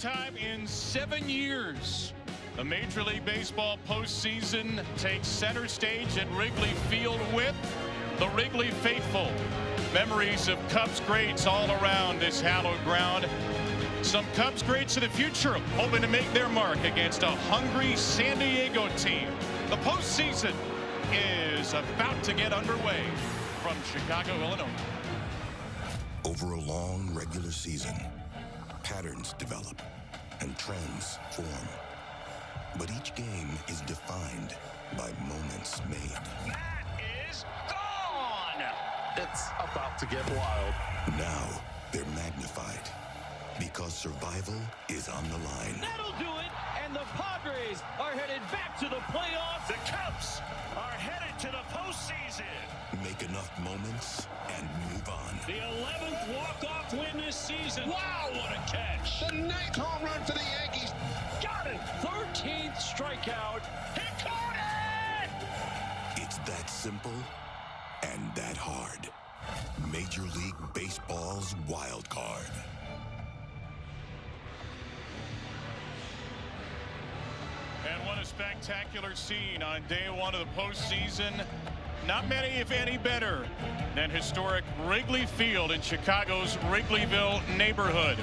first time in 7 years, the Major League Baseball postseason takes center stage at Wrigley Field with the Wrigley faithful. Memories of Cubs greats all around this hallowed ground. Some Cubs greats of the future hoping to make their mark against a hungry San Diego team. The postseason is about to get underway from Chicago, Illinois. Over a long regular season, patterns develop and trends form. But each game is defined by moments made. That is gone! It's about to get wild. Now they're magnified because survival is on the line. That'll do it, and the Padres are headed back to the playoffs. The Cubs are headed to the postseason. Make enough moments and move on. The 11th walk-off win this season. Wow, what a catch. The 9th home run for the Yankees. Got it. 13th strikeout. He caught it! It's that simple and that hard. Major League Baseball's Wild Card. And what a spectacular scene on day one of the postseason. Not many, if any, better than historic Wrigley Field in Chicago's Wrigleyville neighborhood.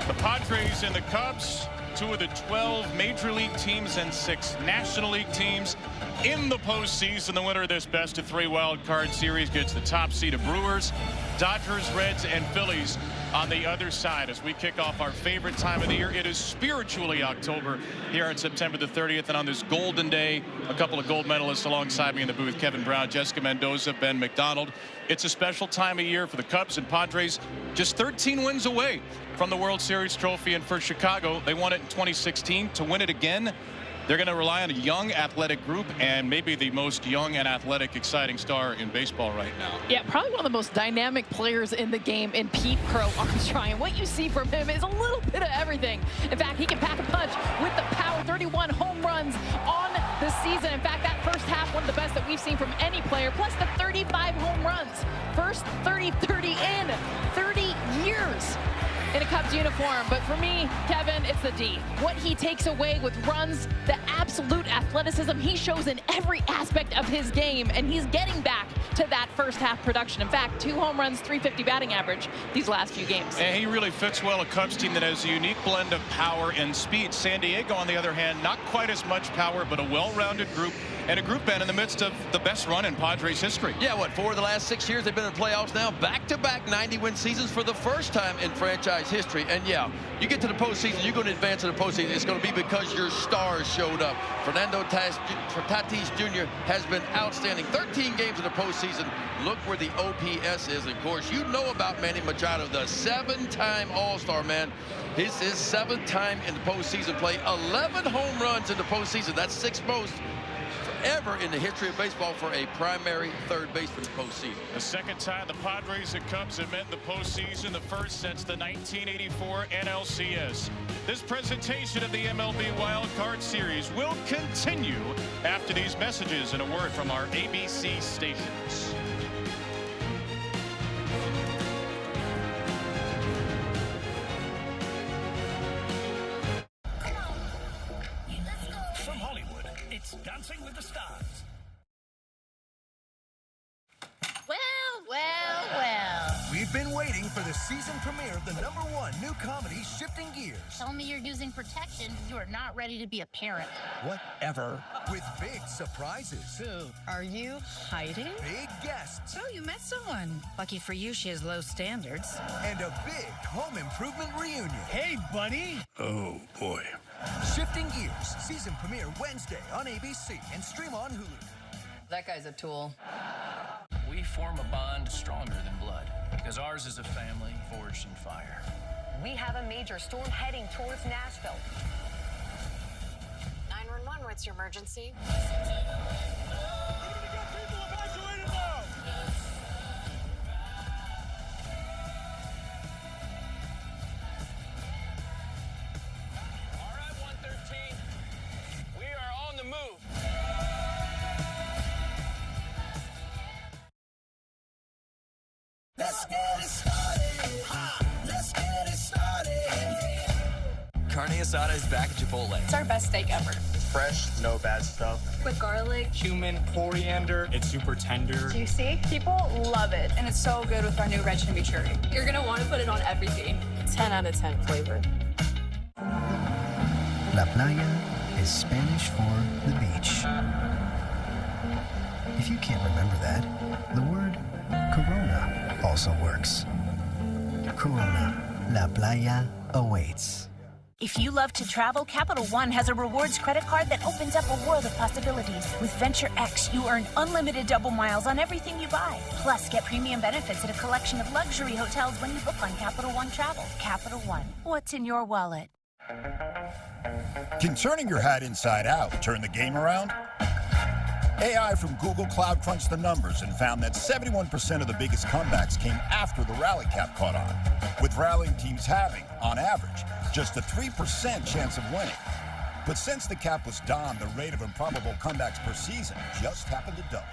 The Padres and the Cubs, two of the 12 Major League teams and 6 National League teams in the postseason. The winner of this best-of-3 wild card series gets the top seed of Brewers, Dodgers, Reds, and Phillies on the other side as we kick off our favorite time of the year. It is spiritually October here on September the 30th, and on this golden day, a couple of gold medalists alongside me in the booth: Kevin Brown, Jessica Mendoza, Ben McDonald. It's a special time of year for the Cubs and Padres, just 13 wins away from the World Series trophy. And for Chicago, they won it in 2016. To win it again, they're going to rely on a young, athletic group and maybe the most young and athletic, exciting star in baseball right now. Yeah, probably one of the most dynamic players in the game in Pete Crow Armstrong. And what you see from him is a little bit of everything. In fact, he can pack a punch with the power. 31 home runs on the season. In fact, that first half, one of the best that we've seen from any player, plus the 35 home runs. First 30-30 in 30 years in a Cubs uniform. But for me, Kevin, it's the D. What he takes away with runs, the absolute athleticism he shows in every aspect of his game, and he's getting back to that first half production. In fact, 2 home runs, .350 batting average these last few games. And he really fits well a Cubs team that has a unique blend of power and speed. San Diego, on the other hand, not quite as much power, but a well-rounded group, and a group, Ben, in the midst of the best run in Padres history. Yeah, what, 4 of the last 6 years they've been in the playoffs now, back-to-back 90-win seasons for the first time in franchise history. And yeah, you get to the postseason, you're going to advance to the postseason. It's going to be because your stars showed up. Fernando Tatis Jr. has been outstanding. 13 games in the postseason. Look where the OPS is. Of course, you know about Manny Machado, the 7-time All-Star, man. This is 7th time in the postseason play. 11 home runs in the postseason. That's 6th most ever in the history of baseball for a primary third baseman postseason. The second time the Padres and Cubs have met in the postseason, the first since the 1984 NLCS. This presentation of the MLB Wild Card Series will continue after these messages and a word from our ABC stations. From Hollywood, it's Dancing with the Stars. Well. We've been waiting for the season premiere of the #1 new comedy, Shifting Gears. Tell me you're using protection. You are not ready to be a parent. Whatever. With big surprises. Who? Are you hiding? Big guests. So you met someone. Lucky for you, she has low standards. And a big home improvement reunion. Hey, buddy. Oh, boy. Shifting Gears. Season premiere Wednesday on ABC and stream on Hulu. That guy's a tool. We form a bond stronger than blood because ours is a family forged in fire. We have a major storm heading towards Nashville. 911, what's your emergency? All right, 113. We are on the move. Let's get it started. Let's get it started. Carne asada is back at Chipotle. It's our best steak ever. Fresh, no bad stuff. With garlic, Cumin, coriander. It's super tender. juicy. People love it. And it's so good with our new red chimichurri. You're gonna want to put it on everything. 10 out of 10 flavor. La playa is Spanish for the beach. If you can't remember that, the word Corona also works. Corona, La Playa awaits. If you love to travel, Capital One has a rewards credit card that opens up a world of possibilities. With Venture X, you earn unlimited double miles on everything you buy. Plus, get premium benefits at a collection of luxury hotels when you book on Capital One Travel. Capital One, what's in your wallet? Can turning your hat inside out turn the game around? AI from Google Cloud crunched the numbers and found that 71% of the biggest comebacks came after the rally cap caught on, with rallying teams having, on average, just a 3% chance of winning. But since the cap was donned, the rate of improbable comebacks per season just happened to double.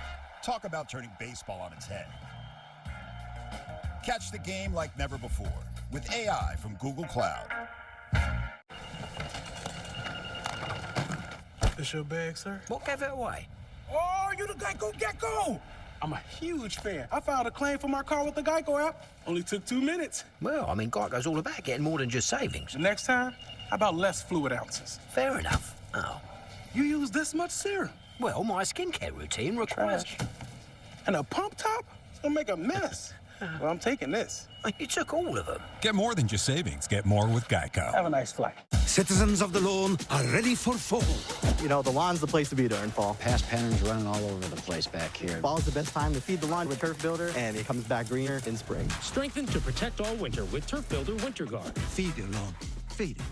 Talk about turning baseball on its head. Catch the game like never before with AI from Google Cloud. This your bag, sir? What gave it away? Oh, you the Geico Gecko! I'm a huge fan. I filed a claim for my car with the Geico app. Only took 2 minutes. Well, I mean, Geico's all about getting more than just savings. The next time, how about less fluid ounces? Fair enough. Oh. You use this much serum? Well, my skincare routine requires... And a pump top? It's gonna make a mess. Well, I'm taking this. You took all of them. Get more than just savings. Get more with Geico. Have a nice flight. Citizens of the lawn are ready for fall. You know, the lawn's the place to be during fall. Past patterns running all over the place back here. Fall's the best time to feed the lawn with Turf Builder, and it comes back greener in spring. Strengthen to protect all winter with Turf Builder Winter Guard. Feed your lawn. Feed it.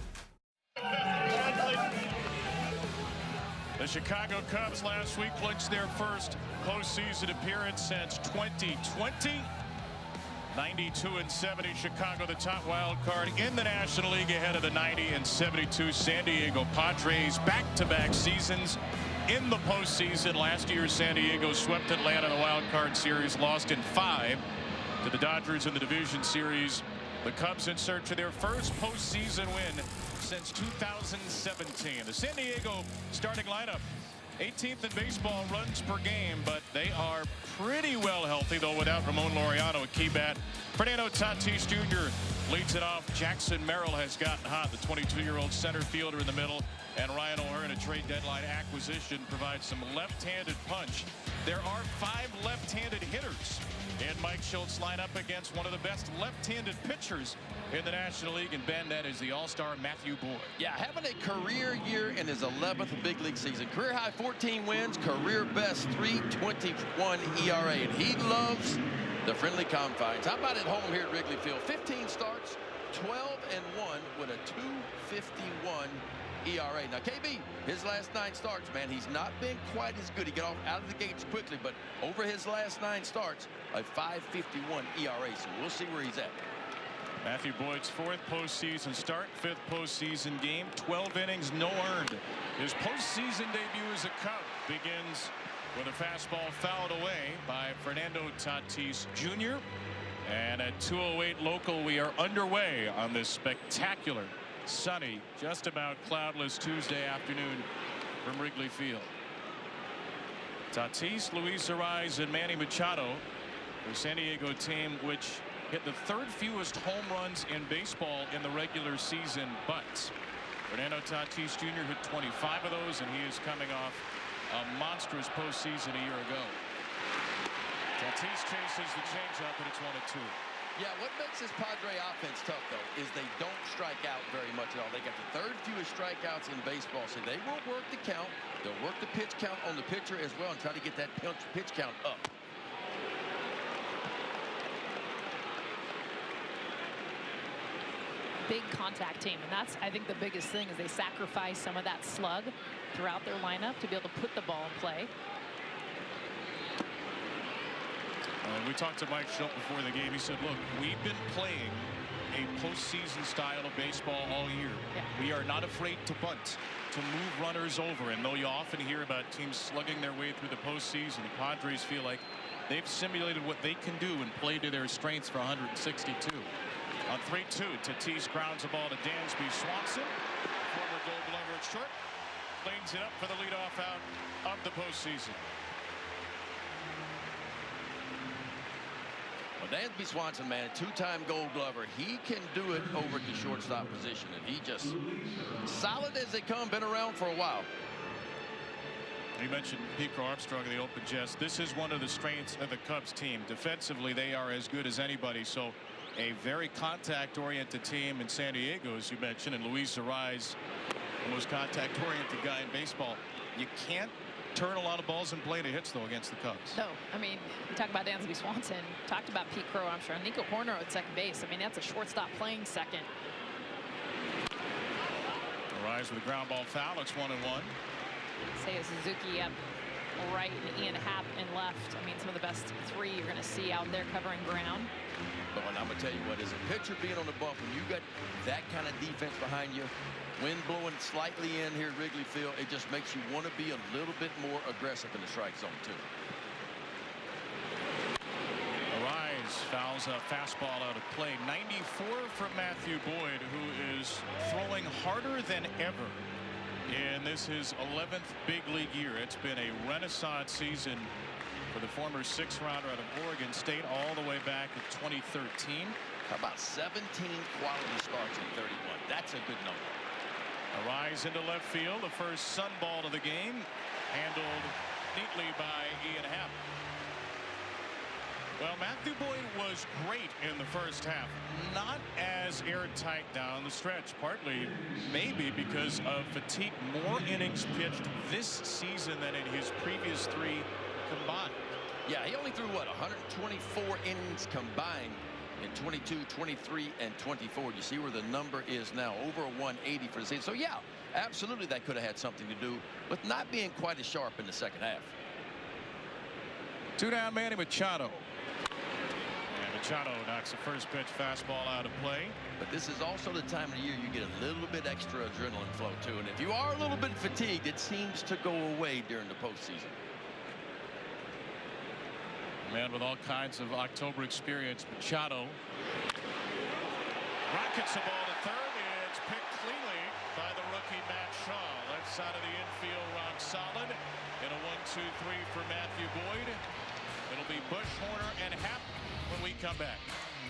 The Chicago Cubs last week clinched their first postseason appearance since 2020. 92-70, Chicago, the top wild card in the National League, ahead of the 90-72 San Diego Padres. Back-to-back seasons in the postseason. Last year, San Diego swept Atlanta in the wild card series, lost in 5 to the Dodgers in the division series. The Cubs in search of their first postseason win since 2017. The San Diego starting lineup, 18th in baseball runs per game, but they are pretty well healthy, though, without Ramon Laureano, a key bat. Fernando Tatis Jr. leads it off. Jackson Merrill has gotten hot, the 22-year-old center fielder in the middle. And Ryan O'Hearn, a trade deadline acquisition, provides some left-handed punch. There are 5 left-handed hitters in Mike Schultz's lineup against one of the best left-handed pitchers in the National League. And Ben, that is the all-star Matthew Boyd. Yeah, having a career year in his 11th big league season. Career high 14 wins, career best 3.21 ERA. And he loves the friendly confines. How about at home here at Wrigley Field? 15 starts, 12-1 with a 2.51 ERA. Now, KB, his last 9 starts, man, he's not been quite as good. He got off out of the gates quickly, but over his last 9 starts, a 5.51 ERA. So we'll see where he's at. Matthew Boyd's 4th postseason start, 5th postseason game, 12 innings, no earned. His postseason debut as a Cub begins with a fastball fouled away by Fernando Tatis Jr. And at 2:08 local, we are underway on this spectacular, sunny, just about cloudless Tuesday afternoon from Wrigley Field. Tatis, Luis Ariz, and Manny Machado, the San Diego team, which hit the 3rd fewest home runs in baseball in the regular season, but Fernando Tatis Jr. hit 25 of those, and he is coming off a monstrous postseason a year ago. Tatis chases the changeup, and it's 1-2. Yeah, what makes this Padre offense tough, though, is they don't strike out very much at all. They got the 3rd fewest strikeouts in baseball, so they will work the count. They'll work the pitch count on the pitcher as well and try to get that pitch count up. Big contact team, and that's, I think, the biggest thing is they sacrifice some of that slug throughout their lineup to be able to put the ball in play. We talked to Mike Schultz before the game. He said, look, we've been playing a postseason style of baseball all year. Yeah. We are not afraid to bunt, to move runners over. And though you often hear about teams slugging their way through the postseason, the Padres feel like they've simulated what they can do and play to their strengths for 162. On 3-2, Tatis grounds the ball to Dansby Swanson. Former Gold Glover at short. Cleans it up for the leadoff out of the postseason. Well, Dansby Swanson, man, a two-time Gold Glover. He can do it over at the shortstop position, and he just solid as they come. Been around for a while. You mentioned Pete Crow Armstrong in the open jest. This is one of the strengths of the Cubs team. Defensively, they are as good as anybody. So a very contact-oriented team in San Diego, as you mentioned, and Luis Arise, the most contact-oriented guy in baseball. You can't turn a lot of balls and play to hits, though, against the Cubs. No, I mean, we talk about Dansby Swanson, talked about Pete Crow Armstrong, Nico Corner at second base. I mean, that's a shortstop playing second. Arise with a ground ball foul. It's 1-1. Seiya Suzuki up right and Ian Happ in left. I mean, some of the best three you're going to see out there covering ground. But I'm going to tell you what, as a pitcher being on the bump, when you got that kind of defense behind you, wind blowing slightly in here at Wrigley Field, it just makes you want to be a little bit more aggressive in the strike zone, too. Arise fouls a fastball out of play. 94 for Matthew Boyd, who is throwing harder than ever. And this is 11th big league year. It's been a renaissance season for the former 6th rounder out of Oregon State all the way back in 2013. How about 17 quality starts in 31? That's a good number. Arise into left field. The first sun ball of the game, handled neatly by Ian Happ. Well, Matthew Boyd was great in the first half. Not as airtight down the stretch, partly maybe because of fatigue. More innings pitched this season than in his previous 3 combined. Yeah, he only threw, what, 124 innings combined in 22, 23, and 24. You see where the number is now, over a 180 for the season. So, yeah, absolutely that could have had something to do with not being quite as sharp in the second half. 2 down, Manny Machado. Machado knocks the first pitch fastball out of play. But this is also the time of the year you get a little bit extra adrenaline flow too, and if you are a little bit fatigued, it seems to go away during the postseason. A man with all kinds of October experience, Machado rockets the ball to third. It's picked cleanly by the rookie Matt Shaw. Left side of the infield, rock solid. In a 1-2-3 for Matthew Boyd. It'll be Bush, Horner, and Happ when we come back.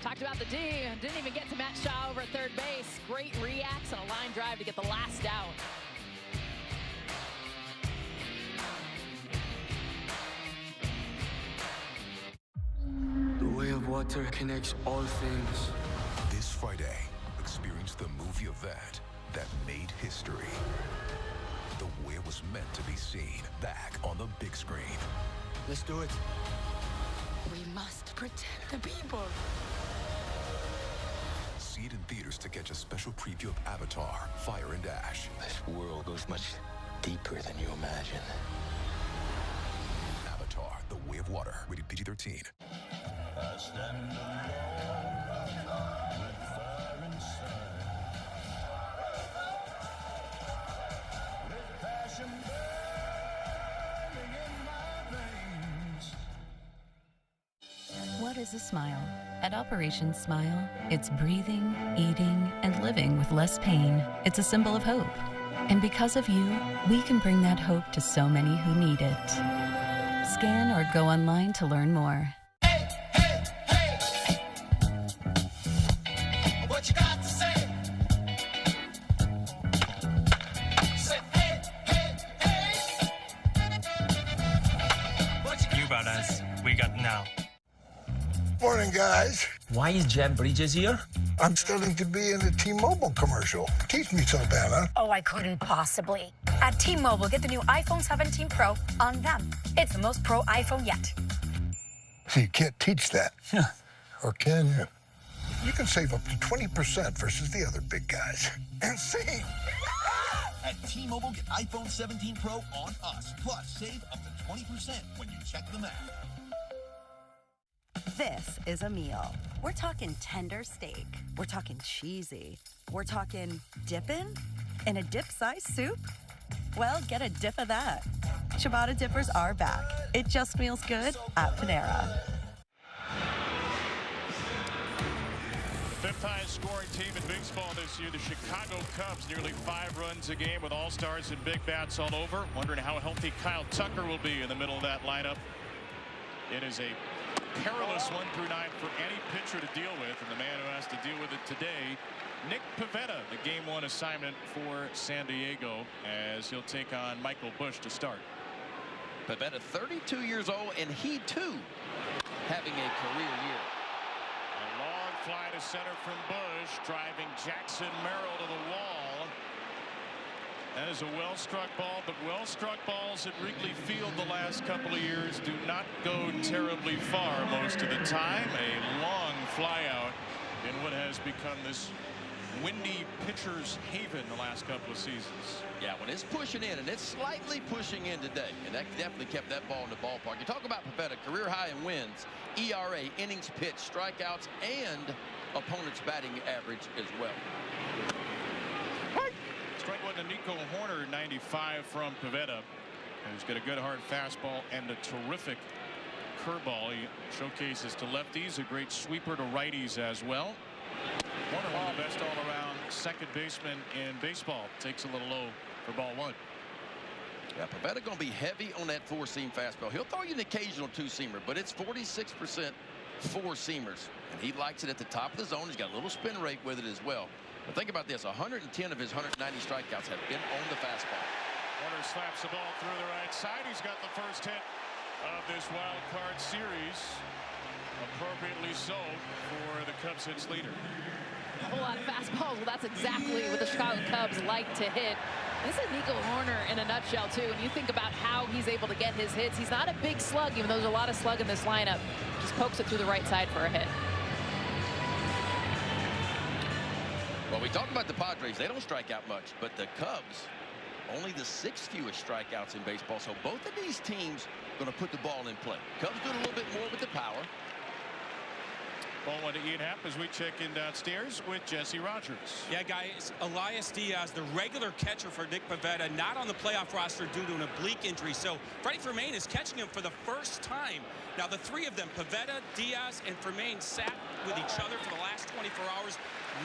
Talked about the D. Didn't even get to Matt Shaw over at third base. Great reacts and a line drive to get the last out. The way of water connects all things. This Friday, experience the movie event that made history. The way it was meant to be seen back on the big screen. Let's do it. We must protect the people. See it in theaters to catch a special preview of Avatar, Fire and Ash. This world goes much deeper than you imagine. Avatar, The Way of Water, rated PG-13. I stand alone with fire inside. With passion burning in my veins. What is a smile? At Operation Smile, it's breathing, eating, and living with less pain. It's a symbol of hope. And because of you, we can bring that hope to so many who need it. Scan or go online to learn more. What you got to say? Say hey, hey, hey. You about us. We got now. Morning, guys. Why is Jeff Bridges here? I'm studying to be in a T-Mobile commercial. Teach me, Savannah. Oh, I couldn't possibly. At T-Mobile, get the new iPhone 17 Pro on them. It's the most pro iPhone yet. So you can't teach that. Or can you? You can save up to 20% versus the other big guys. Insane. At T-Mobile, get iPhone 17 Pro on us. Plus, save up to 20% when you check them out. This is a meal. We're talking tender steak. We're talking cheesy. We're talking dipping in a dip-sized soup. Well, get a dip of that. Ciabatta dippers are back. It just feels good at Panera. 5th highest scoring team in baseball this year, the Chicago Cubs, nearly 5 runs a game with all-stars and big bats all over. Wondering how healthy Kyle Tucker will be in the middle of that lineup. It is a perilous 1 through 9 for any pitcher to deal with, and the man who has to deal with it today, Nick Pivetta, the Game 1 assignment for San Diego, as he'll take on Michael Busch to start. Pivetta, 32 years old, and he too having a career year. A long fly to center from Busch, driving Jackson Merrill to the wall. That is a well-struck ball, but well-struck balls at Wrigley Field the last couple of years do not go terribly far most of the time. A long fly out in what has become this windy pitcher's haven the last couple of seasons. Yeah, when it's pushing in, and it's slightly pushing in today, and that definitely kept that ball in the ballpark. You talk about Pivetta, career high in wins, ERA, innings pitched, strikeouts, and opponent's batting average as well. Strike one to Nico Horner, 95 from Pivetta, who's got a good hard fastball and a terrific curveball. He showcases to lefties, a great sweeper to righties as well. Horner, one of the best all-around second baseman in baseball. Takes a little low for ball 1. Yeah, Pivetta going to be heavy on that 4-seam fastball. He'll throw you an occasional 2-seamer, but it's 46% 4-seamers, and he likes it at the top of the zone. He's got a little spin rate with it as well. But think about this, 110 of his 190 strikeouts have been on the fastball. Horner slaps the ball through the right side. He's got the first hit of this wild card series. Appropriately so for the Cubs hits leader. A whole lot of fastballs. Well, that's exactly what the Chicago Cubs like to hit. This is Nico Horner in a nutshell, too. When you think about how he's able to get his hits, he's not a big slug, even though there's a lot of slug in this lineup. Just pokes it through the right side for a hit. Well, we talk about the Padres. They don't strike out much, but the Cubs, only the 6th fewest strikeouts in baseball. So both of these teams going to put the ball in play. Cubs doing a little bit more with the power. Ball 1 to Ian Happ as we check in downstairs with Jesse Rogers. Yeah, guys, Elias Diaz, the regular catcher for Nick Pivetta, not on the playoff roster due to an oblique injury. So Freddie Fermain is catching him for the first time. Now, the 3 of them, Pivetta, Diaz, and Fermain, sat with each other for the last 24 hours.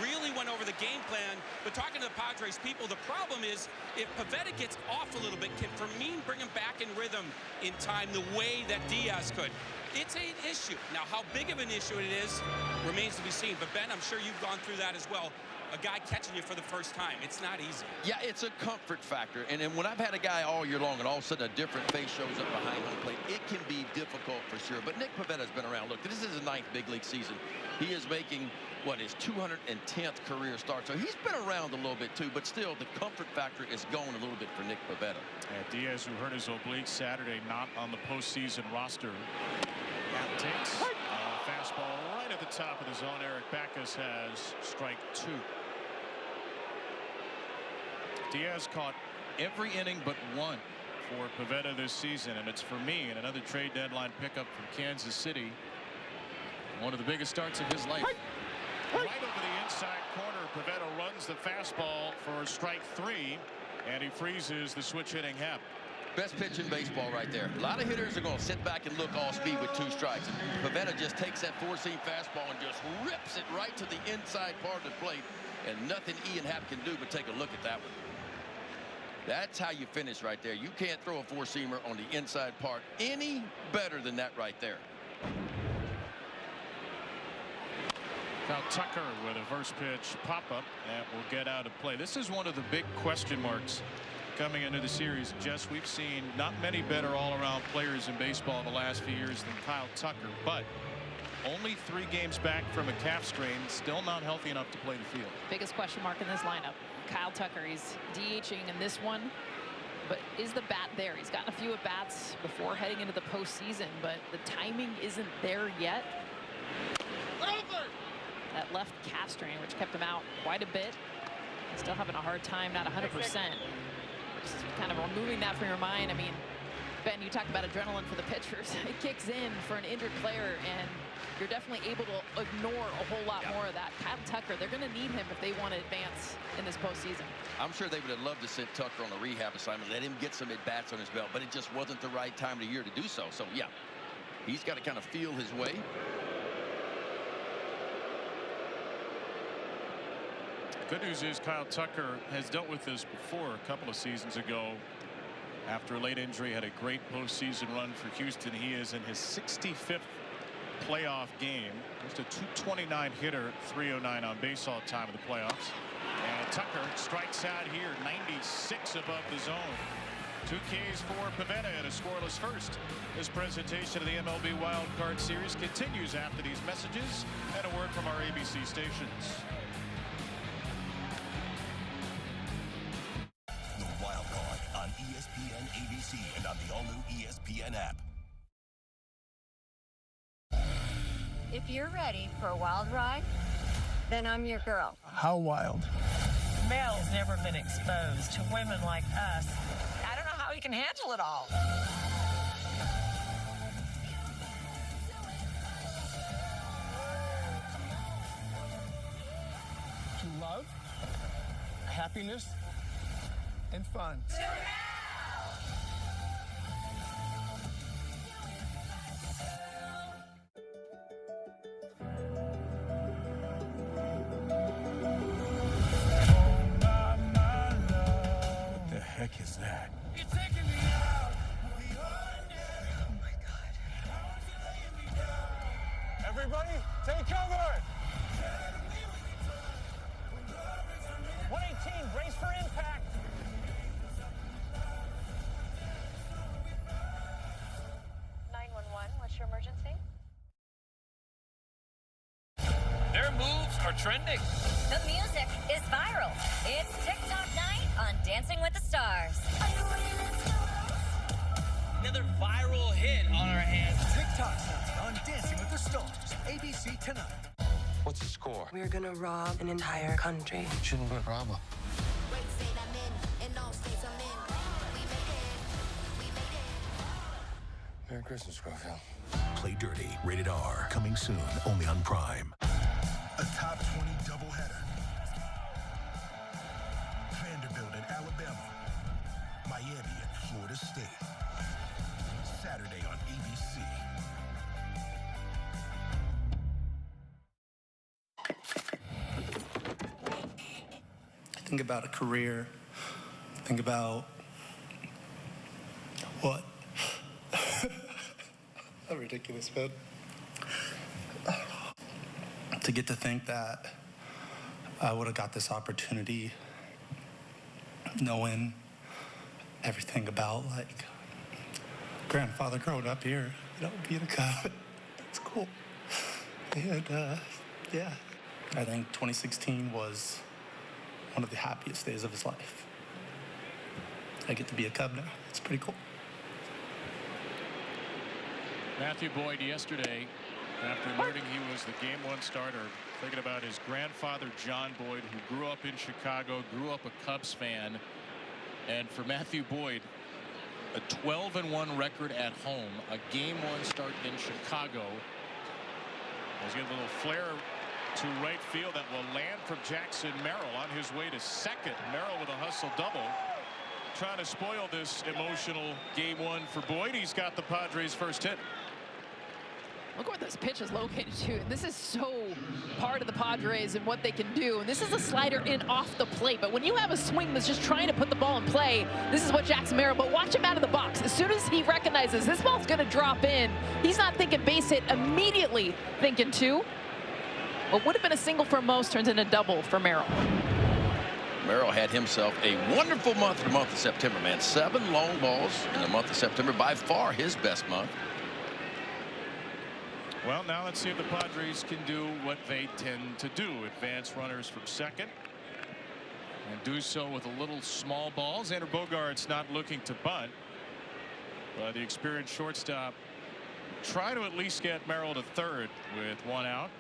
Really went over the game plan. But talking to the Padres people, the problem is if Pivetta gets off a little bit, can Fermain bring him back in rhythm in time the way that Diaz could? It's an issue. Now, how big of an issue it is remains to be seen. But, Ben, I'm sure you've gone through that as well. A guy catching you for the first time. It's not easy. Yeah, it's a comfort factor. And when I've had a guy all year long and all of a sudden a different face shows up behind home plate, it can be difficult for sure. But Nick Pivetta's been around. Look, this is his 9th big league season. He is making, what, his 210th career start. So he's been around a little bit, too. But still, the comfort factor is going a little bit for Nick Pivetta. Diaz, who hurt his oblique Saturday, not on the postseason roster. That takes a fastball right at the top of the zone. Eric Backus has strike 2. Diaz caught every inning but 1 for Pivetta this season, and it's for me and another trade deadline pickup from Kansas City. One of the biggest starts of his life. Right over the inside corner, Pivetta runs the fastball for strike 3, and he freezes the switch hitting Happ. Best pitch in baseball right there. A lot of hitters are going to sit back and look all speed with 2 strikes. And Pivetta just takes that 4-seam fastball and just rips it right to the inside part of the plate. And nothing Ian Happ can do but take a look at that one. That's how you finish right there. You can't throw a 4-seamer on the inside part any better than that right there. Now Tucker with a first pitch pop-up that will get out of play. This is one of the big question marks coming into the series. Jess, we've seen not many better all-around players in baseball in the last few years than Kyle Tucker, but only 3 games back from a calf strain, still not healthy enough to play the field. Biggest question mark in this lineup. Kyle Tucker, he's DHing in this one, but is the bat there? He's gotten a few at-bats before heading into the postseason, but the timing isn't there yet. That left calf strain, which kept him out quite a bit. Still having a hard time, not 100%. Just kind of removing that from your mind. I mean, Ben, you talked about adrenaline for the pitchers. It kicks in for an injured player, and you're definitely able to ignore a whole lot more of that. Kyle Tucker, they're going to need him if they want to advance in this postseason. I'm sure they would have loved to send Tucker on a rehab assignment, let him get some at-bats on his belt, but it just wasn't the right time of the year to do so. So, yeah, he's got to kind of feel his way. Good news is Kyle Tucker has dealt with this before a couple of seasons ago. After a late injury, had a great postseason run for Houston. He is in his 65th playoff game. Just a .229 hitter, .309 on base all time in the playoffs. And Tucker strikes out here, 96 above the zone. 2 Ks for Pivetta and a scoreless first. This presentation of the MLB Wild Card Series continues after these messages and a word from our ABC stations. The Wild Card on ESPN ABC and on the all-new ESPN app. If you're ready for a wild ride, then I'm your girl. How wild? Mel's never been exposed to women like us. I don't know how he can handle it all. To love, happiness, and fun. What the heck is that? Everybody, take cover! 118, brace for impact. What's your emergency? Their moves are trending. The music is viral. It's TikTok night on Dancing with the Stars. Another viral hit on our hands. TikTok night on Dancing with the Stars. ABC tonight. What's the score? We're gonna rob an entire country. Shouldn't be a problem. Merry Christmas, Schofield. Play Dirty, rated R. Coming soon, only on Prime. A top 20 doubleheader. Vanderbilt at Alabama. Miami at Florida State. Saturday on ABC. Think about a career. Think about what? How ridiculous, man. To get to think that I would have got this opportunity knowing everything about, like, grandfather growing up here, being a cop. It's cool. And, yeah. I think 2016 was one of the happiest days of his life. I get to be a Cub now. It's pretty cool. Matthew Boyd yesterday, after learning he was the Game 1 starter, thinking about his grandfather, John Boyd, who grew up in Chicago, grew up a Cubs fan. And for Matthew Boyd, a 12-1 record at home, a Game 1 start in Chicago. He's got a little flare to right field that will land from Jackson Merrill on his way to second. Merrill with a hustle double. Trying to spoil this emotional Game 1 for Boyd. He's got the Padres' first hit. Look where this pitch is located too. This is so part of the Padres and what they can do. And this is a slider in off the plate. But when you have a swing that's just trying to put the ball in play, this is what Jackson Merrill. But watch him out of the box. As soon as he recognizes this ball's going to drop in, he's not thinking base hit, immediately thinking two. What would have been a single for most turns into a double for Merrill. Merrill had himself a wonderful month in the month of September, man. 7 long balls in the month of September, by far his best month. Well, now let's see if the Padres can do what they tend to do. Advance runners from second. And do so with a little small ball. Xander Bogaerts not looking to bunt. But the experienced shortstop try to at least get Merrill to third with 1 out.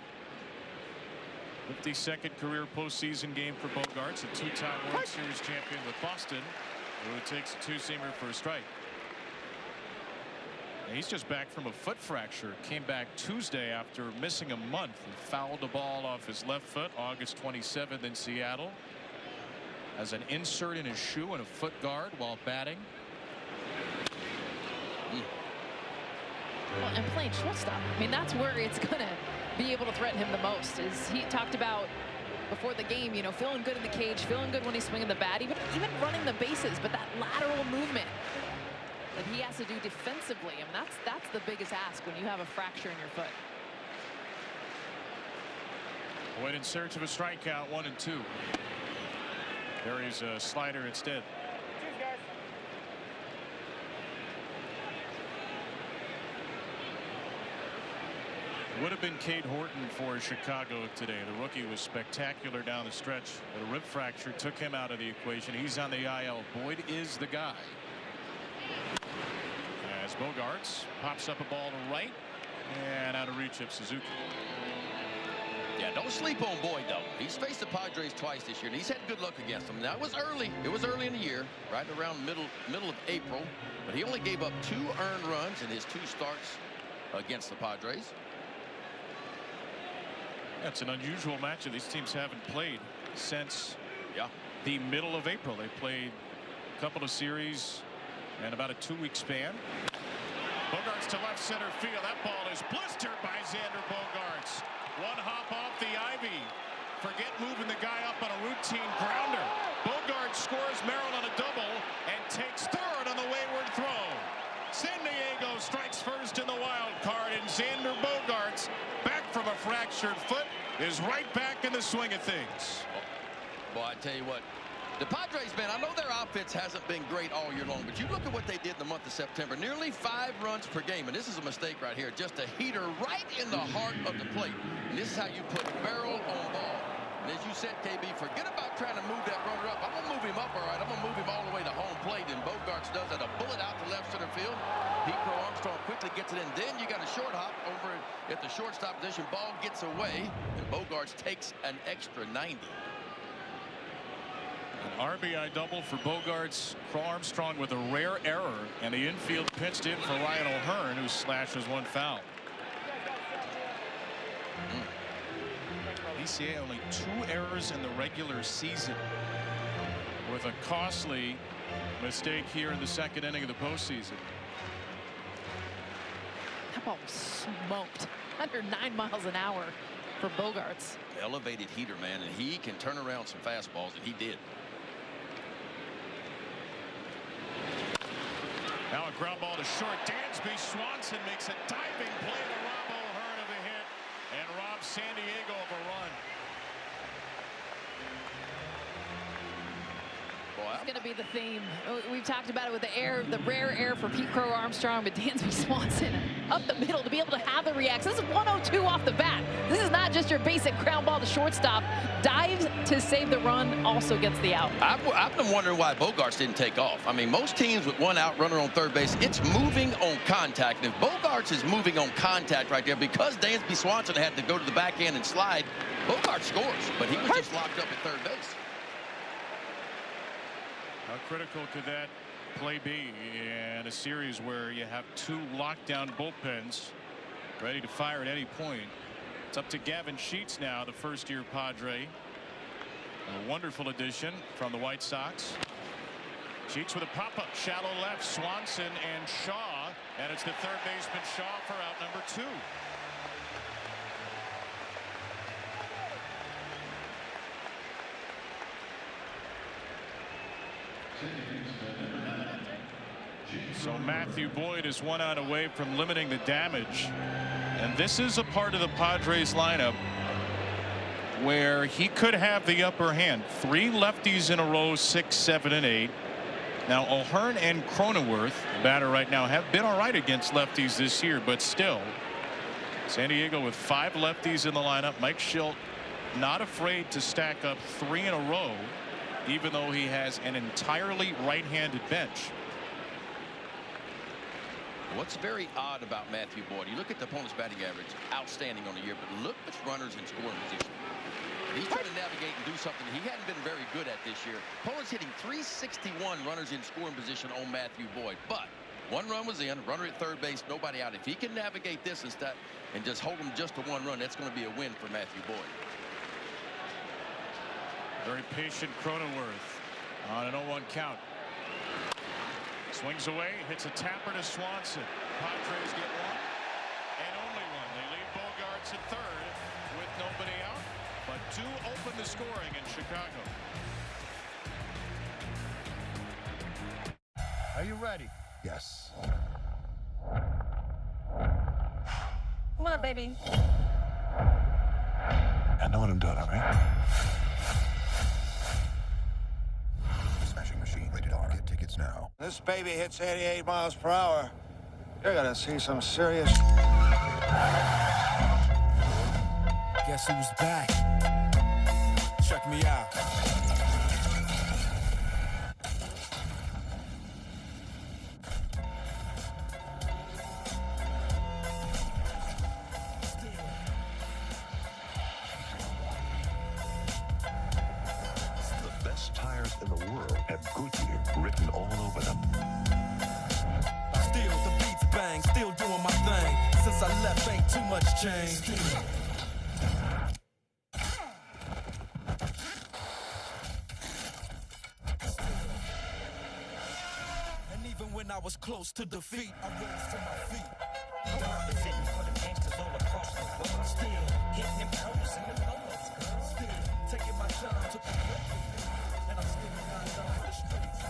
52nd career postseason game for Bogaerts, a 2-time World Series champion with Boston, who takes a 2-seamer for a strike. And he's just back from a foot fracture. Came back Tuesday after missing a month and fouled the ball off his left foot August 27th in Seattle. As an insert in his shoe and a foot guard while batting. Well, and playing shortstop. I mean, that's where it's going to be able to threaten him the most. Is he talked about before the game, you know, feeling good in the cage, feeling good when he's swinging the bat, even running the bases, but that lateral movement that he has to do defensively, I mean, that's the biggest ask when you have a fracture in your foot. Boyd in search of a strikeout, 1-2. Carries a slider instead. Would have been Cade Horton for Chicago today. The rookie was spectacular down the stretch. A rib fracture took him out of the equation. He's on the IL. Boyd is the guy. As Bogaerts pops up a ball to right and out of reach of Suzuki. Yeah, don't sleep on Boyd, though. He's faced the Padres twice this year, and he's had good luck against them. Now, it was early. It was early in the year, right around middle of April. But he only gave up 2 earned runs in his 2 starts against the Padres. That's an unusual matchup. These teams haven't played since the middle of April. They played a couple of series in about a 2-week span. Bogaerts to left center field. That ball is blistered by Xander Bogaerts. One hop off the ivy. Forget moving the guy up on a routine grounder. Bogaerts scores Merrill on a double and takes third on the wayward throw. San Diego strikes first in the wild card, and Xander Bogaerts, back from a fractured foot, is right back in the swing of things. Boy, I tell you what, the Padres, man, I know their offense hasn't been great all year long, but you look at what they did in the month of September. Nearly 5 runs per game, and this is a mistake right here. Just a heater right in the heart of the plate. And this is how you put barrel on ball. And as you said, KB, forget about trying to move that runner up. I'm going to move him up, all right. I'm going to move him all the way to home plate, and Bogaerts does that. A bullet out to left center field. Pete Crow Armstrong quickly gets it in. Then you got a short hop over at the shortstop position. Ball gets away, and Bogaerts takes an extra 90. An RBI double for Bogaerts. Crow Armstrong with a rare error, and the infield pitched in for Ryan O'Hearn, who slashes 1 foul. PCA only 2 errors in the regular season, with a costly mistake here in the 2nd inning of the postseason. That ball was smoked under 9 miles an hour for Bogaerts. Elevated heater, man, and he can turn around some fastballs, and he did. Now a ground ball to short. Dansby Swanson makes a diving play to rob O'Hearn of a hit and rob San Diego of a run. It's going to be the theme. We've talked about it with the rare air for Pete Crow Armstrong, but Dansby Swanson up the middle to be able to have the reaction. This is 102 off the bat. This is not just your basic ground ball to shortstop. Dives to save the run, also gets the out. I've been wondering why Bogaerts didn't take off. I mean, most teams with 1 out runner on third base, it's moving on contact. And if Bogaerts is moving on contact right there, because Dansby Swanson had to go to the backhand and slide, Bogaerts scores, but he was just locked up at third base. How critical could that play be in a series where you have 2 lockdown bullpens ready to fire at any point? It's up to Gavin Sheets now, the first-year Padre. A wonderful addition from the White Sox. Sheets with a pop-up, shallow left, Swanson and Shaw, and it's the third baseman Shaw for out number 2. So Matthew Boyd is 1 out away from limiting the damage, and this is a part of the Padres lineup where he could have the upper hand. 3 lefties in a row, 6, 7, and 8. Now O'Hearn and Cronenworth, the batter right now, have been all right against lefties this year, but still San Diego with 5 lefties in the lineup. Mike Schilt not afraid to stack up 3 in a row, even though he has an entirely right-handed bench. What's very odd about Matthew Boyd, you look at the opponent's batting average, outstanding on the year, but look at runners in scoring position. He's trying to navigate and do something he hadn't been very good at this year. Opponent's hitting 361 runners in scoring position on Matthew Boyd, but 1 run was in, runner at third base, nobody out. If he can navigate this and just hold him just to 1 run, that's going to be a win for Matthew Boyd. Very patient Cronenworth on an 0-1 count. Swings away, hits a tapper to Swanson. Padres get 1 and only 1. They leave Bogaerts at third with nobody out, but to open the scoring in Chicago. Are you ready? Yes. Come on, baby. I know what I'm doing, all right? Smashing Machine, rated R. Get tickets now. This baby hits 88 miles per hour. You're gonna see some serious... Guess who's back? Check me out. The best tires in the world have Goodyear written all over them. Still the beats bang, still doing my thing. Since I left, ain't too much change. And even when I was close to defeat, I rose to my feet. I'm representing for the gangsters all across the world. Still hitting them corners and them lows, girl. Still taking my time to the and I'm still not done for the streets.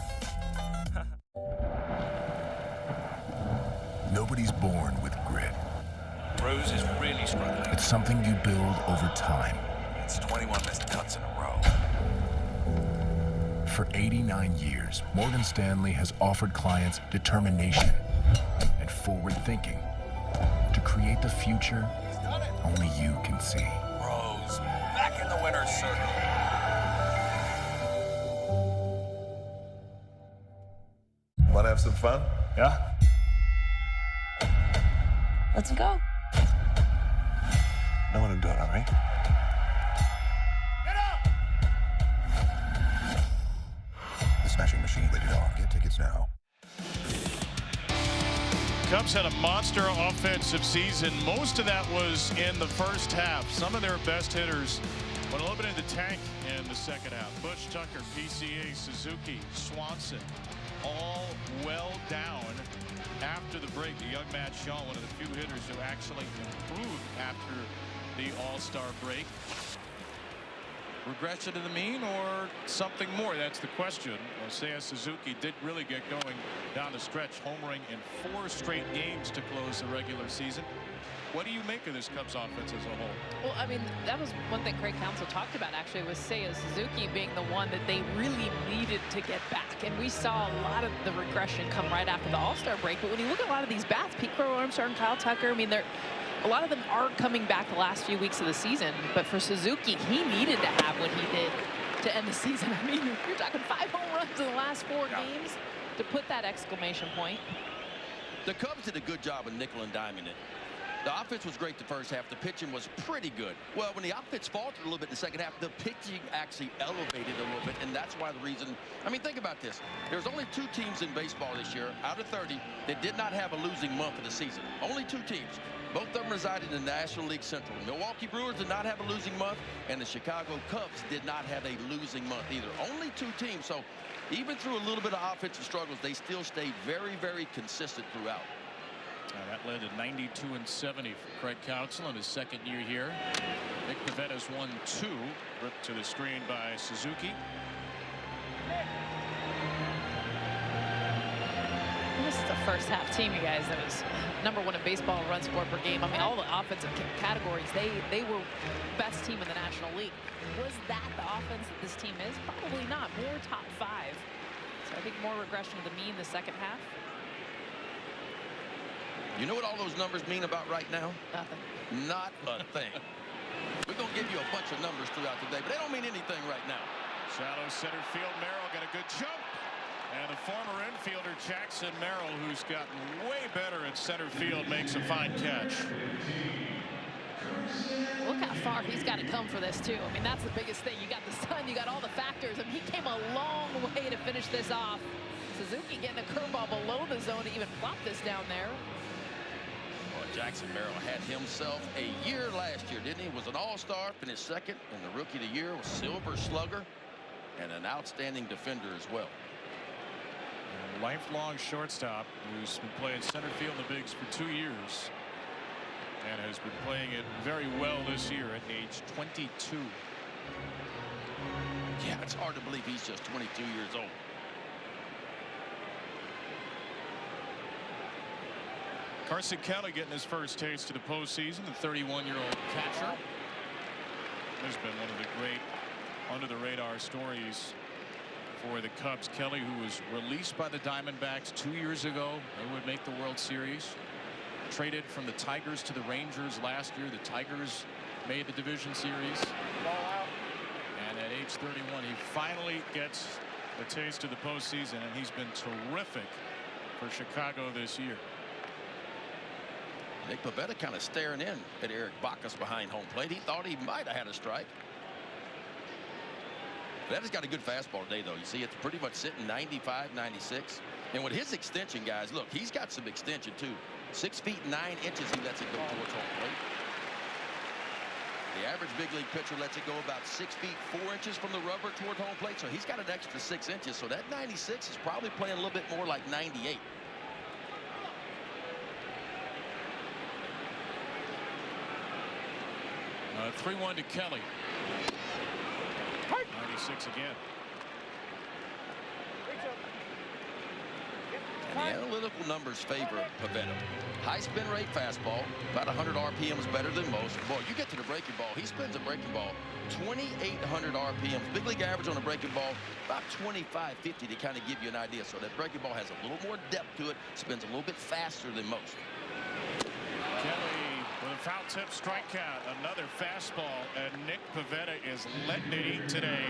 Nobody's born with grit. Rose is really struggling. It's something you build over time. It's 21 missed cuts in a row. For 89 years, Morgan Stanley has offered clients determination and forward thinking to create the future only you can see. Rose, back in the winner's circle. Want to have some fun? Yeah? Let's go. Know what I'm doing, all right? The Smashing Machine, rated R. Get tickets now. Cubs had a monster offensive season. Most of that was in the first half. Some of their best hitters went a little bit in the tank in the second half. Bush, Tucker, PCA, Suzuki, Swanson, all well down after the break. The young Matt Shaw, one of the few hitters who actually improved after the All-Star break. Regression to the mean or something more? That's the question. Seiya Suzuki did really get going down the stretch, homering in 4 straight games to close the regular season. What do you make of this Cubs offense as a whole? Well, I mean, that was one thing Craig Counsell talked about, actually, was Seiya Suzuki being the one that they really needed to get back. And we saw a lot of the regression come right after the All-Star break. But when you look at a lot of these bats, Pete Crow Armstrong, Kyle Tucker, I mean, a lot of them are coming back the last few weeks of the season. But for Suzuki, he needed to have what he did to end the season. I mean, you're talking 5 home runs in the last 4 games to put that exclamation point. The Cubs did a good job of nickel and diming it. The offense was great the first half. The pitching was pretty good. Well, when the offense faltered a little bit in the second half, the pitching actually elevated a little bit, and that's why the reason. I mean, think about this. There's only 2 teams in baseball this year out of 30 that did not have a losing month of the season. Only 2 teams. Both of them resided in the National League Central. Milwaukee Brewers did not have a losing month, and the Chicago Cubs did not have a losing month either. Only 2 teams. So even through a little bit of offensive struggles, they still stayed very, very consistent throughout. That led to 92-70 for Craig Counsell in his second year here. Nick Pavetta's 1-2, ripped to the screen by Suzuki. This is the first half team, you guys, that was #1 in baseball in runs scored per game. I mean, all the offensive categories, they were best team in the National League. Was that the offense that this team is? Probably not. More top 5. So I think more regression to the mean the second half. You know what all those numbers mean about right now? Nothing. Not a thing. We're going to give you a bunch of numbers throughout the day, but they don't mean anything right now. Shallow center field. Merrill got a good jump. And the former infielder Jackson Merrill, who's gotten way better at center field, makes a fine catch. Look how far he's got to come for this, too. I mean, that's the biggest thing. You got the sun, you got all the factors. I mean, he came a long way to finish this off. Suzuki getting a curveball below the zone to even plop this down there. Jackson Merrill had himself a year last year, didn't he? Was an all-star, finished second in the Rookie of the Year, was Silver Slugger, and an outstanding defender as well. A lifelong shortstop who's been playing center field in the bigs for 2 years and has been playing it very well this year at age 22. Yeah, it's hard to believe he's just 22 years old. Carson Kelly getting his first taste of the postseason, the 31-year-old catcher. Has been one of the great under-the-radar stories for the Cubs. Kelly, who was released by the Diamondbacks 2 years ago, they would make the World Series. Traded from the Tigers to the Rangers last year. The Tigers made the division series. And at age 31, he finally gets a taste of the postseason, and he's been terrific for Chicago this year. Nick Pivetta kind of staring in at Eric Bacchus behind home plate. He thought he might have had a strike. Pivetta's got a good fastball today, though. You see, it's pretty much sitting 95, 96. And with his extension, guys, look, he's got some extension, too. 6 feet 9 inches, he lets it go towards home plate. The average big league pitcher lets it go about 6 feet 4 inches from the rubber toward home plate. So he's got an extra 6 inches. So that 96 is probably playing a little bit more like 98. 3-1 to Kelly. 96 again. And the analytical numbers favor Pivetta. High spin rate fastball, about 100 RPMs better than most. Boy, you get to the breaking ball, he spins a breaking ball 2,800 RPMs. Big league average on a breaking ball about 2550 to kind of give you an idea. So that breaking ball has a little more depth to it, spins a little bit faster than most. Kelly with a foul tip strikeout, another fastball, and Nick Pivetta is letting it eat today.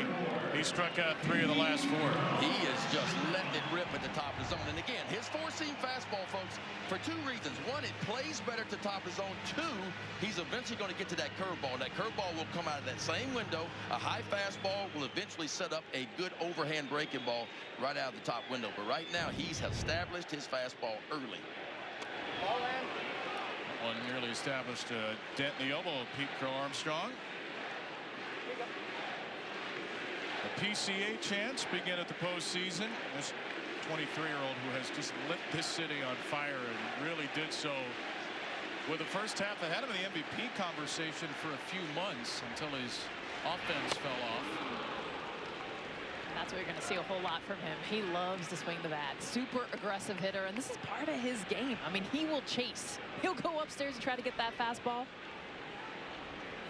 He struck out 3 of the last 4. He is just letting it rip at the top of the zone. And again, his four-seam fastball, folks, for 2 reasons. 1, it plays better at the top of the zone. 2, he's eventually going to get to that curveball. That curveball will come out of that same window. A high fastball will eventually set up a good overhand breaking ball right out of the top window. But right now, he's established his fastball early. One nearly established a dent in the elbow of Pete Crow Armstrong. The PCA chants begin at the postseason. This 23-year-old who has just lit this city on fire and really did so with the first half ahead of the MVP conversation for a few months until his offense fell off. That's what you're going to see a whole lot from him. He loves to swing the bat. Super aggressive hitter, and this is part of his game. I mean, he will chase. He'll go upstairs and try to get that fastball.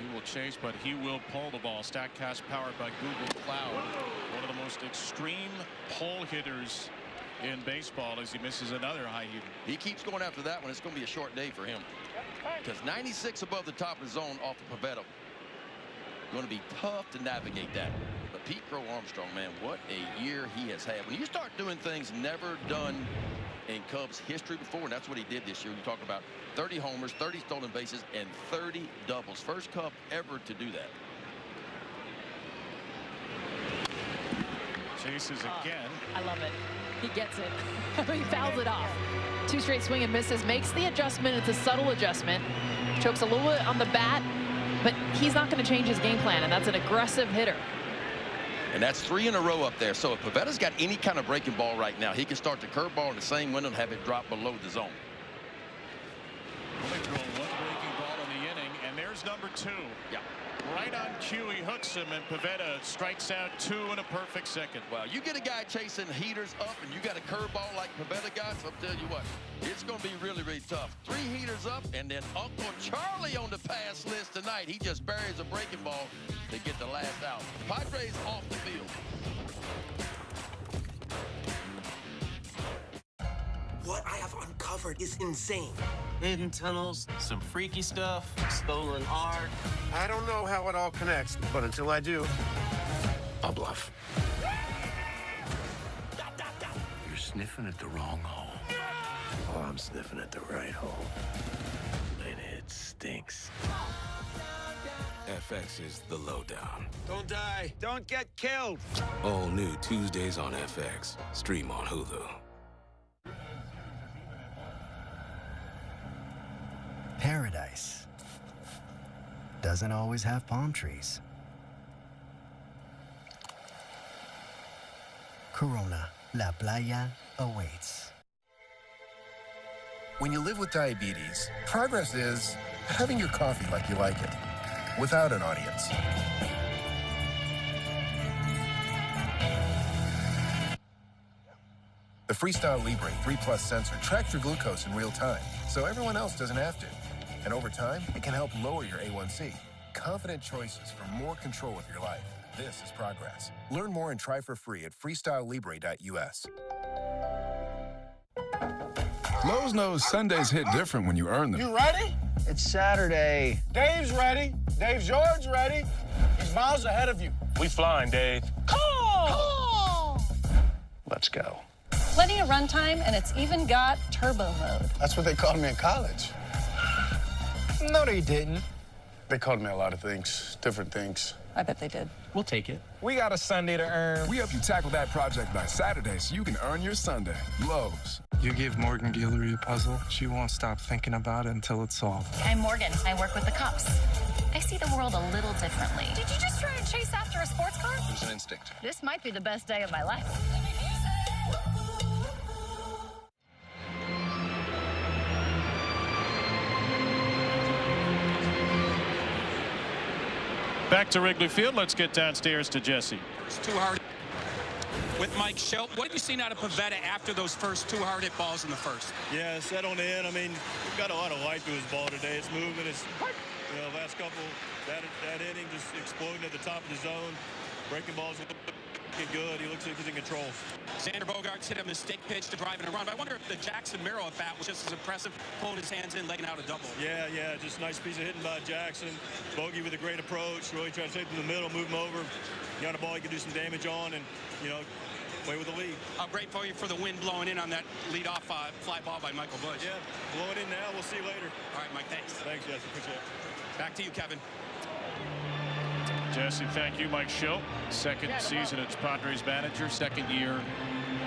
He will chase, but he will pull the ball. StatCast powered by Google Cloud. One of the most extreme pull hitters in baseball as he misses another high heater. He keeps going after that one. It's going to be a short day for him. Because 96 above the top of the zone off of Pivetta. Going to be tough to navigate that. But Pete Crow Armstrong, man, what a year he has had. When you start doing things never done in Cubs history before, and that's what he did this year. You talk about 30 homers, 30 stolen bases, and 30 doubles. First Cub ever to do that. Chases again. I love it. He gets it. He fouls it off. 2 straight swing and misses. Makes the adjustment. It's a subtle adjustment. Chokes a little bit on the bat, but he's not going to change his game plan, and that's an aggressive hitter. And that's 3 in a row up there. So if Pivetta's got any kind of breaking ball right now, he can start the curveball in the same window and have it drop below the zone. Only throw 1 breaking ball in the inning, and there's number 2. Yeah. Right on cue, he hooks him, and Pivetta strikes out 2 in a perfect second. Well, you get a guy chasing heaters up, and you got a curveball like Pivetta got, so I'll tell you what, it's going to be really, really tough. 3 heaters up, and then Uncle Charlie on the pass list tonight. He just buries a breaking ball to get the last out. Padres off the field. What I have uncovered is insane. Hidden tunnels, some freaky stuff, stolen art. I don't know how it all connects, but until I do, I'll bluff. You're sniffing at the wrong hole. Oh, I'm sniffing at the right hole. And it stinks. FX is the lowdown. Don't die. Don't get killed. All new Tuesdays on FX. Stream on Hulu. Paradise doesn't always have palm trees. Corona, La Playa awaits. When you live with diabetes, progress is having your coffee like you like it, without an audience. The Freestyle Libre 3+ sensor tracks your glucose in real time, so everyone else doesn't have to. And over time, it can help lower your A1C. Confident choices for more control with your life. This is progress. Learn more and try for free at freestylelibre.us. Lowe's knows Sundays hit different when you earn them. You ready? It's Saturday. Dave's ready. Dave George ready. He's miles ahead of you. We flying, Dave. Call! Let's go. Plenty of runtime, and it's even got turbo mode. That's what they called me in college. No, they didn't. They called me a lot of things, different things. I bet they did. We'll take it. We got a Sunday to earn. We help you tackle that project by Saturday so you can earn your Sunday. Lowe's. You give Morgan Guillory a puzzle, she won't stop thinking about it until it's solved. I'm Morgan. I work with the cops. I see the world a little differently. Did you just try and chase after a sports car? It was an instinct. This might be the best day of my life. Back to Wrigley Field. Let's get downstairs to Jesse. It's too hard with Mike Schultz. What have you seen out of Pivetta after those first 2 hard hit balls in the first? Yeah, set on the end. I mean, we've got a lot of life to his ball today. It's moving. It's, you know, last couple, that inning just exploding at the top of the zone. Breaking balls looking good. He looks like he's in control. Xander Bogaerts hit a mistake pitch to drive in a run. But I wonder if the Jackson Merrill at bat was just as impressive, pulling his hands in, laying out a double. Yeah, just a nice piece of hitting by Jackson. Bogey with a great approach. Really trying to take him to the middle, move him over. Got a ball he can do some damage on, and, you know, play with the lead. How great for you for the wind blowing in on that leadoff fly ball by Michael Busch. Yeah, blowing in now. We'll see you later. All right, Mike, thanks. Thanks, Jesse. Appreciate it. Back to you, Kevin. Jesse, thank you. Mike Schultz, second season as Padres manager, second year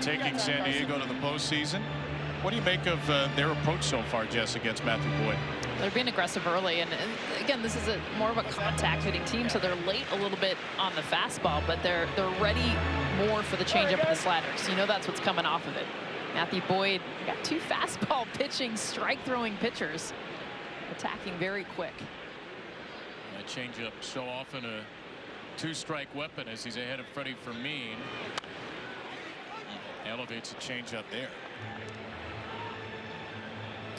taking San Diego to the postseason. What do you make of their approach so far, Jess, against Matthew Boyd? They're being aggressive early, and again, this is more of a contact hitting team, so they're late a little bit on the fastball, but they're ready more for the changeup and the sliders. You know that's what's coming off of it. Matthew Boyd got 2 fastball pitching, strike-throwing pitchers, attacking very quick. That changeup so often a 2-strike weapon as he's ahead of Freddie Fermin. Elevates a changeup there.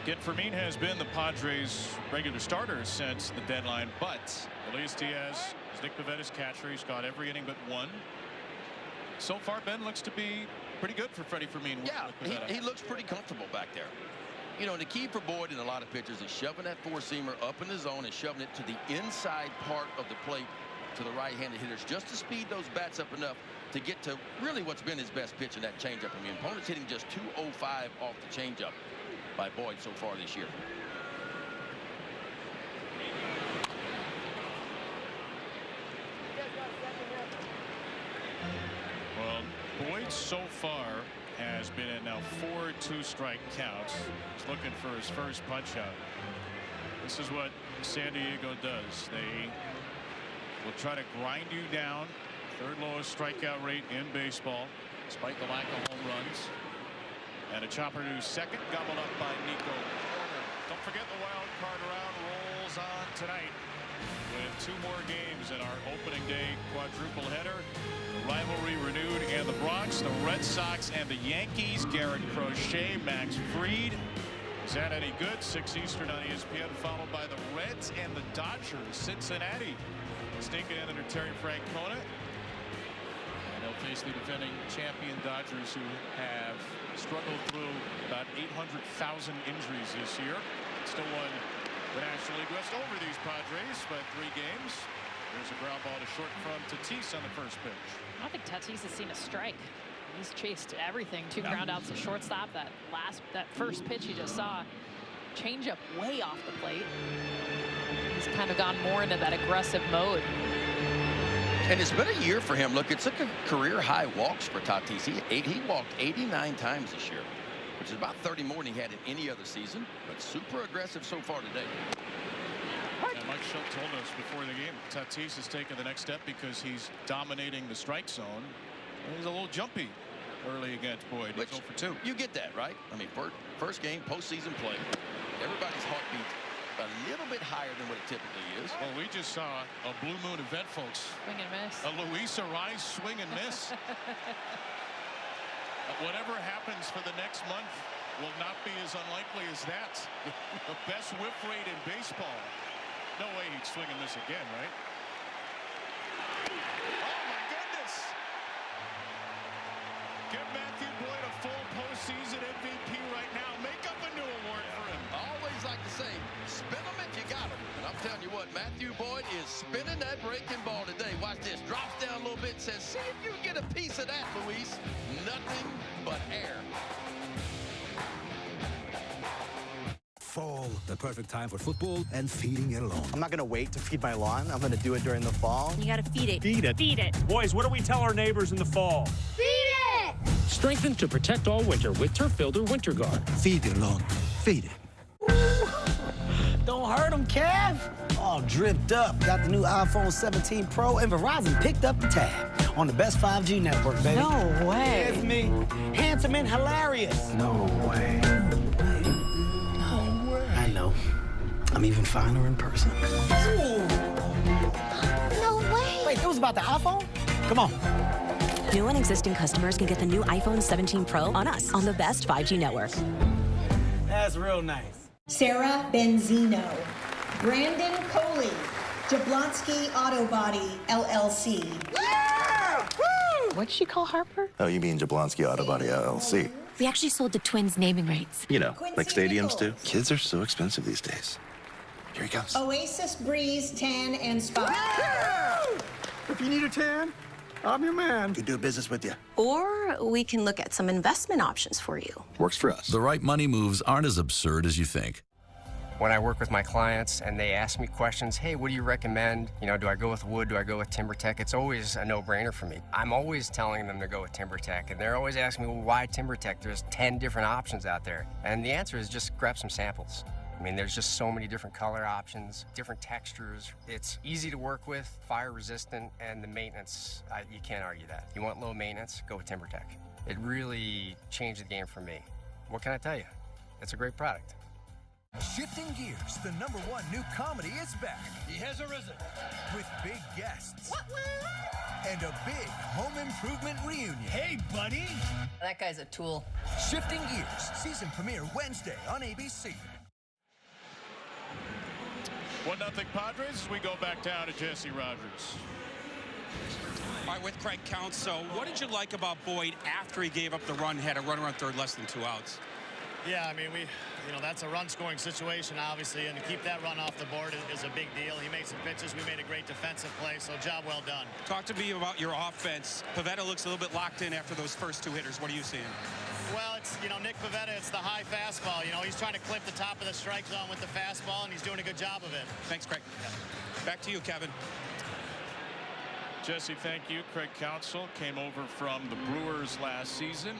Again, Fermin has been the Padres' regular starter since the deadline, but Elias Diaz is Nick Pivetta's catcher. He's got every inning but 1. So far, Ben looks to be pretty good for Freddie Fermin. Yeah, he looks pretty comfortable back there. You know, the key for Boyd and a lot of pitchers is shoving that 4-seamer up in the zone and shoving it to the inside part of the plate to the right-handed hitters, just to speed those bats up enough to get to really what's been his best pitch in that changeup. I mean, opponent's hitting just 205 off the changeup by Boyd so far this year. Well, Boyd so far has been in now 4 2-strike counts. He's looking for his first punch out. This is what San Diego does. They will try to grind you down. 3rd lowest strikeout rate in baseball, despite the lack of home runs. And a chopper to second, gobbled up by Nico. Don't forget the wild card round rolls on tonight with 2 more games in our opening day quadruple header. The rivalry renewed in the Bronx. The Red Sox and the Yankees. Garrett Crochet, Max Fried. Is that any good? 6 Eastern on ESPN, followed by the Reds and the Dodgers. Cincinnati sneaking in under Terry Francona. And they'll face the defending champion Dodgers, who have struggled through about 800,000 injuries this year. Still won the National League West over these Padres by 3 games. There's a ground ball to short from Tatis on the first pitch. I don't think Tatis has seen a strike. He's chased everything. 2 ground outs to shortstop. That first pitch you just saw, changeup way off the plate. He's kind of gone more into that aggressive mode. And it's been a year for him. Look, it's like a career high walks for Tatis. He walked 89 times this year, which is about 30 more than he had in any other season, but super aggressive so far today. And Mike Schultz told us before the game, Tatis has taken the next step because he's dominating the strike zone. He's a little jumpy early against Boyd. He's 0 for 2. You get that, right? I mean, first game, postseason play. Everybody's heartbeat a little bit higher than what it typically is. Well, we just saw a Blue Moon event, folks. Swing and miss. A Luis Arraez swing and miss. Whatever happens for the next month will not be as unlikely as that. The best whiff rate in baseball. No way he's swinging this again, right? Oh, my goodness. Give Matthew Boyd a full postseason MVP right now. Make up a new award for him. I always like to say, spin them if you got them. And I'm telling you what, Matthew Boyd is spinning that breaking ball today. Watch this. Drops down a little bit, says, see if you can get a piece of that, Luis. Nothing but air. Fall, the perfect time for football and feeding it along. I'm not going to wait to feed my lawn. I'm going to do it during the fall. You got to feed it. Feed it. Feed it. Boys, what do we tell our neighbors in the fall? Feed it! Strengthen to protect all winter with Turf Builder Winter Guard. Feed it along. Feed it. Don't hurt them, Kev. All dripped up. Got the new iPhone 17 Pro, and Verizon picked up the tab on the best 5G network, baby. No way. It's me. Handsome and hilarious. No way. I know. I'm even finer in person. No way. Wait, it was about the iPhone? Come on. New and existing customers can get the new iPhone 17 Pro on us on the best 5G network. That's real nice. Sarah Benzino, Brandon Coley, Jablonski Auto Body, LLC. Yeah! Woo! What'd she call Harper? Oh, you mean Jablonski Auto Body, LLC. We actually sold the Twins naming rights. You know, like stadiums do. Kids are so expensive these days. Here he comes. Oasis Breeze Tan and Spa. Yeah! If you need a tan, I'm your man. Could do business with you. Or we can look at some investment options for you. Works for us. The right money moves aren't as absurd as you think. When I work with my clients and they ask me questions, hey, what do you recommend? You know, do I go with wood? Do I go with TimberTech? It's always a no-brainer for me. I'm always telling them to go with TimberTech, and they're always asking me, well, why TimberTech? There's 10 different options out there. And the answer is just grab some samples. I mean, there's just so many different color options, different textures. It's easy to work with, fire resistant, and the maintenance, you can't argue that. You want low maintenance, go with TimberTech. It really changed the game for me. What can I tell you? It's a great product. Shifting Gears, the #1 new comedy is back. He has arisen. With big guests. And a big home improvement reunion. Hey, buddy. That guy's a tool. Shifting Gears, season premiere Wednesday on ABC. 1-0 Padres. We go back down to Jesse Rogers. All right, with Craig Counsell, what did you like about Boyd after he gave up the run, had a runner on third, less than 2 outs? Yeah, I mean, that's a run-scoring situation, obviously, and to keep that run off the board is a big deal. He made some pitches. We made a great defensive play, so job well done. Talk to me about your offense. Pivetta looks a little bit locked in after those first 2 hitters. What are you seeing? Well, it's, Nick Pivetta, it's the high fastball. He's trying to clip the top of the strike zone with the fastball, and he's doing a good job of it. Thanks, Craig. Yeah. Back to you, Kevin. Jesse, thank you. Craig Counsell came over from the Brewers last season.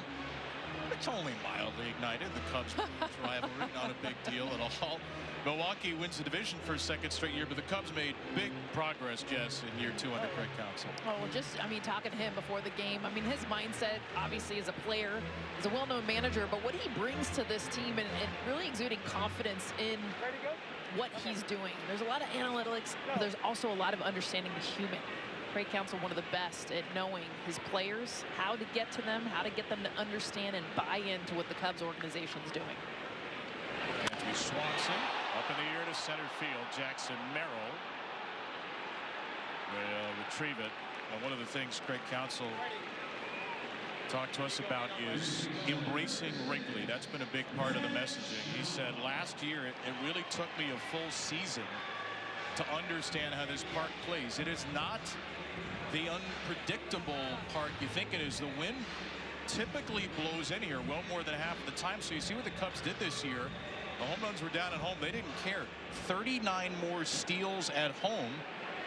It's only mildly ignited. The Cubs rivalry, not a big deal at all. Milwaukee wins the division for a second straight year, but the Cubs made big progress, Jess, in year 2 under Craig Counsell. Oh, well, talking to him before the game, his mindset, obviously, as a player, as a well-known manager, but what he brings to this team and really exuding confidence in what he's doing. There's a lot of analytics, but there's also a lot of understanding the human. Craig Counsell, one of the best at knowing his players, how to get to them, how to get them to understand and buy into what the Cubs organization is doing. Anthony Swanson up in the air to center field. Jackson Merrill will retrieve it. And one of the things Craig Counsell talked to us about is embracing Wrigley. That's been a big part of the messaging. He said last year it really took me a full season to understand how this park plays. It is not the unpredictable park you think it is. The wind typically blows in here well more than half of the time. So you see what the Cubs did this year. The home runs were down at home. They didn't care. 39 more steals at home.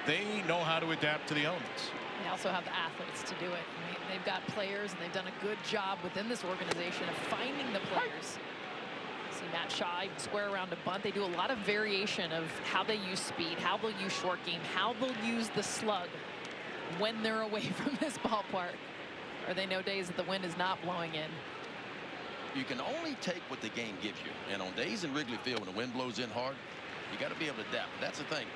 They know how to adapt to the elements. They also have the athletes to do it. They've got players, and they've done a good job within this organization of finding the players. See Matt Shaw even square around a bunt. They do a lot of variation of how they use speed, how they'll use short game, how they'll use the slug when they're away from this ballpark, or they know days that the wind is not blowing in. You can only take what the game gives you, and on days in Wrigley Field when the wind blows in hard, you got to be able to adapt. That's the thing.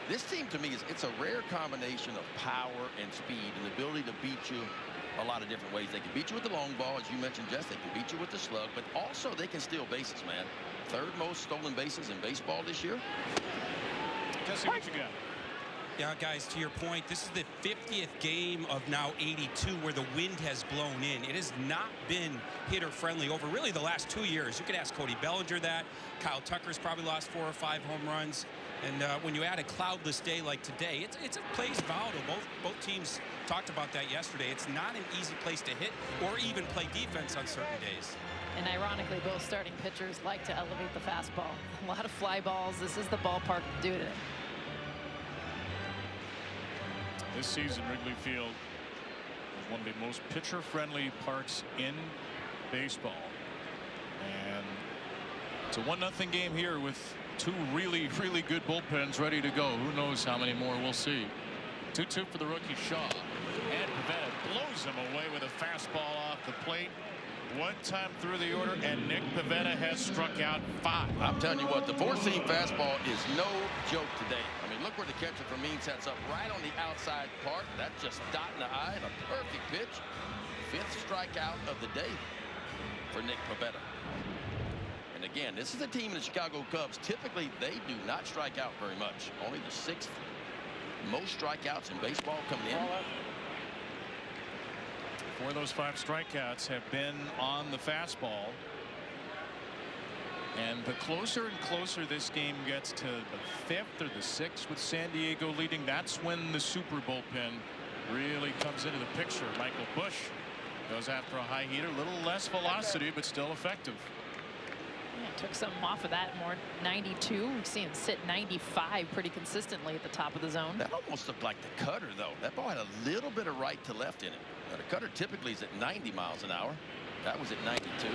This team, to me, it's a rare combination of power and speed and the ability to beat you a lot of different ways. They can beat you with the long ball, as you mentioned, Jess. They can beat you with the slug, but also they can steal bases, man. Third most stolen bases in baseball this year. Jesse, what you got? Yeah, guys, to your point, this is the 50th game of now 82 where the wind has blown in. It has not been hitter-friendly over really the last 2 years. You could ask Cody Bellinger that. Kyle Tucker's probably lost 4 or 5 home runs. And when you add a cloudless day like today, it's a place volatile. Both teams talked about that yesterday. It's not an easy place to hit or even play defense on certain days. And ironically, both starting pitchers like to elevate the fastball. A lot of fly balls. This is the ballpark to do it in. This season, Wrigley Field is one of the most pitcher-friendly parks in baseball. And it's a 1-0 game here with 2 really, really good bullpens ready to go. Who knows how many more we'll see. 2-2 for the rookie Shaw. And Pivetta blows him away with a fastball off the plate. 1 time through the order, and Nick Pivetta has struck out 5. I'm telling you what, the 4-seam fastball is no joke today. I mean, look where the catcher from Mean sets up, right on the outside part. That's just dotting the eye and a perfect pitch. 5th strikeout of the day for Nick Pivetta. And again, this is a team in the Chicago Cubs. Typically, they do not strike out very much. Only the 6th most strikeouts in baseball coming in. 4 of those 5 strikeouts have been on the fastball. And the closer and closer this game gets to the 5th or the 6th with San Diego leading, that's when the super bullpen really comes into the picture. Michael Busch goes after a high heater, a little less velocity, but still effective. Yeah, took something off of that. More 92. We've seen him sit 95 pretty consistently at the top of the zone. That almost looked like the cutter, though. That ball had a little bit of right to left in it. Now, the cutter typically is at 90 miles an hour. That was at 92.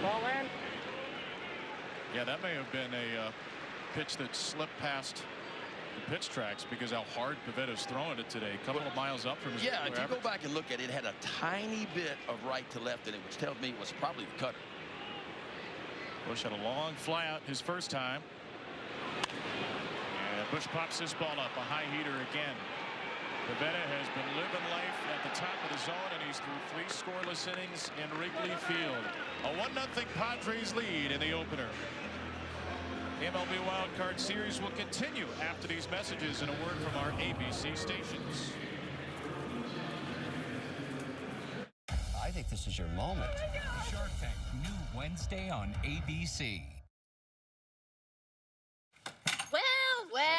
Yeah, that may have been a pitch that slipped past the pitch tracks because how hard Pivetta's throwing it today. A couple of miles up from his Yeah, if you average. go back and look at it, it had a tiny bit of right to left in it, which tells me it was probably the cutter. Busch had a long fly out his first time. And Busch pops this ball up, a high heater again. Pivetta has been living life at the top of the zone, and he's through 3 scoreless innings in Wrigley Field. A 1-0 Padres lead in the opener. The MLB Wild Card Series will continue after these messages and a word from our ABC stations. I think this is your moment. Shark Tank, new Wednesday on ABC. Well.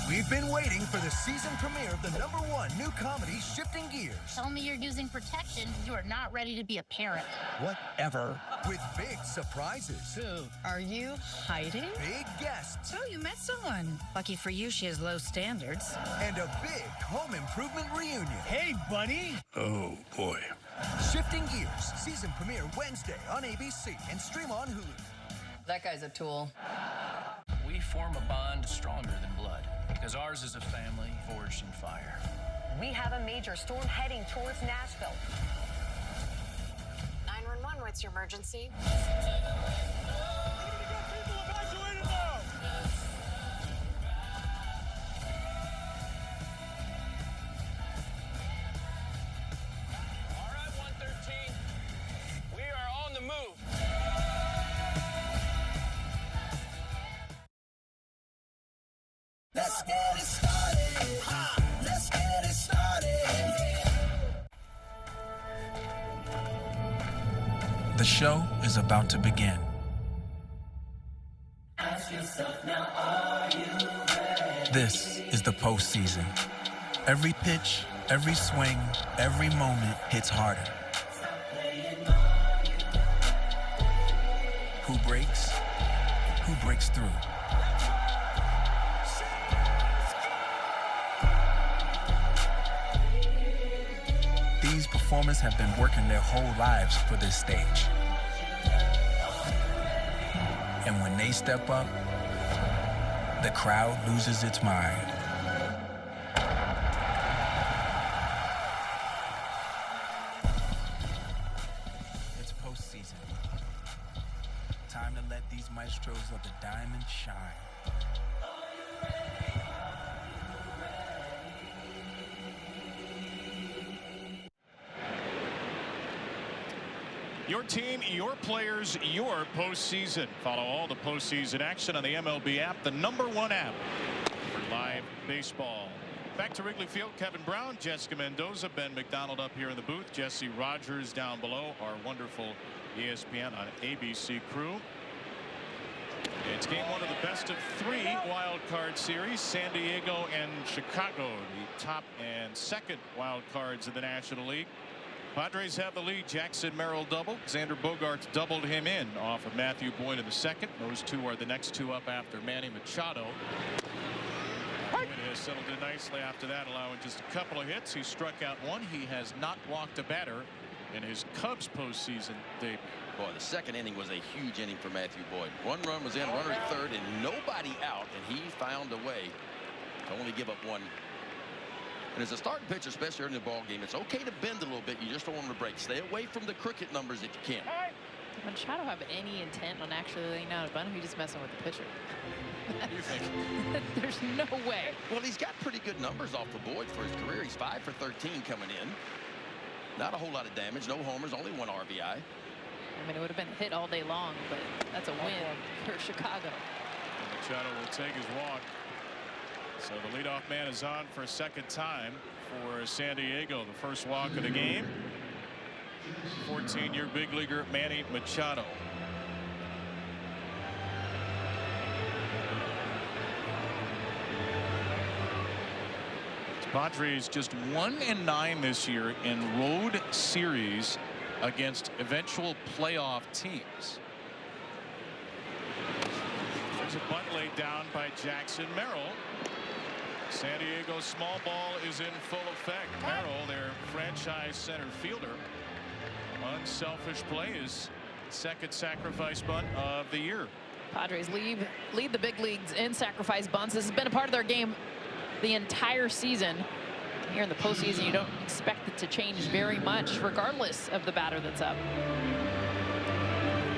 We've been waiting for the season premiere of the #1 new comedy, Shifting Gears. Tell me you're using protection. You are not ready to be a parent. Whatever. With big surprises. Who? Are you hiding? Big guests. Oh, you met someone. Lucky for you, she has low standards. And a big home improvement reunion. Hey, buddy. Oh, boy. Shifting Gears. Season premiere Wednesday on ABC and stream on Hulu. That guy's a tool. We form a bond stronger than blood because ours is a family forged in fire. We have a major storm heading towards Nashville. 911, what's your emergency? All right, 113. We are on the move. Let's get it started. Let's get it started. The show is about to begin. Ask yourself now, are you ready? This is the postseason. Every pitch, every swing, every moment hits harder. Who breaks? Who breaks through? These performers have been working their whole lives for this stage. And when they step up, the crowd loses its mind. It's postseason. Time to let these maestros of the diamond shine. Your team, your players, your postseason. Follow all the postseason action on the MLB app, the #1 app for live baseball. Back to Wrigley Field. Kevin Brown, Jessica Mendoza, Ben McDonald up here in the booth, Jesse Rogers down below, our wonderful ESPN on ABC crew. It's game 1 of the best-of-3 wild card series. San Diego and Chicago, the top and second wild cards of the National League. Padres have the lead. Jackson Merrill doubled. Xander Bogaerts doubled him in off of Matthew Boyd in the second. Those two are the next two up after Manny Machado. Boyd has settled in nicely after that, allowing just a couple of hits. He struck out one. He has not walked a batter in his Cubs postseason debut. Boy, the second inning was a huge inning for Matthew Boyd. 1 run was in, runner at third, and nobody out, and he found a way to only give up 1. And as a starting pitcher, especially early in the ball game, it's okay to bend a little bit. You just don't want to break. Stay away from the cricket numbers if you can. Did Machado have any intent on actually laying down a bunt? Or he just messing with the pitcher? What do you think? There's no way. Well, he's got pretty good numbers off the Boyd for his career. He's 5 for 13 coming in. Not a whole lot of damage. No homers. Only 1 RBI. I mean, it would have been hit all day long, but that's a win for Chicago. Machado will take his walk. So the leadoff man is on for a second time for San Diego. The first walk of the game. 14-year big leaguer Manny Machado. Padres just 1-9 this year in road series against eventual playoff teams. There's a bunt laid down by Jackson Merrill. San Diego's small ball is in full effect. Merrill, their franchise center fielder. Unselfish play, is second sacrifice bunt of the year. Padres lead the big leagues in sacrifice bunts. This has been a part of their game the entire season. Here in the postseason, you don't expect it to change very much, regardless of the batter that's up.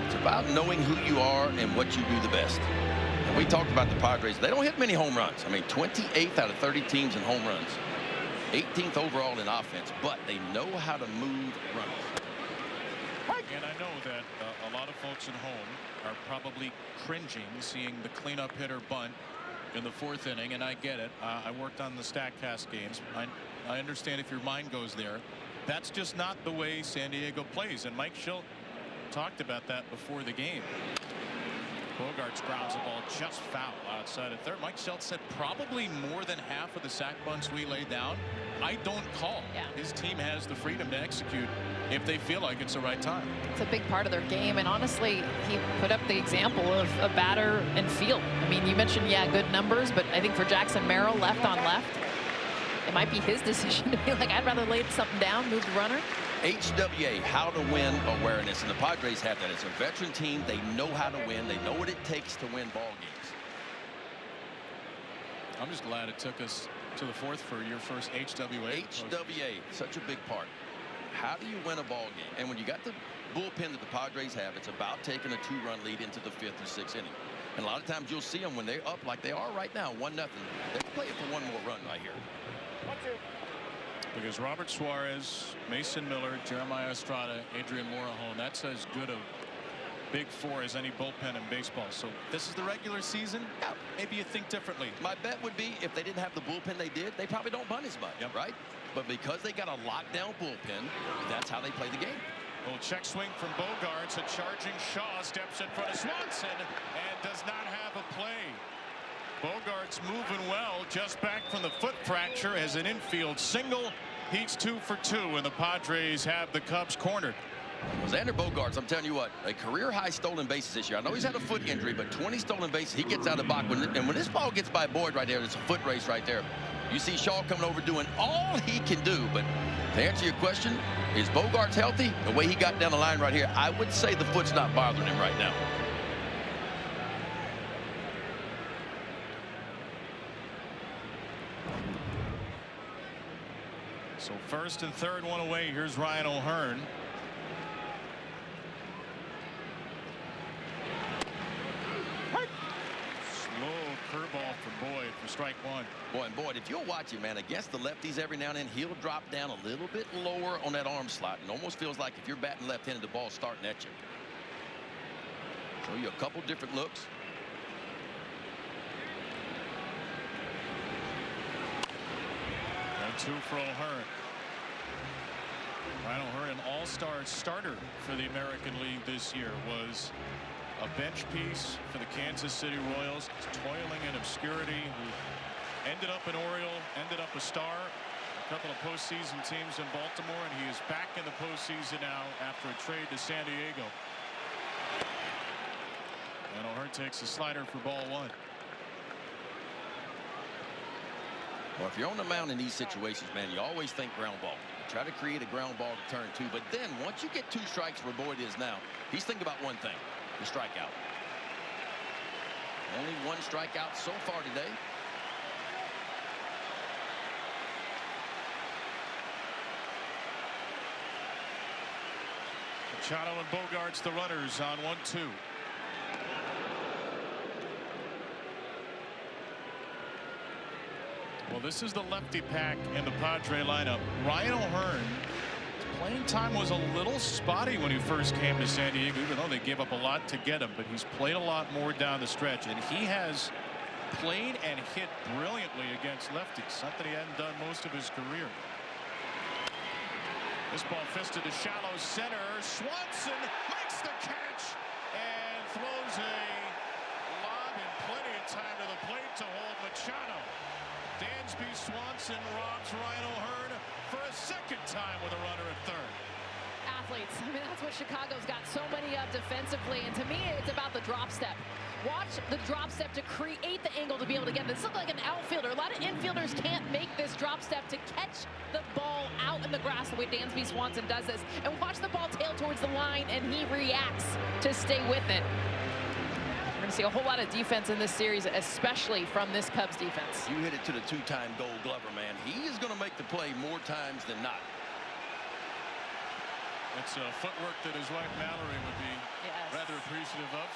It's about knowing who you are and what you do the best. And we talked about the Padres. They don't hit many home runs. I mean, 28th out of 30 teams in home runs. 18th overall in offense, but they know how to move runners. And I know that a lot of folks at home are probably cringing seeing the cleanup hitter bunt in the 4th inning, and I get it. I worked on the StatCast games. I understand if your mind goes there. That's just not the way San Diego plays, and Mike Schilt talked about that before the game. Bogaerts grounds the ball just foul outside of third. Mike Schilt said probably more than half of the sac bunts we lay down, I don't call. Yeah. His team has the freedom to execute if they feel like it's the right time. It's a big part of their game, and honestly, he put up the example of a batter and field. I mean, you mentioned, yeah, good numbers, but I think for Jackson Merrill, left on left, it might be his decision to be like, I'd rather lay something down, move the runner. HWA, how to win awareness, and the Padres have that. It's a veteran team. They know how to win. They know what it takes to win ball games. I'm just glad it took us to the 4th for your first HWA. HWA, such a big part. How do you win a ball game? And when you got the bullpen that the Padres have, it's about taking a 2-run lead into the 5th or 6th inning. And a lot of times you'll see them when they're up like they are right now, 1-0. They're playing for 1 more run right here. Because Robert Suarez, Mason Miller, Jeremiah Estrada, Adrian Morejon, that's as good a big 4 as any bullpen in baseball. So this is the regular season. Yeah, maybe you think differently. My bet would be if they didn't have the bullpen they did, they probably don't bunt as much, right? But because they got a lockdown bullpen, that's how they play the game. Well, check swing from Bogaerts. A charging Shaw steps in front of Swanson and does not have a play. Bogaerts moving well, just back from the foot fracture as an infield single. He's 2 for 2, and the Padres have the Cubs cornered. Well, Xander Bogaerts, I'm telling you what, a career-high stolen bases this year. I know he's had a foot injury, but 20 stolen bases. He gets out of the box. And when this ball gets by Boyd right there, it's a foot race right there. You see Shaw coming over doing all he can do. But to answer your question, is Bogaerts healthy? The way he got down the line right here, I would say the foot's not bothering him right now. So 1st and 3rd, 1 away. Here's Ryan O'Hearn. Slow curveball for Boyd for strike 1. 1. Boy, if you'll watch it, man, against the lefties every now and then, he'll drop down a little bit lower on that arm slot. And almost feels like if you're batting left-handed, the ball's starting at you. Show you a couple different looks. And 2 for O'Hearn. Ryan O'Hearn, an all-star starter for the American League this year, was a bench piece for the Kansas City Royals, toiling in obscurity, who ended up an Oriole, ended up a star, a couple of postseason teams in Baltimore, and he is back in the postseason now after a trade to San Diego. And O'Hearn takes a slider for ball 1. Well, if you're on the mound in these situations, man, you always think ground ball. Try to create a ground ball to turn 2. But then once you get 2 strikes where Boyd is now, he's thinking about one thing, the strikeout. Only 1 strikeout so far today. Machado and Bogarts the runners on 1-2. Well, this is the lefty pack in the Padre lineup. Ryan O'Hearn, playing time was a little spotty when he first came to San Diego, even though they gave up a lot to get him, but he's played a lot more down the stretch, and he has played and hit brilliantly against lefties, something he hadn't done most of his career. This ball fisted to shallow center. Swanson makes the catch and throws a lob in plenty of time to the plate to hold Machado. Dansby Swanson robs Ryan O'Hearn for a 2nd time with a runner at 3rd. Athletes. I mean, that's what Chicago's got so many of defensively. And to me, it's about the drop step. Watch the drop step to create the angle to be able to get this. Look like an outfielder. A lot of infielders can't make this drop step to catch the ball out in the grass the way Dansby Swanson does this. And watch the ball tail towards the line, and he reacts to stay with it. We're going to see a whole lot of defense in this series, especially from this Cubs defense. You hit it to the 2-time Gold Glover, man. He is going to make the play more times than not. It's a footwork that his wife Mallory would be rather appreciative of.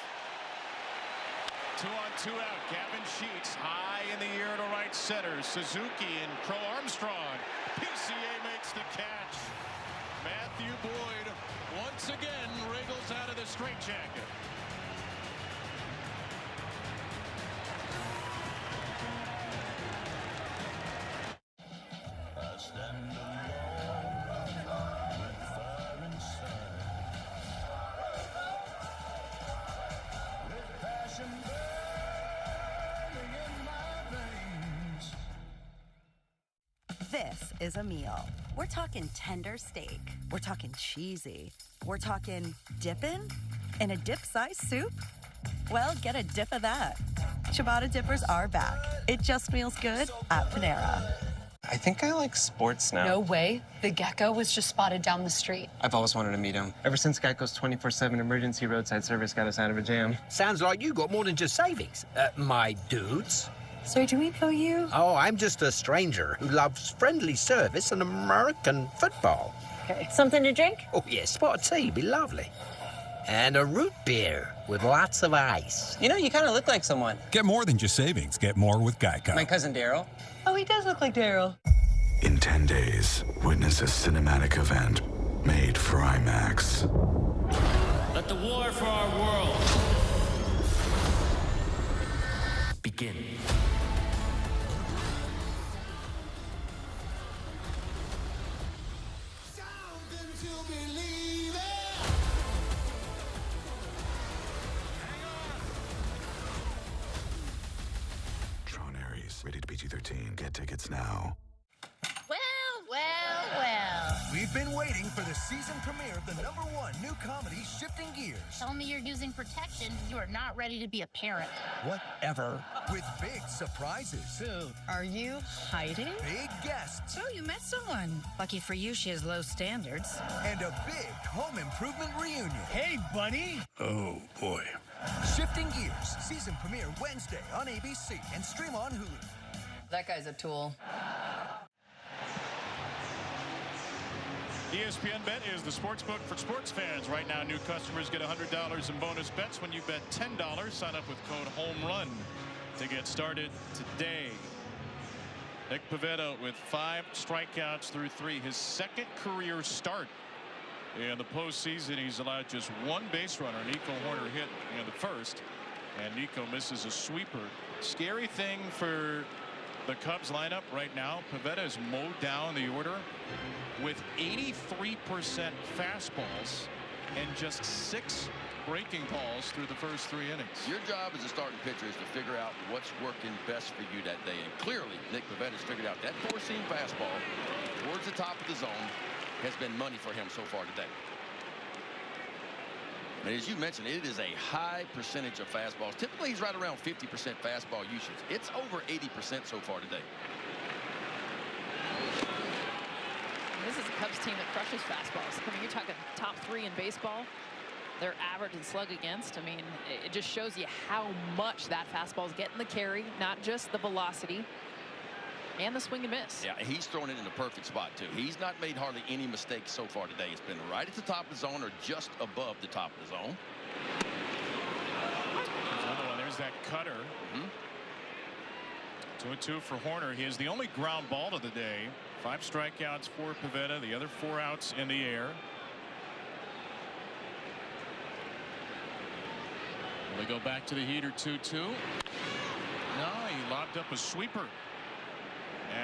2 on 2 out. Gavin Sheets high in the air to right center. Suzuki and Crow Armstrong. PCA makes the catch. Matthew Boyd once again wriggles out of the straitjacket. This is a meal. We're talking tender steak. We're talking cheesy. We're talking dipping in a dip-sized soup. Well, get a dip of that. Ciabatta dippers are back. It just feels good at Panera. I think I like sports now. No way. The gecko was just spotted down the street. I've always wanted to meet him. Ever since Geico's 24/7 emergency roadside service got us out of a jam. Sounds like you got more than just savings, my dudes. So do we know you? Oh, I'm just a stranger who loves friendly service and American football. Okay. Something to drink? Oh, yes, spot of tea, be lovely. And a root beer with lots of ice. You know, you kind of look like someone. Get more than just savings. Get more with Geico. My cousin Daryl. Oh, he does look like Daryl. In 10 days, witness a cinematic event made for IMAX. Let the war for our world begin. Rated PG-13. Get tickets now. Well. We've been waiting for the season premiere of the #1 new comedy, Shifting Gears. Tell me you're using protection. You are not ready to be a parent. Whatever. With big surprises. Who? Are you hiding? Big guests. Oh, you met someone. Lucky for you, she has low standards. And a big home improvement reunion. Hey, buddy. Oh, boy. Shifting Gears. Season premiere Wednesday on ABC and stream on Hulu. That guy's a tool. ESPN Bet is the sports book for sports fans. Right now, new customers get $100 in bonus bets when you bet $10. Sign up with code HOMERUN to get started today. Nick Pivetta with 5 strikeouts through 3. His second career start in the postseason. He's allowed just 1 base runner. Nico Hoerner hit in the first, and Nico misses a sweeper. Scary thing for the Cubs lineup right now. Pivetta has mowed down the order with 83% fastballs and just 6 breaking balls through the first 3 innings. Your job as a starting pitcher is to figure out what's working best for you that day. And clearly, Nick Pivetta's figured out that 4-seam fastball towards the top of the zone has been money for him so far today. And as you mentioned, it is a high percentage of fastballs. Typically, he's right around 50% fastball usage. It's over 80% so far today. This is a Cubs team that crushes fastballs. I mean, you're talking top 3 in baseball. Their average and slug against. I mean, it just shows you how much that fastball is getting the carry, not just the velocity and the swing and miss. Yeah, he's thrown it in the perfect spot, too. He's not made hardly any mistakes so far today. It's been right at the top of the zone or just above the top of the zone. There's another one. There's that cutter. 2-2 for Hoerner. He is the only ground ball of the day. 5 strikeouts for Pivetta. The other 4 outs in the air. They go back to the heater. 2-2. No, he lobbed up a sweeper.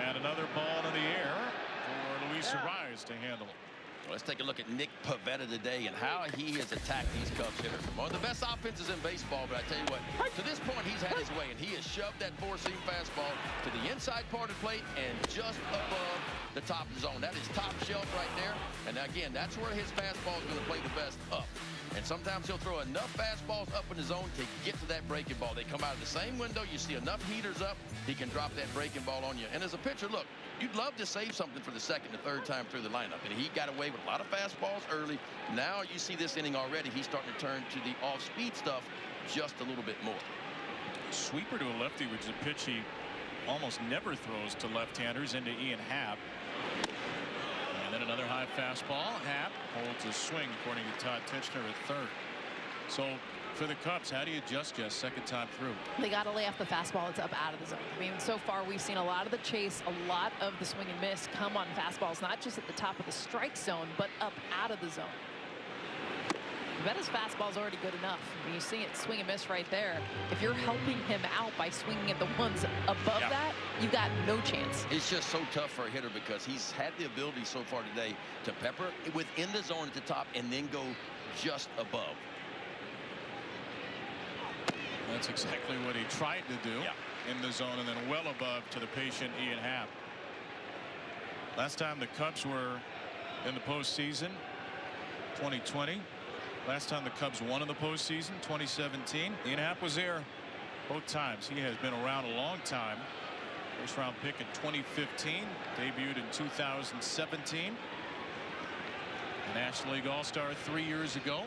And another ball in the air for Luis Arraez to handle. Let's take a look at Nick Pivetta today and how he has attacked these Cubs hitters. One of the best offenses in baseball, but I tell you what, to this point, he's had his way, and he has shoved that 4-seam fastball to the inside part of the plate and just above the top of the zone. That is top shelf right there. And again, that's where his fastball is going to play the best, up. And sometimes he'll throw enough fastballs up in the zone to get to that breaking ball. They come out of the same window. You see enough heaters up, he can drop that breaking ball on you. And as a pitcher, look, you'd love to save something for the second or third time through the lineup. And he got away with a lot of fastballs early. Now you see this inning already. He's starting to turn to the off-speed stuff just a little bit more. Sweeper to a lefty, which is a pitch he almost never throws to left-handers, into Ian Happ. And then another high fastball. Happ holds a swing, according to Todd Tichenor, at third. So for the Cubs, how do you adjust just second time through? They got to lay off the fastball. It's up out of the zone. I mean, so far we've seen a lot of the chase, a lot of the swing and miss come on fastballs, not just at the top of the strike zone, but up out of the zone. Pivetta's fastball is already good enough. When you see it swing and miss right there, if you're helping him out by swinging at the ones above that, you got no chance. It's just so tough for a hitter because he's had the ability so far today to pepper within the zone at the top and then go just above. That's exactly what he tried to do in the zone, and then well above to the patient Ian Happ. Last time the Cubs were in the postseason, 2020. Last time the Cubs won in the postseason, 2017. Ian Happ was there both times. He has been around a long time. First round pick in 2015, debuted in 2017. A National League All-Star 3 years ago.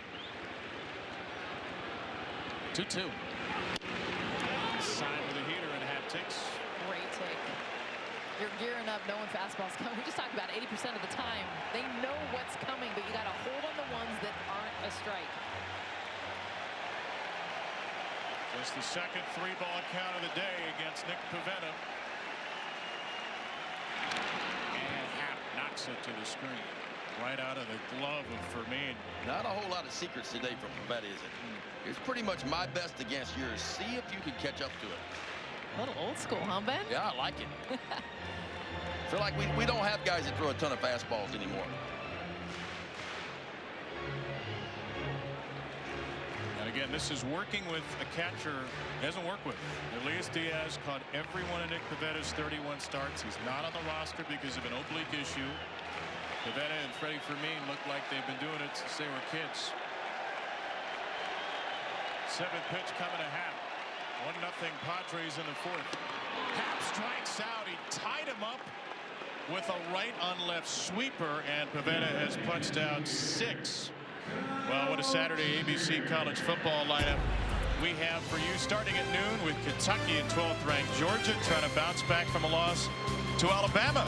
2-2. Side with a heater, and Happ takes. Great take. You're gearing up knowing fastballs coming. We just talked about 80% of the time. They know what's coming, but you got to hold on the ones that aren't a strike. Just the second 3-ball count of the day against Nick Pivetta. And Happ knocks it to the screen. Right out of the glove of Fermin. Not a whole lot of secrets today from Pivetta, is it? It's pretty much my best against yours. See if you can catch up to it. A little old school, huh, Ben? Yeah, I like it. Feel like we don't have guys that throw a ton of fastballs anymore. And again, this is working with a catcher he hasn't worked with. Elias Diaz caught every one of Nick Pivetta's 31 starts. He's not on the roster because of an oblique issue. Pivetta and Freddie Fermin look like they've been doing it since they were kids. 7th pitch coming to Happ. 1-0 Padres in the 4th. Happ strikes out. He tied him up with a right on left sweeper, and Pivetta has punched out 6. Well, what a Saturday ABC college football lineup we have for you, starting at noon with Kentucky in 12th ranked Georgia trying to bounce back from a loss to Alabama.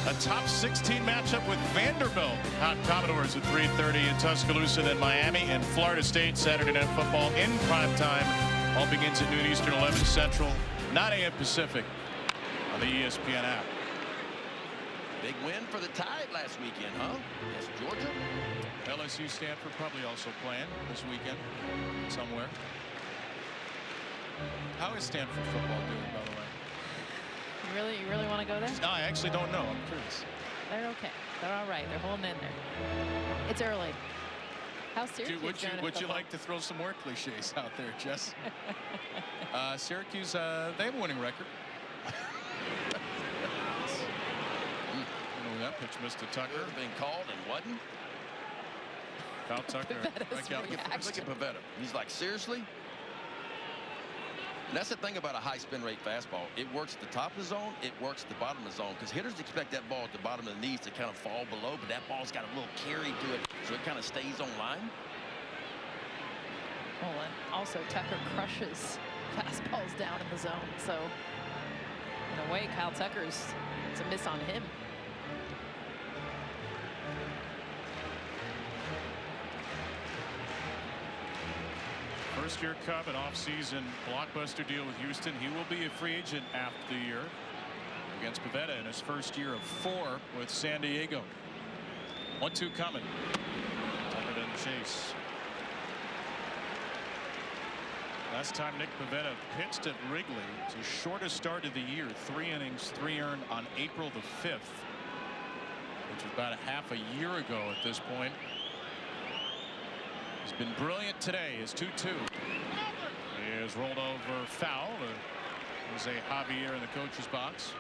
A top 16 matchup with Vanderbilt. Hot Commodores at 3:30 in Tuscaloosa, then Miami and Florida State. Saturday Night Football in prime time. All begins at noon Eastern, 11 Central, 9 a.m. Pacific on the ESPN app. Big win for the Tide last weekend, huh? Yes, Georgia. LSU Stanford probably also playing this weekend somewhere. How is Stanford football doing, by the way? You really want to go there? No, I actually don't know. I'm curious. They're okay. They're all right. They're holding in there. It's early. How Syracuse Would you like to throw some more cliches out there, Jess? Syracuse, they have a winning record. That pitch missed to Tucker. Being called and wasn't. Kyle Tucker. Look at Pavetta. He's like, seriously? And that's the thing about a high spin rate fastball. It works at the top of the zone. It works at the bottom of the zone. Because hitters expect that ball at the bottom of the knees to kind of fall below. But that ball's got a little carry to it. So it kind of stays on line. Well, and also Tucker crushes fastballs down in the zone. So in a way, Kyle Tucker's, it's a miss on him. First-year Cub, an off-season blockbuster deal with Houston. He will be a free agent after the year against Pavetta in his first year of 4 with San Diego. 1-2 coming. Tucker doesn't chase. Last time Nick Pavetta pitched at Wrigley, it's his shortest start of the year. 3 innings, 3 earned on April the 5th, which was about a half a year ago at this point. He's been brilliant today. His 2-2. He is rolled over foul. Jose Javier in the coach's box.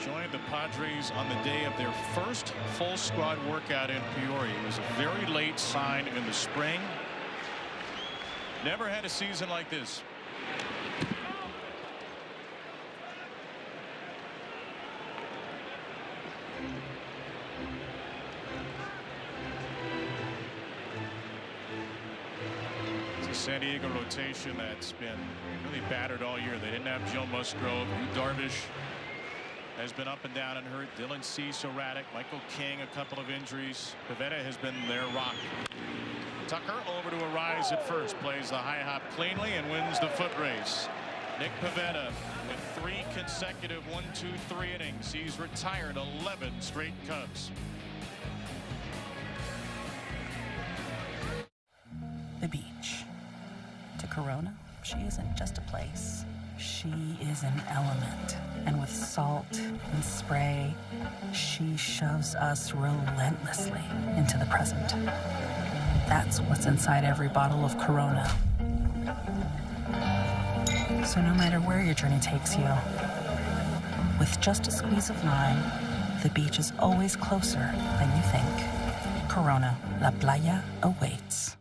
Joined the Padres on the day of their first full squad workout in Peoria. It was a very late sign in the spring. Never had a season like this. San Diego rotation that's been really battered all year. They didn't have Joe Musgrove. Darvish has been up and down and hurt. Dylan Cease erratic. Michael King a couple of injuries. Pavetta has been their rock. Tucker over to a rise at first. Plays the high hop cleanly and wins the foot race. Nick Pavetta with 3 consecutive 1-2-3 innings. He's retired 11 straight Cubs. The beach. To Corona, she isn't just a place. She is an element. And with salt and spray, she shoves us relentlessly into the present. That's what's inside every bottle of Corona. So no matter where your journey takes you, with just a squeeze of lime, the beach is always closer than you think. Corona, La Playa awaits.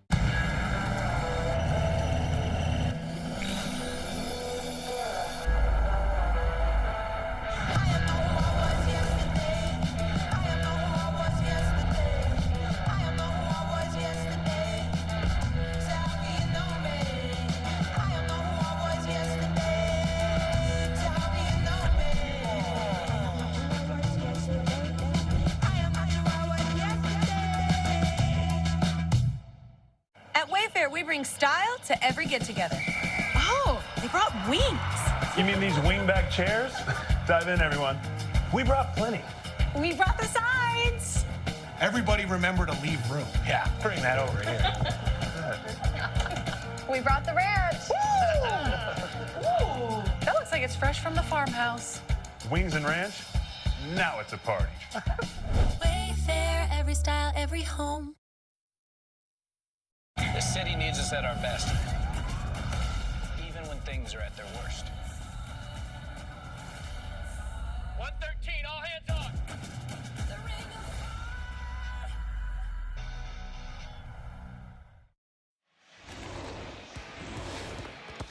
We bring style to every get-together. Oh, they brought wings. You mean these wingback chairs? Dive in, everyone. We brought plenty. We brought the sides. Everybody remember to leave room. Yeah, bring that over here. We brought the ranch. Ooh, that looks like it's fresh from the farmhouse. Wings and ranch? Now it's a party. Wayfair, every style, every home. The city needs us at our best, even when things are at their worst. 113, all hands on.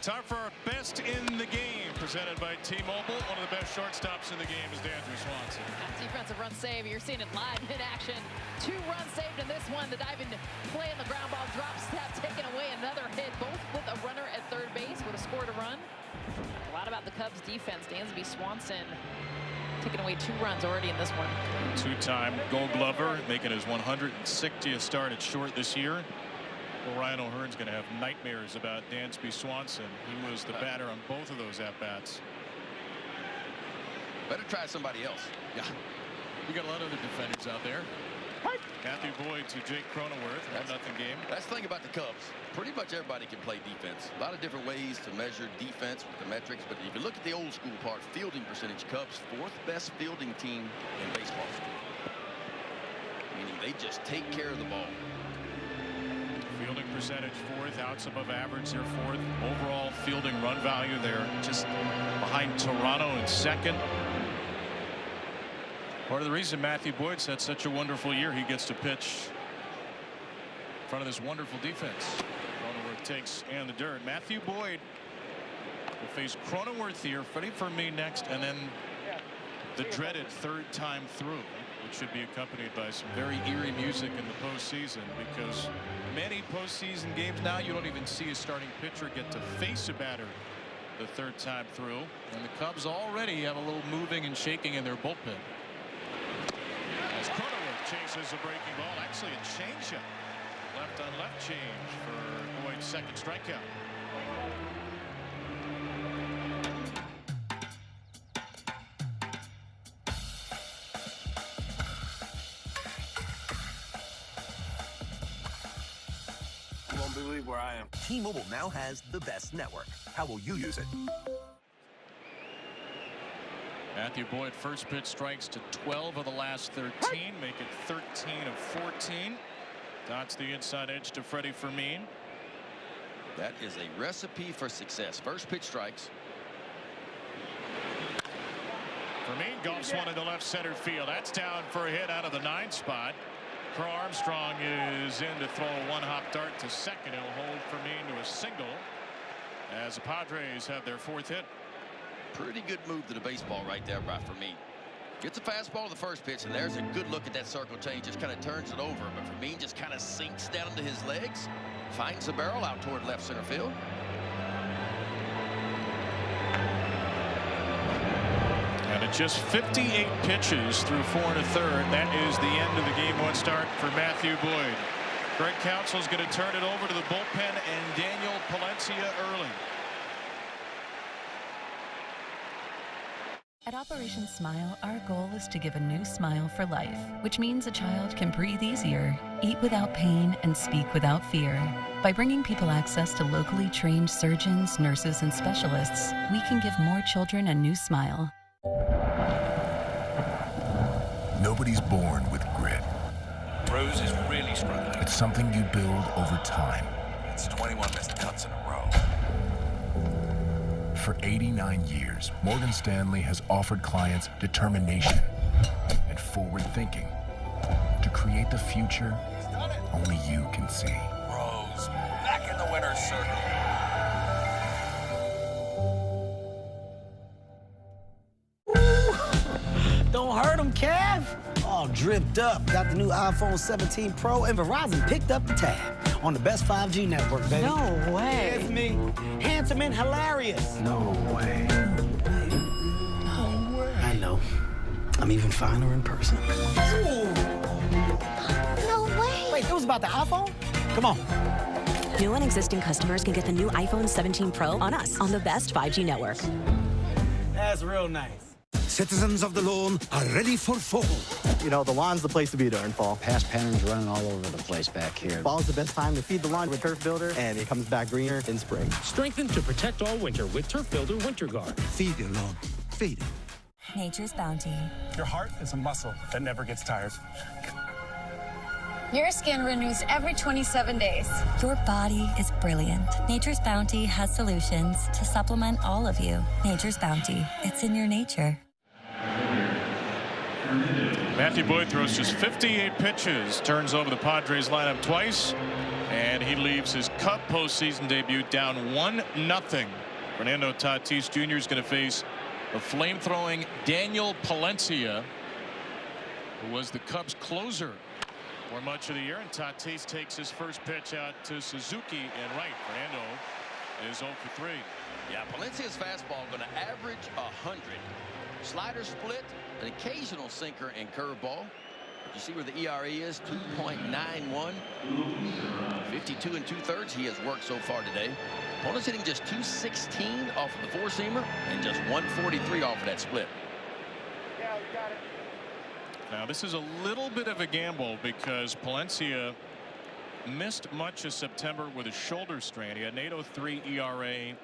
Time for our best in the game, presented by T-Mobile. One of the best shortstops in the game is Andrew Swanson. Defensive run save. You're seeing it live in action. 2 runs saved in this one. The diving play on the ground ball drop step, taking away another hit, both with a runner at third base with a score to run. A lot about the Cubs defense. Dansby Swanson taking away 2 runs already in this one. 2-time Gold Glover, making his 160th start at short this year. Well, Ryan O'Hearn's going to have nightmares about Dansby Swanson. He was the batter on both of those at-bats. Better try somebody else. Yeah. You got a lot of other defenders out there. Matthew Boyd to Jake Cronenworth. 1-0 game. That's the thing about the Cubs. Pretty much everybody can play defense. A lot of different ways to measure defense with the metrics. But if you look at the old school part, fielding percentage, Cubs 4th best fielding team in baseball. Meaning they just take care of the ball. Fielding percentage 4th, outs above average, they're 4th. Overall fielding run value, they're just behind Toronto in 2nd. Part of the reason Matthew Boyd's had such a wonderful year, he gets to pitch in front of this wonderful defense. Cronenworth takes in the dirt. Matthew Boyd will face Cronenworth here, Freddie Fermin next, and then the dreaded 3rd time through, which should be accompanied by some very eerie music in the postseason, because many postseason games now you don't even see a starting pitcher get to face a batter the 3rd time through, and the Cubs already have a little moving and shaking in their bullpen. As Cronenworth chases a breaking ball, actually a changeup, left on left change for Boyd's 2nd strikeout. You won't believe where I am. T-Mobile now has the best network. How will you use it? Matthew Boyd, first pitch strikes to 12 of the last 13, make it 13 of 14. Dots the inside edge to Freddie Fermin. That is a recipe for success. First pitch strikes. Fermin golfs one into left center field. That's down for a hit out of the 9th spot. Crow Armstrong is in to throw a one-hop dart to second. He'll hold Fermin to a single as the Padres have their 4th hit. Pretty good move to the baseball right there by Fermin. Gets a fastball to the first pitch, and there's a good look at that circle change. Just kind of turns it over, but Fermin just kind of sinks down into his legs, finds the barrel out toward left center field. And at just 58 pitches through 4 1/3, that is the end of the game 1 start for Matthew Boyd. Greg Counsell's going to turn it over to the bullpen and Daniel Palencia early. At Operation Smile, our goal is to give a new smile for life, which means a child can breathe easier, eat without pain, and speak without fear. By bringing people access to locally trained surgeons, nurses, and specialists, we can give more children a new smile. Nobody's born with grit. Rose is really struggling. It's something you build over time. It's 21 missed cuts in a row. For 89 years, Morgan Stanley has offered clients determination and forward thinking to create the future only you can see. Rose, back in the winner's circle. Don't hurt him, Kev. All dripped up. Got the new iPhone 17 Pro, and Verizon picked up the tab on the best 5G network, baby. No way. It's me. Handsome and hilarious. No way. No way. I know. I'm even finer in person. No way. Wait, it was about the iPhone? Come on. New and existing customers can get the new iPhone 17 Pro on us on the best 5G network. That's real nice. Citizens of the lawn are ready for fall. You know, the lawn's the place to be during fall. Past patterns running all over the place back here. Fall's the best time to feed the lawn with Turf Builder, and it comes back greener in spring. Strengthen to protect all winter with Turf Builder Winter Guard. Feed your lawn. Feed it. Nature's Bounty. Your heart is a muscle that never gets tired. Your skin renews every 27 days. Your body is brilliant. Nature's Bounty has solutions to supplement all of you. Nature's Bounty. It's in your nature. Matthew Boyd throws just 58 pitches, turns over the Padres lineup twice, and he leaves his Cub postseason debut down 1-0. Fernando Tatis Jr. is going to face a flame-throwing Daniel Palencia, who was the Cubs closer for much of the year, and Tatis takes his first pitch out to Suzuki and right. Fernando is 0 for 3. Yeah, Palencia's fastball going to average 100. Slider split, an occasional sinker and curveball. You see where the ERA is, 2.91. 52 2/3 he has worked so far today. Opponent's hitting just 216 off of the four-seamer and just 143 off of that split. Yeah, you got it. Now this is a little bit of a gamble because Palencia missed much of September with a shoulder strain. He had an 8.03 ERA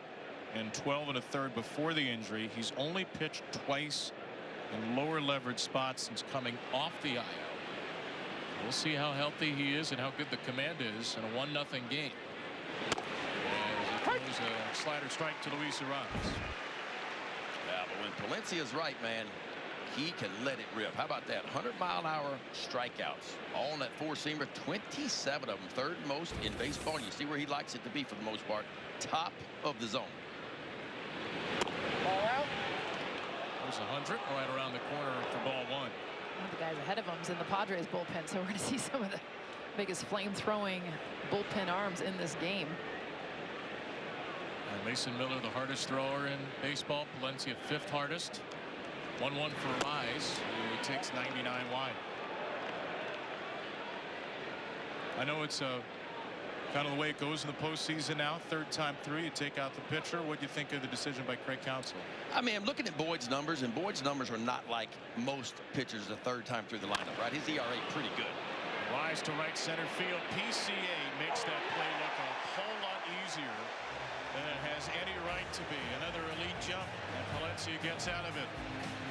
and 12 1/3 before the injury. He's only pitched twice in lower leverage spots since coming off the IL. We'll see how healthy he is and how good the command is in a 1-0 game. As he throws a slider strike to Luis Arraez. Yeah, but when Palencia's right, man, he can let it rip. How about that? 100-mile-an-hour strikeouts. All on that four-seamer, 27 of them, third most in baseball. And you see where he likes it to be for the most part. Top of the zone. Ball out. There's 100 right around the corner for ball one. One of the guys ahead of him is in the Padres bullpen, so we're going to see some of the biggest flame-throwing bullpen arms in this game. Mason Miller, the hardest thrower in baseball. Palencia, 5th hardest. 1-1 for Arraez, who takes 99 wide. I know it's kind of the way it goes in the postseason now. Third time through, you take out the pitcher. What do you think of the decision by Craig Counsell? I mean, I'm looking at Boyd's numbers, and Boyd's numbers are not like most pitchers the third time through the lineup, right? His ERA pretty good. Rise to right center field. PCA makes that play look a whole lot easier than it has any right to be. Another elite jump, and Palencia gets out of it.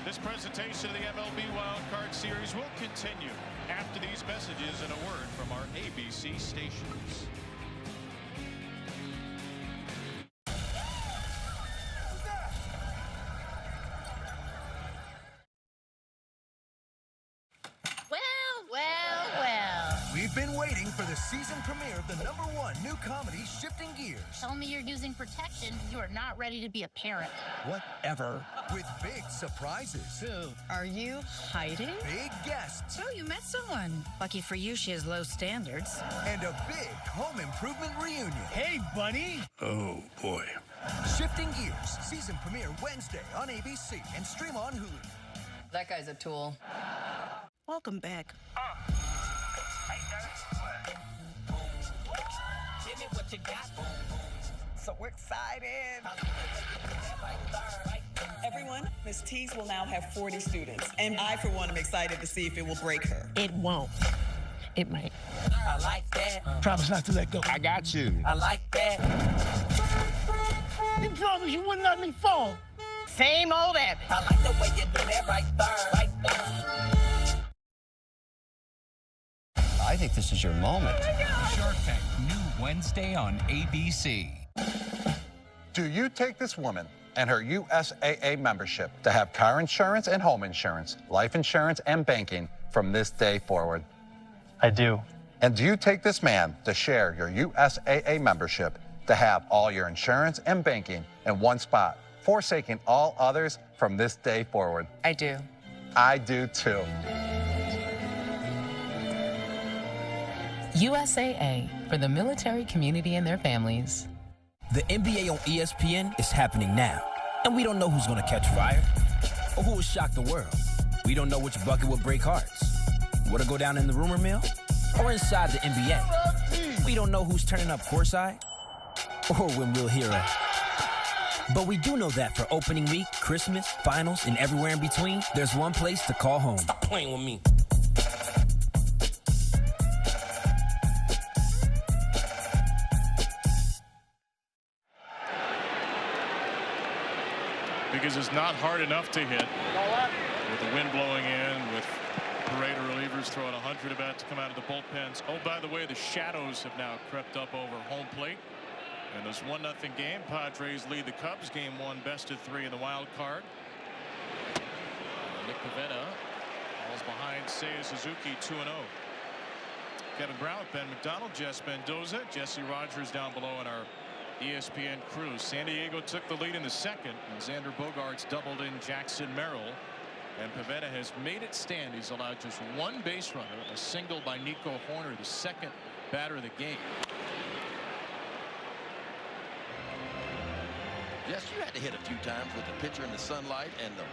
This presentation of the MLB Wild Card Series will continue after these messages and a word from our ABC stations. We've been waiting for the season premiere of the #1 new comedy, Shifting Gears. Tell me you're using protection. You are not ready to be a parent. Whatever. With big surprises. Who? Are you hiding? Big guests. Oh, you met someone. Lucky for you, she has low standards. And a big home improvement reunion. Hey, buddy. Oh, boy. Shifting Gears. Season premiere Wednesday on ABC and stream on Hulu. That guy's a tool. Welcome back. Give me what you got. So excited. Everyone, Ms. Teague will now have 40 students. And I, for one, am excited to see if it will break her. It won't. It might. I like that. Promise not to let go. I got you. I like that. You promised you wouldn't let me fall. Same old habit. I like the way you do that right there. Right there. I think this is your moment. Shark Tank, new Wednesday on ABC. Do you take this woman and her USAA membership to have car insurance and home insurance, life insurance and banking from this day forward? I do. And do you take this man to share your USAA membership to have all your insurance and banking in one spot, forsaking all others from this day forward? I do. I do too. USAA, for the military community and their families. The NBA on ESPN is happening now, and we don't know who's going to catch fire or who will shock the world. We don't know which bucket will break hearts. What'll go down in the rumor mill or inside the NBA. We don't know who's turning up courtside or when we'll hear it. But we do know that for opening week, Christmas, finals, and everywhere in between, there's one place to call home. Stop playing with me. Because it's not hard enough to hit. With the wind blowing in, with Parade relievers throwing 100 about to come out of the bullpens. Oh, by the way, the shadows have now crept up over home plate. And this 1-0 game, Padres lead the Cubs. Game 1, best-of-3 in the wild card. Nick Pivetta falls behind Seiya Suzuki 2-0. Kevin Brown with Ben McDonald, Jess Mendoza, Jesse Rogers down below in our ESPN crew. San Diego took the lead in the second, and Xander Bogaerts doubled in Jackson Merrill. And Pivetta has made it stand. He's allowed just one base runner, a single by Nico Hoerner, the second batter of the game. Yes, you had to hit a few times with the pitcher in the sunlight and the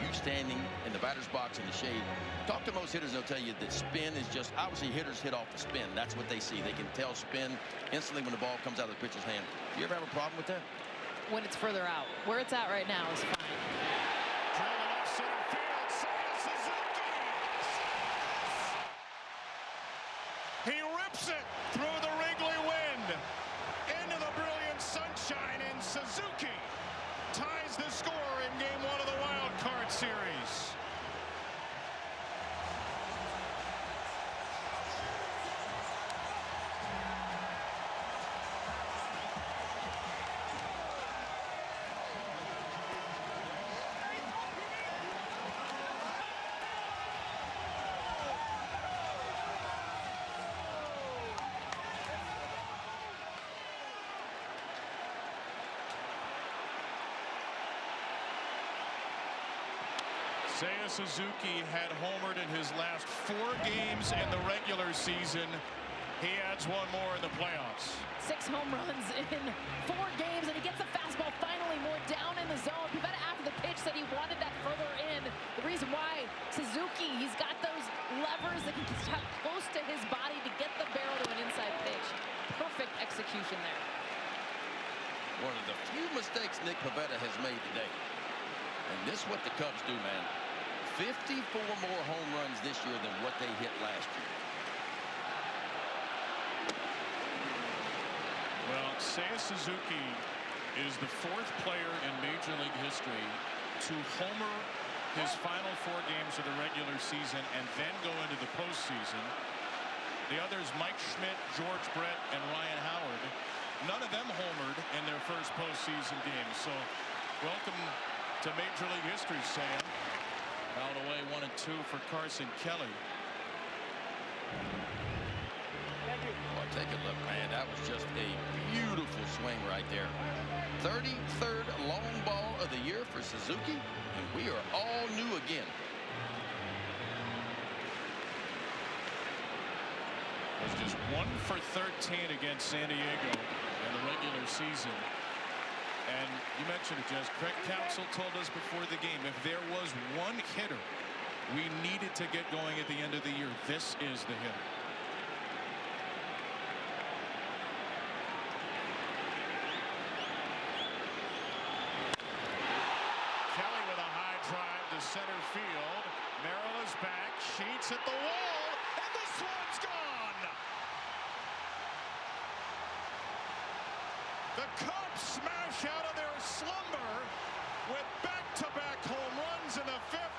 you standing in the batter's box in the shade. Talk to most hitters, they'll tell you that spin is just, obviously hitters hit off the spin. That's what they see. They can tell spin instantly when the ball comes out of the pitcher's hand. Do you ever have a problem with that? When it's further out. Where it's at right now is fine. Driven left center field. Seiya Suzuki. He rips it through the Wrigley wind into the brilliant sunshine, and Suzuki ties the score in Game 1 of the Wild Card Series. Seiya Suzuki had homered in his last 4 games in the regular season. He adds 1 more in the playoffs. 6 home runs in 4 games, and he gets the fastball finally more down in the zone. Pivetta after the pitch said he wanted that further in. The reason why Suzuki, he's got those levers that he can get close to his body to get the barrel to an inside pitch. Perfect execution there. One of the few mistakes Nick Pivetta has made today. And this is what the Cubs do, man. 54 more home runs this year than what they hit last year. Well, Seiya Suzuki is the 4th player in Major League history to homer his final 4 games of the regular season and then go into the postseason. The others, Mike Schmidt, George Brett, and Ryan Howard. None of them homered in their first postseason game. So, welcome to Major League history, Sam. Fouled away 1 and 2 for Carson Kelly. Well, take a look, man. That was just a beautiful swing right there. 33rd long ball of the year for Suzuki, and we are all new again. It was just 1 for 13 against San Diego in the regular season. And you mentioned it, Jess. Craig Counsell told us before the game, if there was one hitter we needed to get going at the end of the year, this is the hitter. Kelly with a high drive to center field. Merrill is back. Sheets at the wall. And this one's gone. The Cubs smash out of their slumber with back-to-back home runs in the 5th.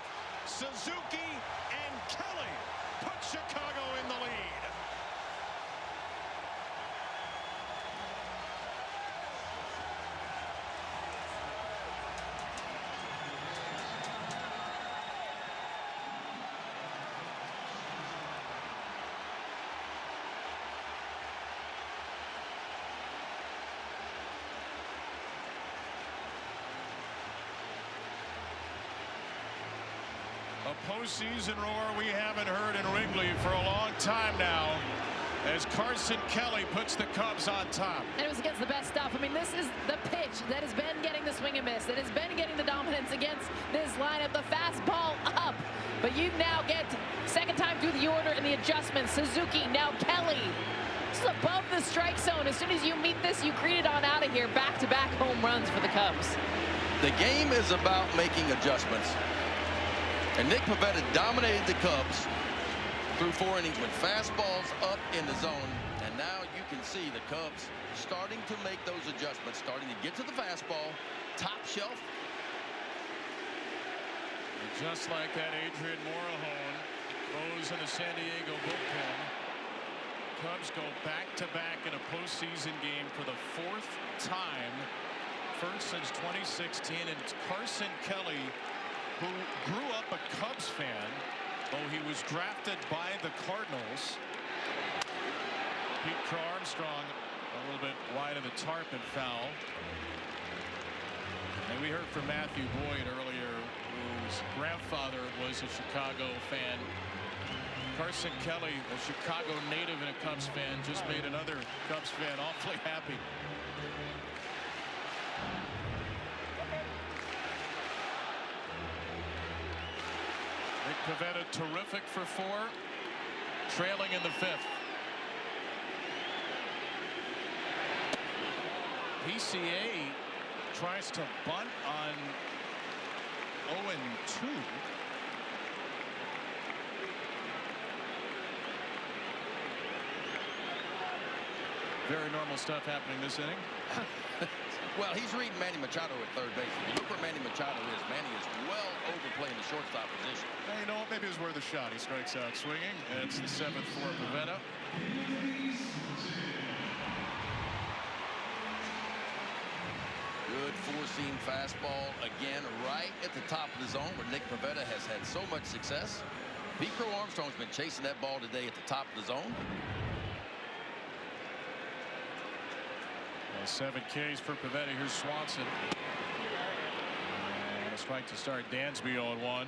Suzuki and Kelly put Chicago in the lead. A postseason roar we haven't heard in Wrigley for a long time now, as Carson Kelly puts the Cubs on top. And it was against the best stuff. I mean, this is the pitch that has been getting the swing and miss, that has been getting the dominance against this lineup. The fastball up, but you now get second time through the order in the adjustment. Suzuki, now Kelly. This is above the strike zone. As soon as you meet this, you create it on out of here. Back-to-back home runs for the Cubs. The game is about making adjustments. And Nick Pivetta dominated the Cubs through 4 innings with fastballs up in the zone. And now you can see the Cubs starting to make those adjustments, starting to get to the fastball, top shelf. And just like that, Adrian Morejon goes in the San Diego bullpen. Cubs go back-to-back in a postseason game for the 4th time, first since 2016. And it's Carson Kelly, who grew up a Cubs fan, though he was drafted by the Cardinals. Pete Crow Armstrong a little bit wide of the tarp and foul. And we heard from Matthew Boyd earlier, whose grandfather was a Chicago fan. Carson Kelly, a Chicago native and a Cubs fan, just made another Cubs fan awfully happy. Pivetta terrific for 4, trailing in the 5th. PCA tries to bunt on 0-2. Very normal stuff happening this inning. Well, he's reading Manny Machado at third base. If you look where Manny Machado is, Manny is well overplaying the shortstop position. Hey, you know what? Maybe it was worth a shot. He strikes out swinging. And it's the 7th for Pivetta. Good four-seam fastball again, right at the top of the zone where Nick Pivetta has had so much success. Pete Crow Armstrong's been chasing that ball today at the top of the zone. 7 Ks for Pivetta. Here's Swanson. And a strike to start. Dansby 0-1.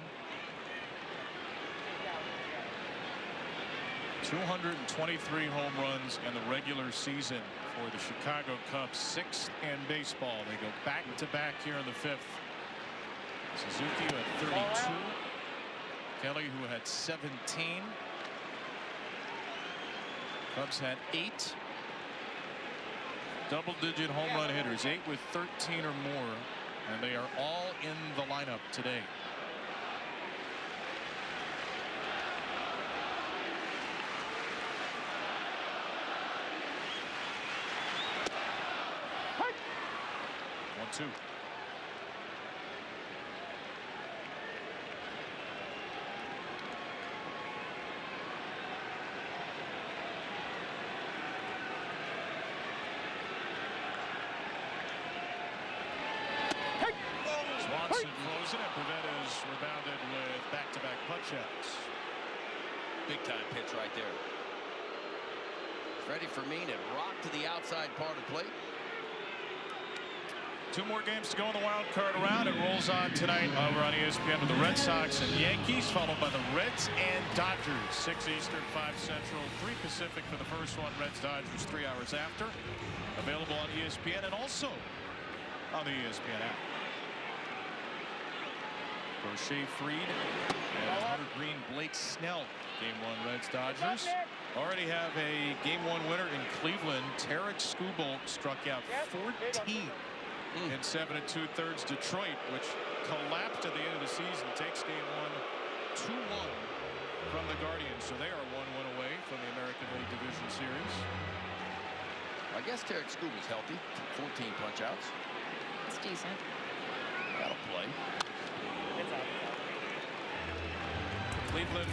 223 home runs in the regular season for the Chicago Cubs, 6th in baseball. They go back-to-back here in the 5th. Suzuki who had 32. Kelly who had 17. Cubs had 8 double-digit home run hitters, 8 with 13 or more, and they are all in the lineup today. One-two. Swanson throws it, and Pivetta's rebounded with back-to-back punch-outs. Big-time pitch right there. Freddie Fermin had rocked to the outside part of the plate. 2 more games to go in the wild card round. It rolls on tonight over on ESPN with the Red Sox and Yankees, followed by the Reds and Dodgers. 6 Eastern, 5 Central, 3 Pacific for the first one. Reds, Dodgers 3 hours after. Available on ESPN and also on the ESPN app. Crochet Freed and Hunter Green, Blake Snell. Game 1 Reds Dodgers. Already have a Game 1 winner in Cleveland. Tarek Skubal struck out 14 in 7 2/3 Detroit, which collapsed at the end of the season. Takes Game 1 2-1 from the Guardians. So they are 1-1 away from the American League Division Series. I guess Tarek Skubal's healthy. 14 punch outs. It's decent. That'll play. Cleveland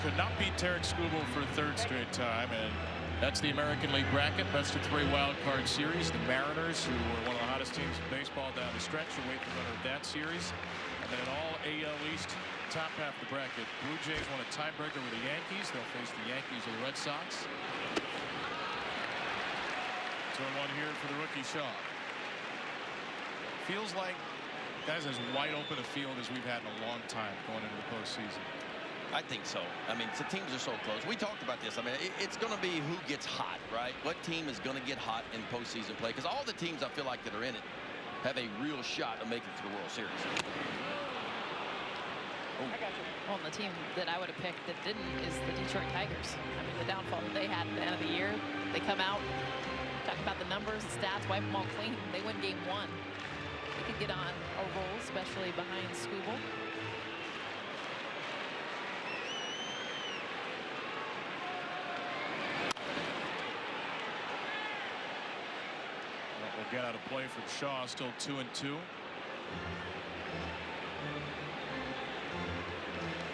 could not beat Tarek Skubal for a 3rd straight time, and that's the American League bracket. Best of 3 wild card series. The Mariners, who were one of the hottest teams in baseball down the stretch, await the winner of that series. And then all AL East, top half of the bracket. Blue Jays won a tiebreaker with the Yankees. They'll face the Yankees or the Red Sox. 2-1 here for the rookie Shaw. Feels like guys as wide open a field as we've had in a long time going into the postseason. I think so. I mean, the teams are so close. We talked about this. I mean, it's going to be who gets hot, right? What team is going to get hot in postseason play? Because all the teams I feel like that are in it have a real shot of making it to the World Series. Oh. Well, and the team that I would have picked that didn't is the Detroit Tigers. I mean, the downfall that they had at the end of the year. They come out, talk about the numbers, the stats, wipe them all clean. They win Game 1. They could get on a roll, especially behind Skubal. Will get out of play from Shaw, still 2-2.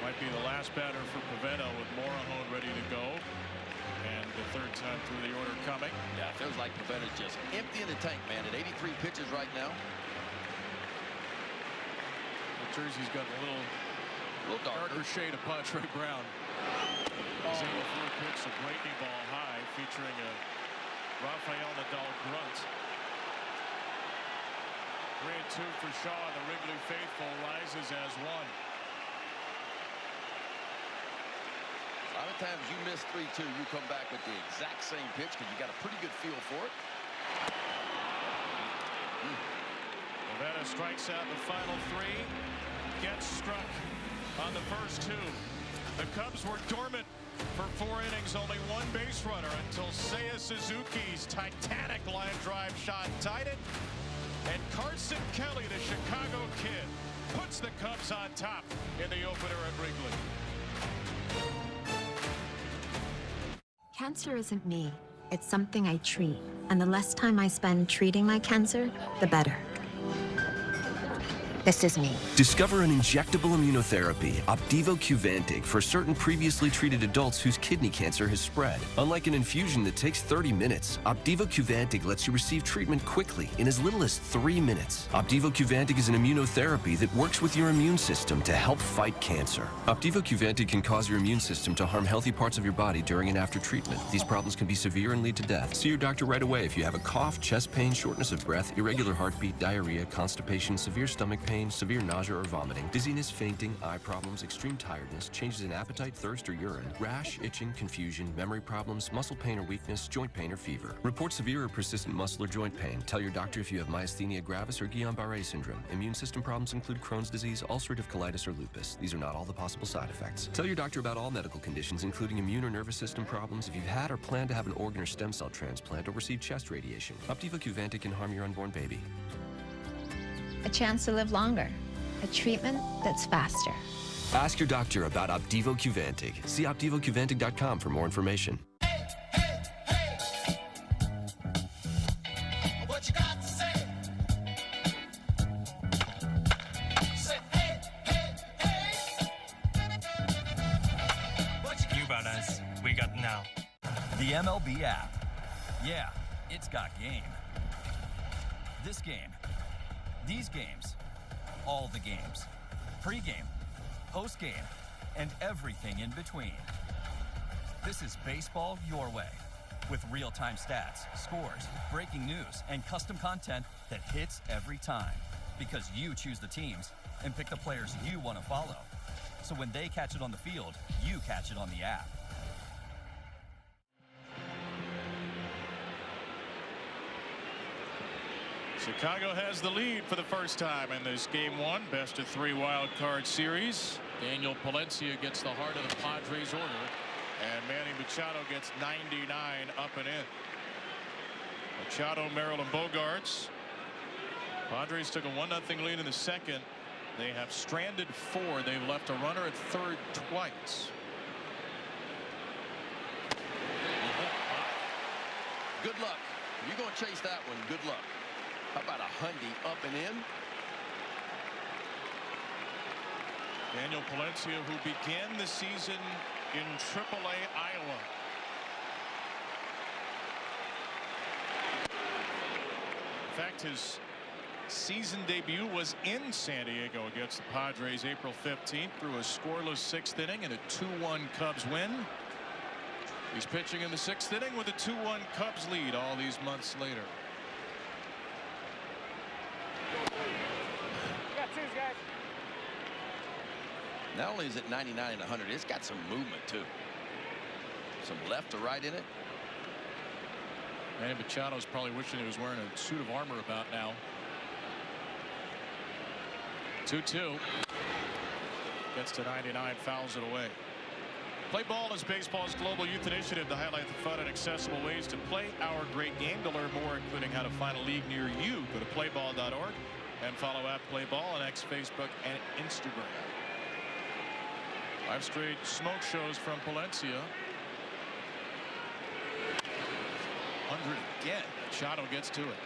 Might be the last batter for Pivetta with Morejon ready to go. And the 3rd time through the order coming. Yeah, it feels like Pivetta's just emptying the tank, man. At 83 pitches right now. The jersey's got a little darker shade of punch. Ray Brown. He's able to pitch a breaking ball high, featuring a Rafael Nadal grunt. 3-2 for Shaw. The Wrigley faithful rises as 1. A lot of times you miss 3-2, you come back with the exact same pitch because you got a pretty good feel for it. Pivetta strikes out the final 3. Gets struck on the first 2. The Cubs were dormant for 4 innings, only 1 base runner until Seiya Suzuki's titanic line drive shot tied it. And Carson Kelly, the Chicago kid, puts the Cubs on top in the opener at Wrigley. Cancer isn't me. It's something I treat. And the less time I spend treating my cancer, the better. This is me. Discover an injectable immunotherapy, Opdivo Qvantig, for certain previously treated adults whose kidney cancer has spread. Unlike an infusion that takes 30 minutes, Opdivo Qvantig lets you receive treatment quickly in as little as 3 minutes. Opdivo Qvantig is an immunotherapy that works with your immune system to help fight cancer. Opdivo Qvantig can cause your immune system to harm healthy parts of your body during and after treatment. These problems can be severe and lead to death. See your doctor right away if you have a cough, chest pain, shortness of breath, irregular heartbeat, diarrhea, constipation, severe stomach pain, severe nausea or vomiting, dizziness, fainting, eye problems, extreme tiredness, changes in appetite, thirst, or urine, rash, itching, confusion, memory problems, muscle pain or weakness, joint pain or fever. Report severe or persistent muscle or joint pain. Tell your doctor if you have myasthenia gravis or Guillain-Barré syndrome. Immune system problems include Crohn's disease, ulcerative colitis, or lupus. These are not all the possible side effects. Tell your doctor about all medical conditions, including immune or nervous system problems, if you've had or plan to have an organ or stem cell transplant or receive chest radiation. Opdivo Qvantig can harm your unborn baby. A chance to live longer. A treatment that's faster. Ask your doctor about Opdivo Qvantig. See OpdivoQvantig.com for more information. What you got to say? Say hey, hey, hey. You about us. We got now. The MLB app. Yeah, it's got game. This game. These games. All the games. Pre-game, post-game, and everything in between. This is baseball your way. With real-time stats, scores, breaking news, and custom content that hits every time. Because you choose the teams and pick the players you want to follow. So when they catch it on the field, you catch it on the app. Chicago has the lead for the first time in this Game 1, best-of-3 wild card series. Daniel Palencia gets the heart of the Padres order, and Manny Machado gets 99 up and in. Machado, Merrill, and Bogarts. Padres took a 1-0 lead in the second. They have stranded 4. They've left a runner at third twice. Good luck. You're going to chase that one. Good luck. How about a hundy up and in? Daniel Palencia, who began the season in AAA Iowa. In fact, his season debut was in San Diego against the Padres April 15th through a scoreless 6th inning and a 2-1 Cubs win. He's pitching in the 6th inning with a 2-1 Cubs lead all these months later. Not only is it 99 and 100, it's got some movement too. Some left to right in it. Manny Machado's probably wishing he was wearing a suit of armor about now. 2-2. Gets to 99, fouls it away. Play Ball is baseball's global youth initiative to highlight the fun and accessible ways to play our great game. To learn more, including how to find a league near you, go to playball.org and follow @PlayBall on X, Facebook, and Instagram. 5 straight smoke shows from Palencia. 100 again. Machado gets to it.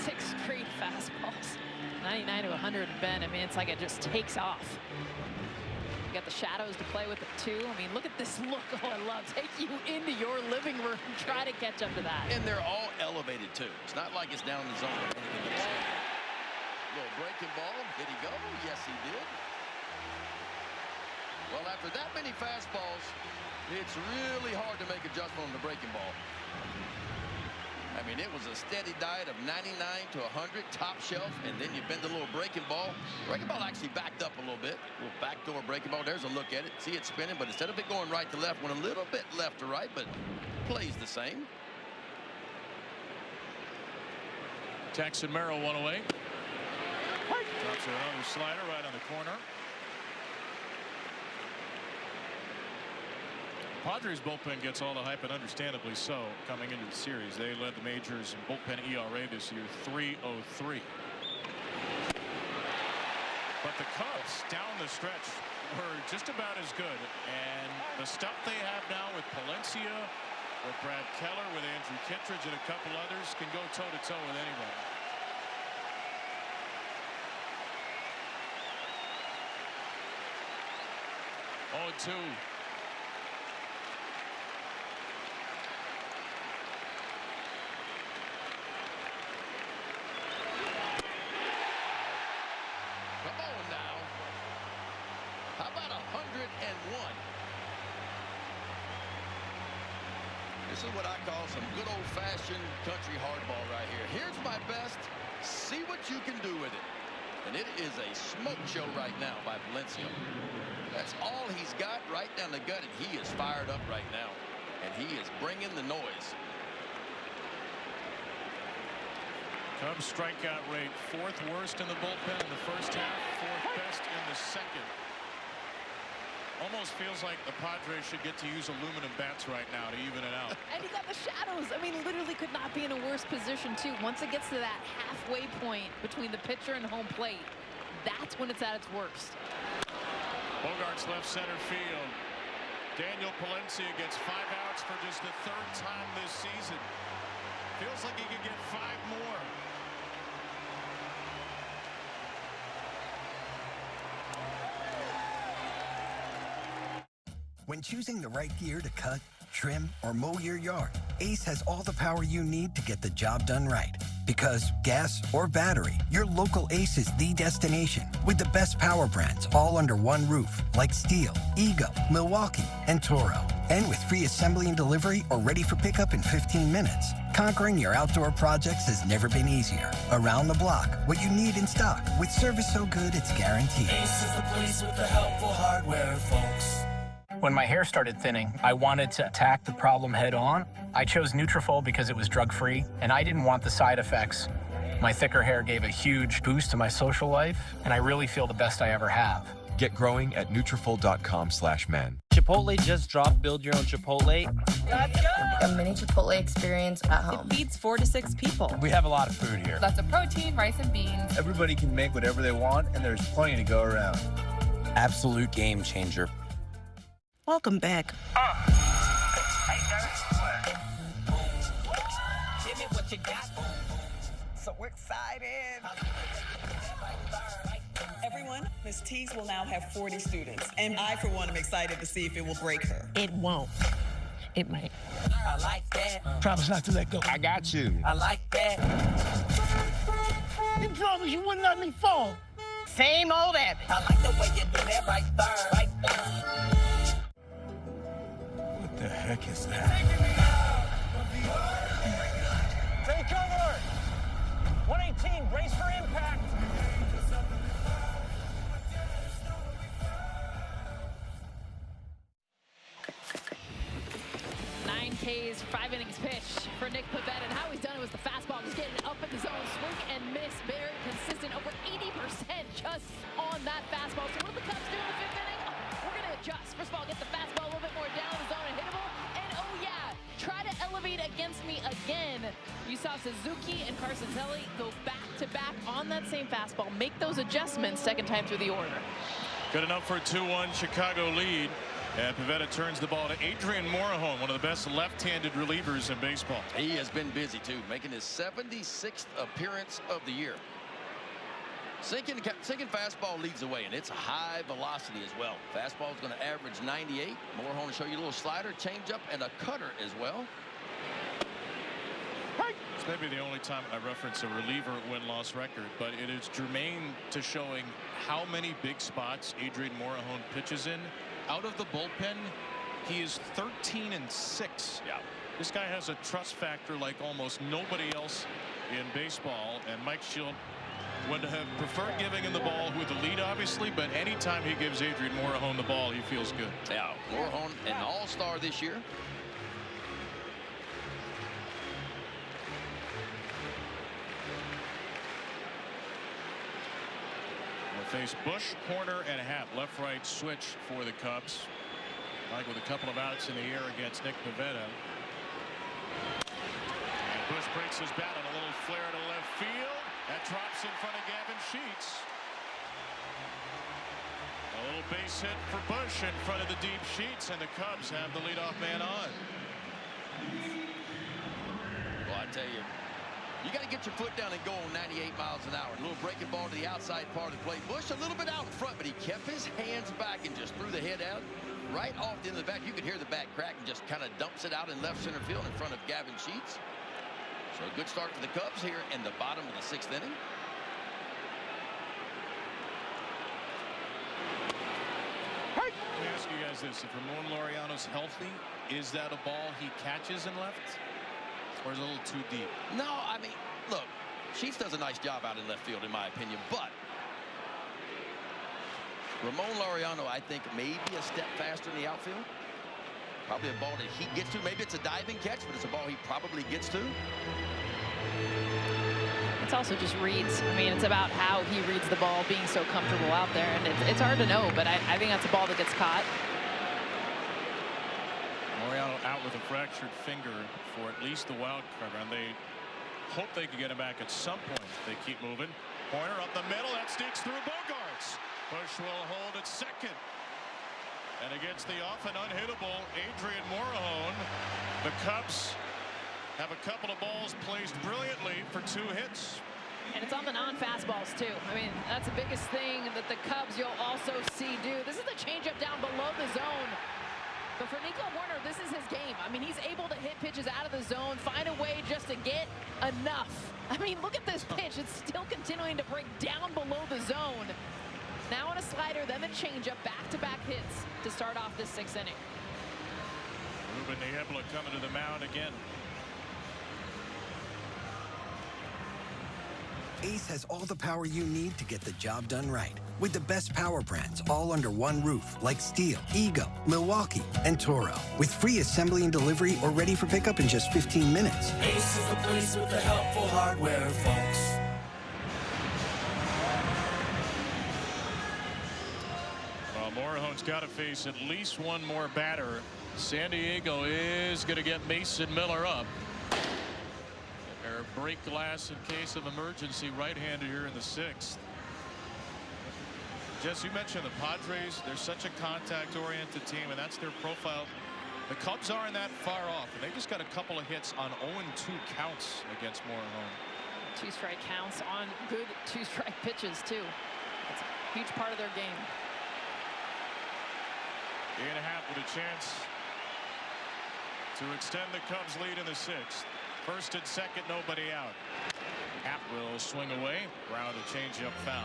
6 straight fastballs. 99 to 100, Ben. I mean, it's like it just takes off. You got the shadows to play with it too. I mean, look at this look. Oh, I love. Take you into your living room. Try to catch up to that. And they're all elevated too. It's not like it's down in the zone. Little breaking ball. Did he go? Yes, he did. Well, after that many fastballs, it's really hard to make adjustment on the breaking ball. I mean, it was a steady diet of 99 to 100, top shelf, and then you bend the little breaking ball. Breaking ball actually backed up a little bit. Little backdoor breaking ball. There's a look at it. See it spinning, but instead of it going right to left, went a little bit left to right, but plays the same. Texan Merrill one away. Drops another slider right on the corner. Padres bullpen gets all the hype, and understandably so, coming into the series. They led the majors in bullpen ERA this year, 3.03. But the Cubs down the stretch were just about as good, and the stuff they have now with Palencia, with Brad Keller, with Andrew Kittredge, and a couple others can go toe-to-toe with anybody. Oh, 2. Come on now. How about 101? This is what I call some good old-fashioned country hardball right here. Here's my best. See what you can do with it. And it is a smoke show right now by Valencia. That's all he's got right down the gut, and he is fired up right now. And he is bringing the noise. Cubs strikeout rate 4th worst in the bullpen in the first half, 4th best in the second. Almost feels like the Padres should get to use aluminum bats right now to even it out. And you got the shadows. I mean, literally could not be in a worse position, too. Once it gets to that halfway point between the pitcher and home plate, that's when it's at its worst. Bogart's left center field. Daniel Palencia gets 5 outs for just the 3rd time this season. Feels like he could get 5 more. When choosing the right gear to cut, trim, or mow your yard, Ace has all the power you need to get the job done right. Because gas or battery, your local Ace is the destination with the best power brands all under one roof, like Steel, Ego, Milwaukee, and Toro. And with free assembly and delivery or ready for pickup in 15 minutes, conquering your outdoor projects has never been easier. Around the block, what you need in stock, with service so good it's guaranteed. Ace is the place with the helpful hardware, folks. When my hair started thinning, I wanted to attack the problem head on. I chose Nutrafol because it was drug-free, and I didn't want the side effects. My thicker hair gave a huge boost to my social life, and I really feel the best I ever have. Get growing at Nutrafol.com/men. Chipotle just dropped Build Your Own Chipotle. Let's go! A mini Chipotle experience at home. It feeds 4 to 6 people. We have a lot of food here. Lots of protein, rice, and beans. Everybody can make whatever they want, and there's plenty to go around. Absolute game changer. Welcome back. Give me what you got. So excited. Everyone, Ms. Tees will now have 40 students. And I, for one, am excited to see if it will break her. It won't. It might. I like that. Promise not to let go. I got you. I like that. You promised you wouldn't let me fall. Same old habit. I like the way you do that right there. Right there. What the heck is that? Take cover! 118, brace for impact! Nine Ks, 5 innings pitch for Nick Pivetta, and how he's done it was the fastball, just getting up in the zone, swing and miss, very consistent, over 80% just on that fastball. So what do the Cubs do in the 5th inning? We're going to adjust. First of all, get the fastball a little bit more down in the zone and hittable. And oh yeah, try to elevate against me again. You saw Suzuki and Carson Zelli go back-to-back on that same fastball. Make those adjustments 2nd time through the order. Good enough for a 2-1 Chicago lead. And Pivetta turns the ball to Adrian Morejon, one of the best left-handed relievers in baseball. He has been busy, too, making his 76th appearance of the year. Sinking fastball leads the way, and it's a high velocity as well. Fastball is going to average 98. Morejon to show you a little slider, changeup, and a cutter as well. It's maybe the only time I reference a reliever win-loss record, but it is germane to showing how many big spots Adrian Morejon pitches in. Out of the bullpen, he is 13-6. Yeah. This guy has a trust factor like almost nobody else in baseball, and Mike Shield would have preferred giving him the ball with the lead, obviously, but anytime he gives Adrian Morejon the ball, he feels good. Yeah, Morejon, an all-star this year. We'll face Bush, Horner, and Happ. Left-right switch for the Cubs. Like with a couple of outs in the air against Nick Pivetta. And Bush breaks his bat on a little flare to left field. That drops in front of Gavin Sheets. A little base hit for Bush in front of the deep Sheets, and the Cubs have the leadoff man on. Well, I tell you, you got to get your foot down and go 98 miles an hour. A little breaking ball to the outside part of the plate. Bush a little bit out in front, but he kept his hands back and just threw the head out right off the end of the bat. You could hear the bat crack and just kind of dumps it out in left center field in front of Gavin Sheets. So a good start for the Cubs here in the bottom of the 6th inning. Let me ask you guys this. If Ramon Laureano's healthy, is that a ball he catches in left? Or is it a little too deep? No, I mean, look, Sheets does a nice job out in left field, in my opinion. But Ramon Laureano, I think, maybe a step faster in the outfield. Probably a ball that he gets to. Maybe it's a diving catch, but it's a ball he probably gets to. It's also just reads. I mean, it's about how he reads the ball, being so comfortable out there. And it's hard to know, but I think that's a ball that gets caught. Laureano out with a fractured finger for at least the wild card round. They hope they can get him back at some point. They keep moving. Pointer up the middle. That sneaks through Bogarts. Bush will hold at second. And against the often unhittable Adrian Morejon, the Cubs have a couple of balls placed brilliantly for 2 hits. And it's on the non-fastballs, too. I mean, that's the biggest thing that the Cubs you'll also see do. This is the changeup down below the zone. But for Nico Warner, this is his game. I mean, he's able to hit pitches out of the zone, find a way just to get enough. I mean, look at this pitch. It's still continuing to break down below the zone. Now on a slider, then the changeup, back-to-back hits to start off this 6th inning. Ruben Niebla coming to the mound again. Ace has all the power you need to get the job done right. With the best power brands all under one roof, like Steel, Ego, Milwaukee, and Toro. With free assembly and delivery or ready for pickup in just 15 minutes. Ace is the place with the helpful hardware, folks. Well, Morejon's got to face at least one more batter. San Diego is going to get Mason Miller up. Or break glass in case of emergency, right-handed here in the 6th. Jess, you mentioned the Padres. They're such a contact-oriented team, and that's their profile. The Cubs aren't that far off, and they just got a couple of hits on 0-2 counts against Morejon. 2-strike counts on good 2-strike pitches, too. That's a huge part of their game. 8.5 with a chance to extend the Cubs lead in the 6th. First and second, nobody out. Happ will swing away. Brown to change up foul.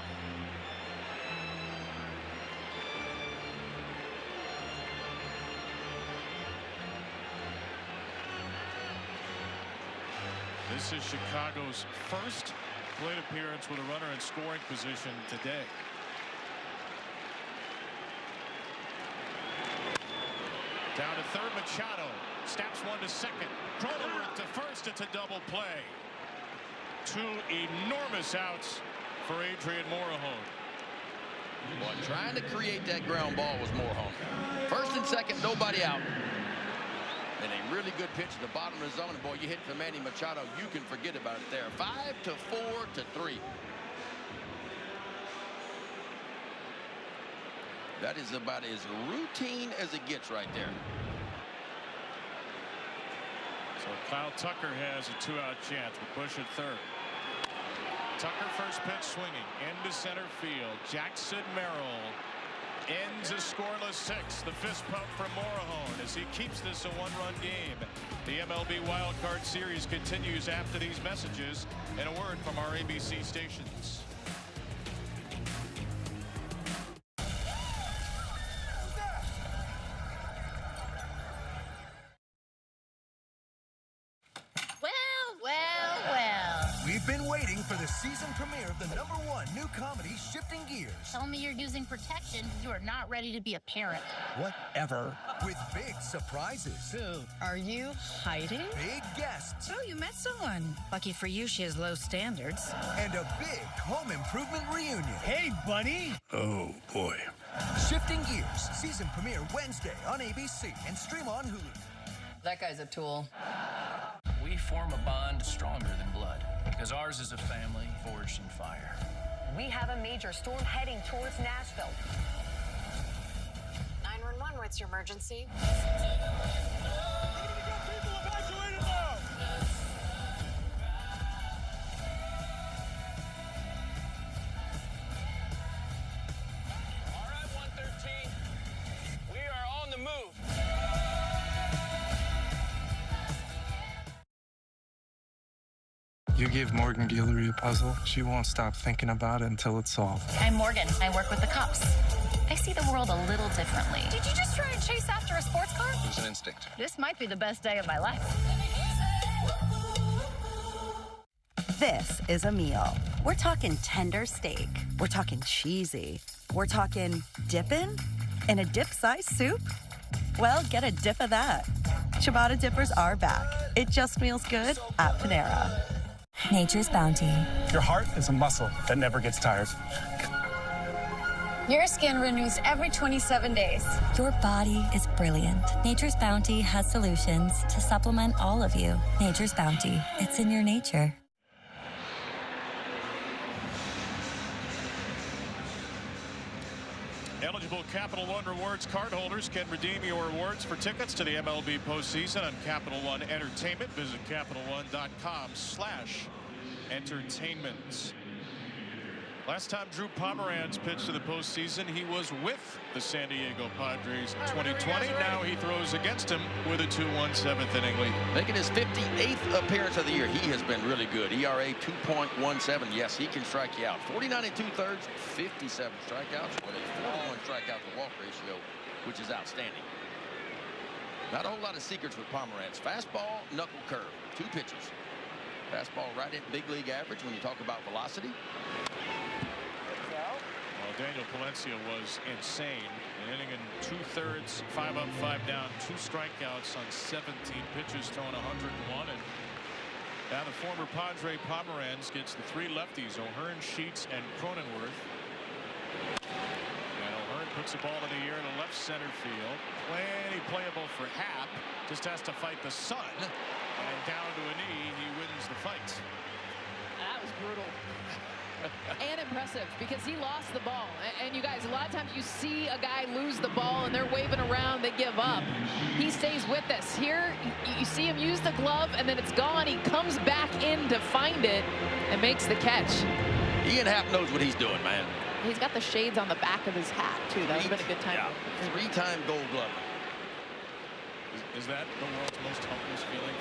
This is Chicago's first plate appearance with a runner in scoring position today. Down to third, Machado snaps one to second. Cronenworth to first. It's a double play. 2 enormous outs for Adrian Morejon. Boy, trying to create that ground ball was Morejon. First and second, nobody out. And a really good pitch at the bottom of the zone. And boy, you hit for Manny Machado, you can forget about it there. 5-4-3. That is about as routine as it gets right there. So Kyle Tucker has a 2-out chance with Bush at third. Tucker first pitch swinging into center field. Jackson Merrill ends a scoreless 6th. The fist pump from Morejon as he keeps this a 1-run game. The MLB Wild Card Series continues after these messages and a word from our ABC stations. We've been waiting for the season premiere of the #1 new comedy, Shifting Gears. Tell me you're using protection. You are not ready to be a parent. Whatever. With big surprises. Dude, are you hiding? Big guests. Oh, you met someone. Lucky for you, she has low standards. And a big home improvement reunion. Hey, buddy. Oh, boy. Shifting Gears, season premiere Wednesday on ABC and stream on Hulu. That guy's a tool. We form a bond stronger than blood, because ours is a family forged in fire. We have a major storm heading towards Nashville. 911, what's your emergency? You give Morgan Guillory a puzzle, she won't stop thinking about it until it's solved. I'm Morgan. I work with the cops. I see the world a little differently. Did you just try and chase after a sports car? It was an instinct. This might be the best day of my life. This is a meal. We're talking tender steak. We're talking cheesy. We're talking dipping in a dip-sized soup. Well, get a dip of that. Ciabatta dippers are back. It just feels good at Panera. Nature's Bounty. Your heart is a muscle that never gets tired. Your skin renews every 27 days. Your body is brilliant. Nature's Bounty has solutions to supplement all of you. Nature's Bounty. It's in your nature. Eligible Capital One Rewards cardholders can redeem your rewards for tickets to the MLB postseason on Capital One Entertainment. Visit CapitalOne.com/entertainment. Last time Drew Pomeranz pitched to the postseason, he was with the San Diego Padres in 2020. Now he throws against him with a 2-1 seventh inning lead. Making his 58th appearance of the year. He has been really good. ERA 2.17. Yes, he can strike you out. 49 2/3, 57 strikeouts with a 41 strikeout to walk ratio, which is outstanding. Not a whole lot of secrets with Pomeranz. Fastball, knuckle curve, 2 pitches. Fastball right at big league average when you talk about velocity. Well, Daniel Palencia was insane. An inning and 2/3, 5 up, 5 down, 2 strikeouts on 17 pitches, throwing 101. And now the former Padre Pomeranz gets the 3 lefties, O'Hearn, Sheets, and Cronenworth. And O'Hearn puts the ball in the air in the left center field. Plenty playable for Happ. Just has to fight the sun. And down to a knee, he wins the fight. That was brutal. And impressive, because he lost the ball. And you guys, a lot of times you see a guy lose the ball and they're waving around, they give up. He stays with us. Here, you see him use the glove and then it's gone. He comes back in to find it and makes the catch. Ian Happ knows what he's doing, man. He's got the shades on the back of his hat, too. That would have been a good time. Yeah, 3-time Gold Glove. Is that the world's most helpless feeling?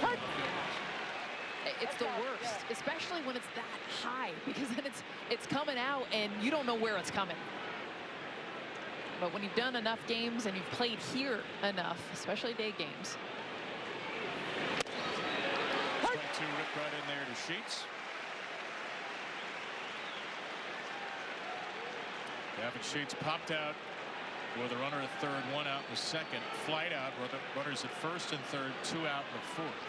It's the worst, especially when it's that high, because then it's coming out and you don't know where it's coming. But when you've done enough games and you've played here enough, especially day games. Strike 2 ripped right in there to Sheets. Gavin Sheets popped out with a runner at third, 1 out in the second. Flight out, runners at first and third, 2 out in the fourth.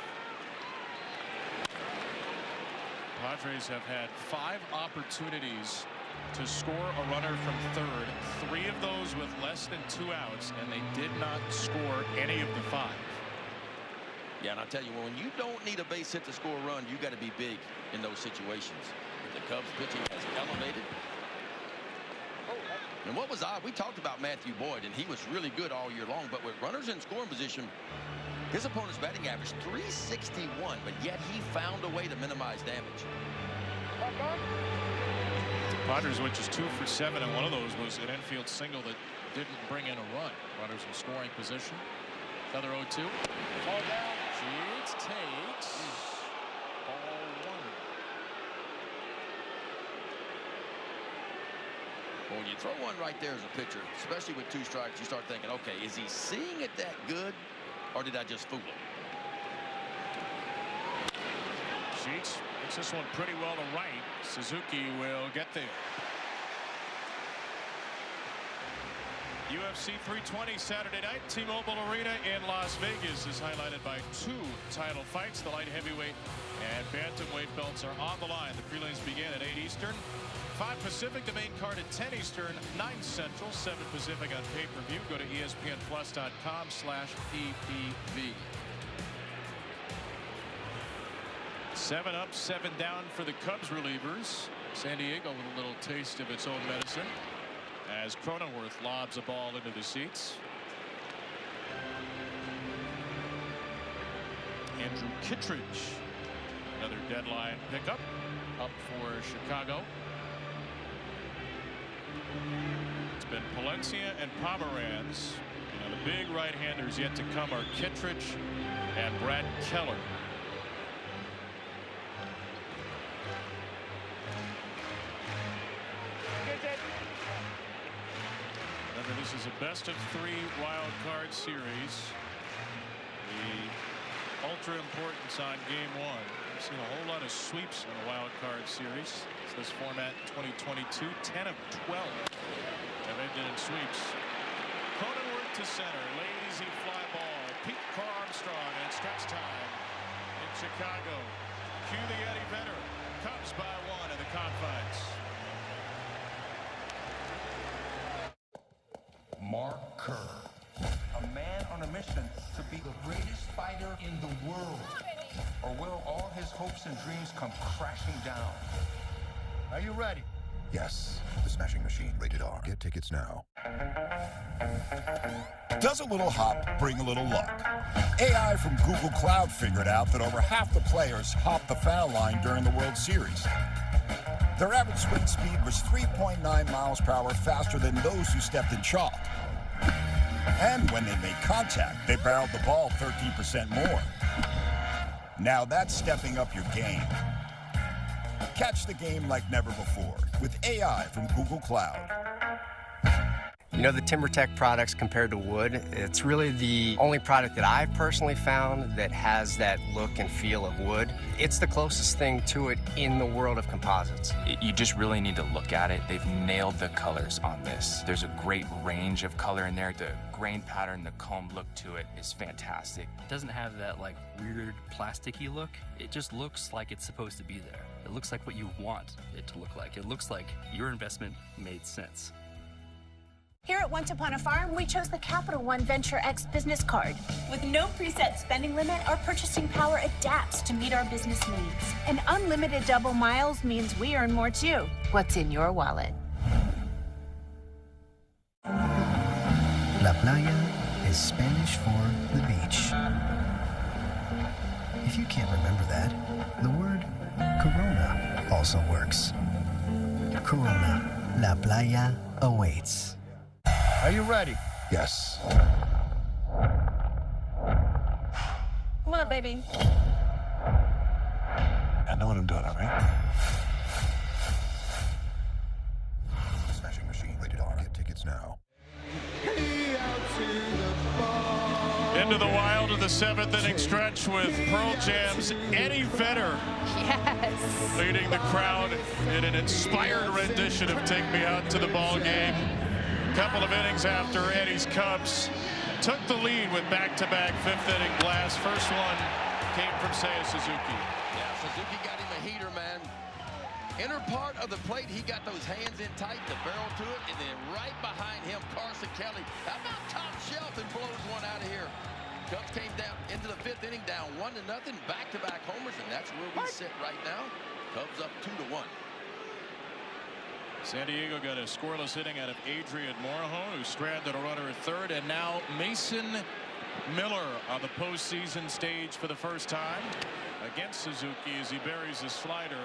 Padres have had 5 opportunities to score a runner from third, 3 of those with less than 2 outs, and they did not score any of the 5. Yeah, and I'll tell you, when you don't need a base hit to score a run, you got to be big in those situations. But the Cubs pitching has elevated. And what was odd, we talked about Matthew Boyd, and he was really good all year long, but with runners in scoring position, his opponent's batting average 361, but yet he found a way to minimize damage. Padres went just 2 for 7, and one of those was an infield single that didn't bring in a run. Runners in scoring position. Another 0-2. Fall down. Sheets takes ball 1. Well, when you throw one right there as a pitcher, especially with 2 strikes, you start thinking, okay, is he seeing it that good? Or did I just fool him? Sheets hits this one pretty well to right. Suzuki will get there. UFC 320 Saturday night. T-Mobile Arena in Las Vegas is highlighted by 2 title fights. The light heavyweight and bantamweight belts are on the line. The prelims begin at 8 Eastern. 5 Pacific, the main card at 10 Eastern, 9 Central, 7 Pacific on pay-per-view. Go to ESPNplus.com/PPV. 7 up, 7 down for the Cubs relievers. San Diego with a little taste of its own medicine as Cronenworth lobs a ball into the seats. Andrew Kittredge, another deadline pickup, up for Chicago. It's been Palencia and Pomeranz. The big right-handers yet to come are Kittredge and Brad Keller. Remember, this is a best-of-3 wild card series. The ultra importance on game 1. We've seen a whole lot of sweeps in the wild card series. It's this format 2022, 10 of 12 have ended in sweeps. Cronenworth to center, lazy fly ball. Pete Armstrong and stretch time in Chicago. Cue the Eddie Vedder. Cubs by 1 in the confines. Mark Kerr, a man on a mission to be the greatest fighter in the world. Or will all his hopes and dreams come crashing down? Are you ready? Yes. The Smashing Machine, rated R. Get tickets now. Does a little hop bring a little luck? AI from Google Cloud figured out that over half the players hopped the foul line during the World Series. Their average swing speed was 3.9 miles per hour faster than those who stepped in chalk. And when they made contact, they barreled the ball 13% more. Now that's stepping up your game. Catch the game like never before with AI from Google Cloud. You know, the TimberTech products compared to wood, it's really the only product that I've personally found that has that look and feel of wood. It's the closest thing to it in the world of composites. You just really need to look at it. They've nailed the colors on this. There's a great range of color in there. The grain pattern, the comb look to it is fantastic. It doesn't have that like weird plasticky look. It just looks like it's supposed to be there. It looks like what you want it to look like. It looks like your investment made sense. Here at Once Upon a Farm, we chose the Capital One Venture X business card. With no preset spending limit, our purchasing power adapts to meet our business needs. And unlimited double miles means we earn more too. What's in your wallet? La playa is Spanish for the beach. If you can't remember that, the word Corona also works. Corona, La playa awaits. Are you ready? Yes. Come on, baby. I know what I'm doing, all right? The Smashing Machine, rated R. Get tickets now. Into the Wild of the 7th inning stretch with Pearl Jam's Eddie Vedder. Yes. Leading the crowd in an inspired rendition of Take Me Out to the Ball Game. Couple of innings after Eddie's Cubs took the lead with back-to-back 5th inning blasts. First one came from Seiya Suzuki. Yeah, Suzuki got him a heater, man. Inner part of the plate, he got those hands in tight, the barrel to it, and then right behind him, Carson Kelly. How about top shelf and blows one out of here? Cubs came down into the 5th inning, down 1-0, back-to-back homers, and that's where we sit right now. Cubs up 2-1. San Diego got a scoreless inning out of Adrian Morejon, who stranded a runner at third, and now Mason Miller on the postseason stage for the first time against Suzuki as he buries a slider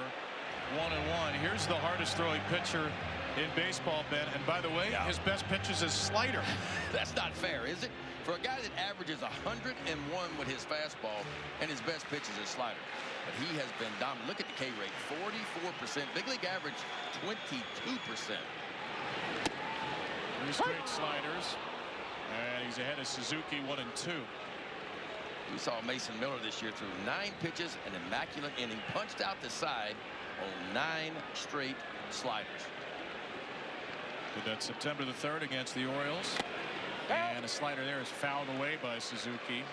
1-1. Here's the hardest throwing pitcher in baseball, Ben, and by the way, his best pitch is a slider. That's not fair, is it? For a guy that averages 101 with his fastball and his best pitch is his slider. But he has been dominant. Look at the K rate, 44%. Big league average, 22%. Three straight sliders. And he's ahead of Suzuki 1-2. We saw Mason Miller this year through 9 pitches, an immaculate inning, punched out the side on 9 straight sliders. Did that September the 3rd against the Orioles. And a slider there is fouled away by Suzuki.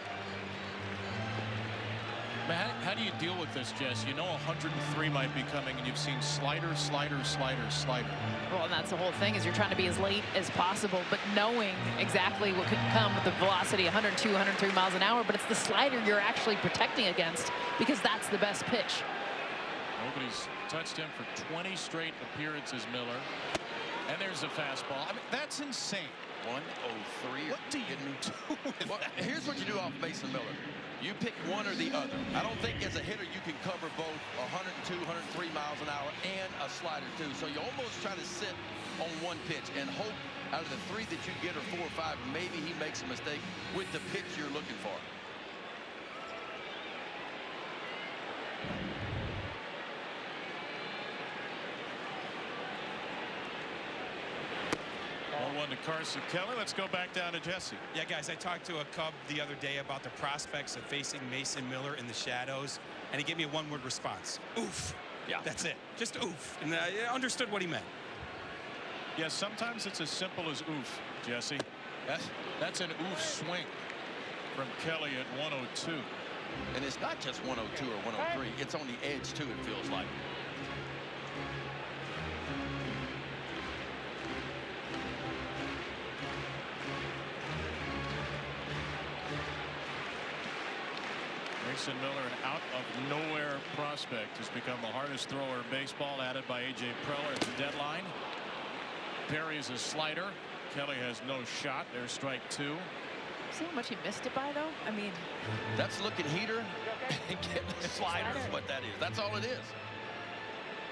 How do you deal with this, Jess? You know 103 might be coming, and you've seen slider, slider, slider, slider. Well, and that's the whole thing, is you're trying to be as late as possible, but knowing exactly what could come with the velocity, 102, 103 miles an hour, but it's the slider you're actually protecting against because that's the best pitch. Nobody's touched him for 20 straight appearances, Miller. And there's a fastball. I mean, that's insane. 103. What do you do with that? Here's what you do off Mason Miller. You pick one or the other. I don't think as a hitter you can cover both 102, 103 miles an hour and a slider too. So you almost try to sit on one pitch and hope out of the three that you get or 4 or 5, maybe he makes a mistake with the pitch you're looking for. One to Carson Kelly. Let's go back down to Jesse. Yeah, guys, I talked to a Cub the other day about the prospects of facing Mason Miller in the shadows, and he gave me a one-word response. Oof. Yeah. That's it. Just oof. And I understood what he meant. Yes, sometimes it's as simple as oof, Jesse. That's an oof swing from Kelly at 102. And it's not just 102 or 103. It's on the edge, too, it feels like. Mason Miller, an out-of-nowhere prospect, has become the hardest thrower in baseball, added by A.J. Preller at the deadline. Perry is a slider. Kelly has no shot. There's strike 2. See how much he missed it by, though? I mean... That's looking heater and getting the slider is what that is. That's all it is.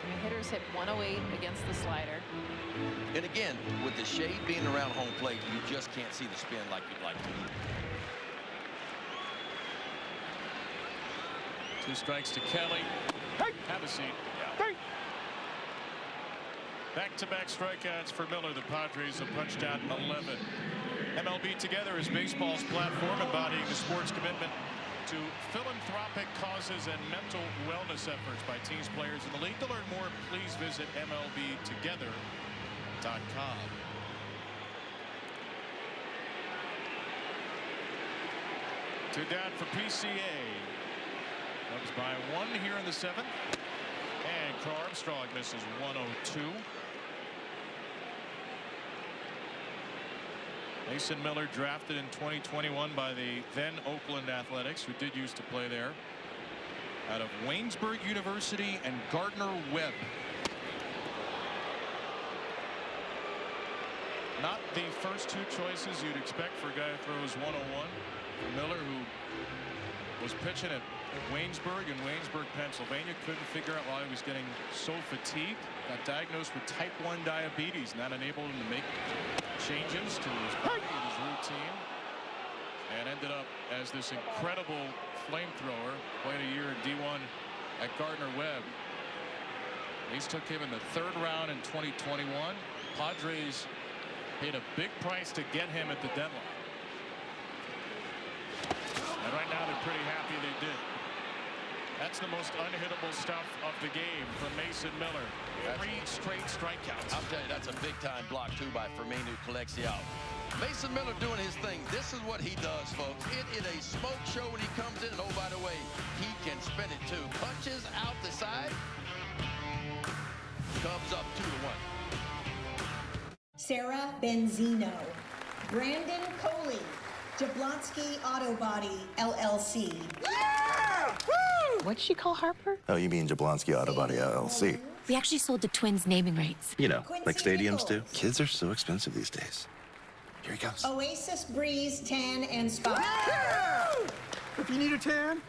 I mean, hitters hit 108 against the slider. And again, with the shade being around home plate, you just can't see the spin like you'd like to. 2 strikes to Kelly. Have a seat. Back-to-back strikeouts for Miller. The Padres have punched out 11. MLB Together is baseball's platform embodying the sports commitment to philanthropic causes and mental wellness efforts by teams, players, in the league. To learn more, please visit MLBtogether.com. Two down for PCA. Cubs by 1 here in the 7th. And Carl Armstrong misses 102. Mason Miller, drafted in 2021 by the then Oakland Athletics, who did used to play there, out of Waynesburg University and Gardner-Webb. Not the first 2 choices you'd expect for a guy who throws 101. Miller, who was pitching at Waynesburg in Waynesburg, Pennsylvania, couldn't figure out why he was getting so fatigued. Got diagnosed with type 1 diabetes, and that enabled him to make changes to his body and his routine, and ended up as this incredible flamethrower. Played a year at D1 at Gardner-Webb. These took him in the 3rd round in 2021. Padres paid a big price to get him at the deadline. And right now they're pretty happy they did. That's the most unhittable stuff of the game from Mason Miller. 3 straight strikeouts. I'll tell you, that's a big-time block, too, by Firmino Colexial. Mason Miller doing his thing. This is what he does, folks. It is a smoke show when he comes in. And, oh, by the way, he can spin it, too. Punches out the side. Cubs up 2-1. Sarah Benzino. Brandon Coley. Jablonski Auto Body, LLC. Yeah! Woo! What'd she call Harper? Oh, you mean Jablonski Auto Body LLC. We actually sold the Twins naming rights. You know, like stadiums do. Kids are so expensive these days. Here he comes. Oasis Breeze Tan and Spa. Yeah! If you need a tan,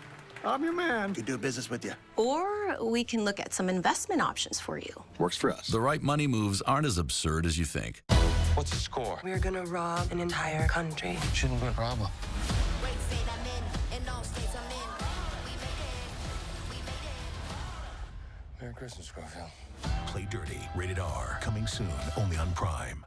I'm your man. Could do business with you. Or we can look at some investment options for you. Works for us. The right money moves aren't as absurd as you think. What's the score? We're gonna rob an entire country. Shouldn't be a problem. Merry Christmas, Scofield. Play Dirty, rated R. Coming soon, only on Prime.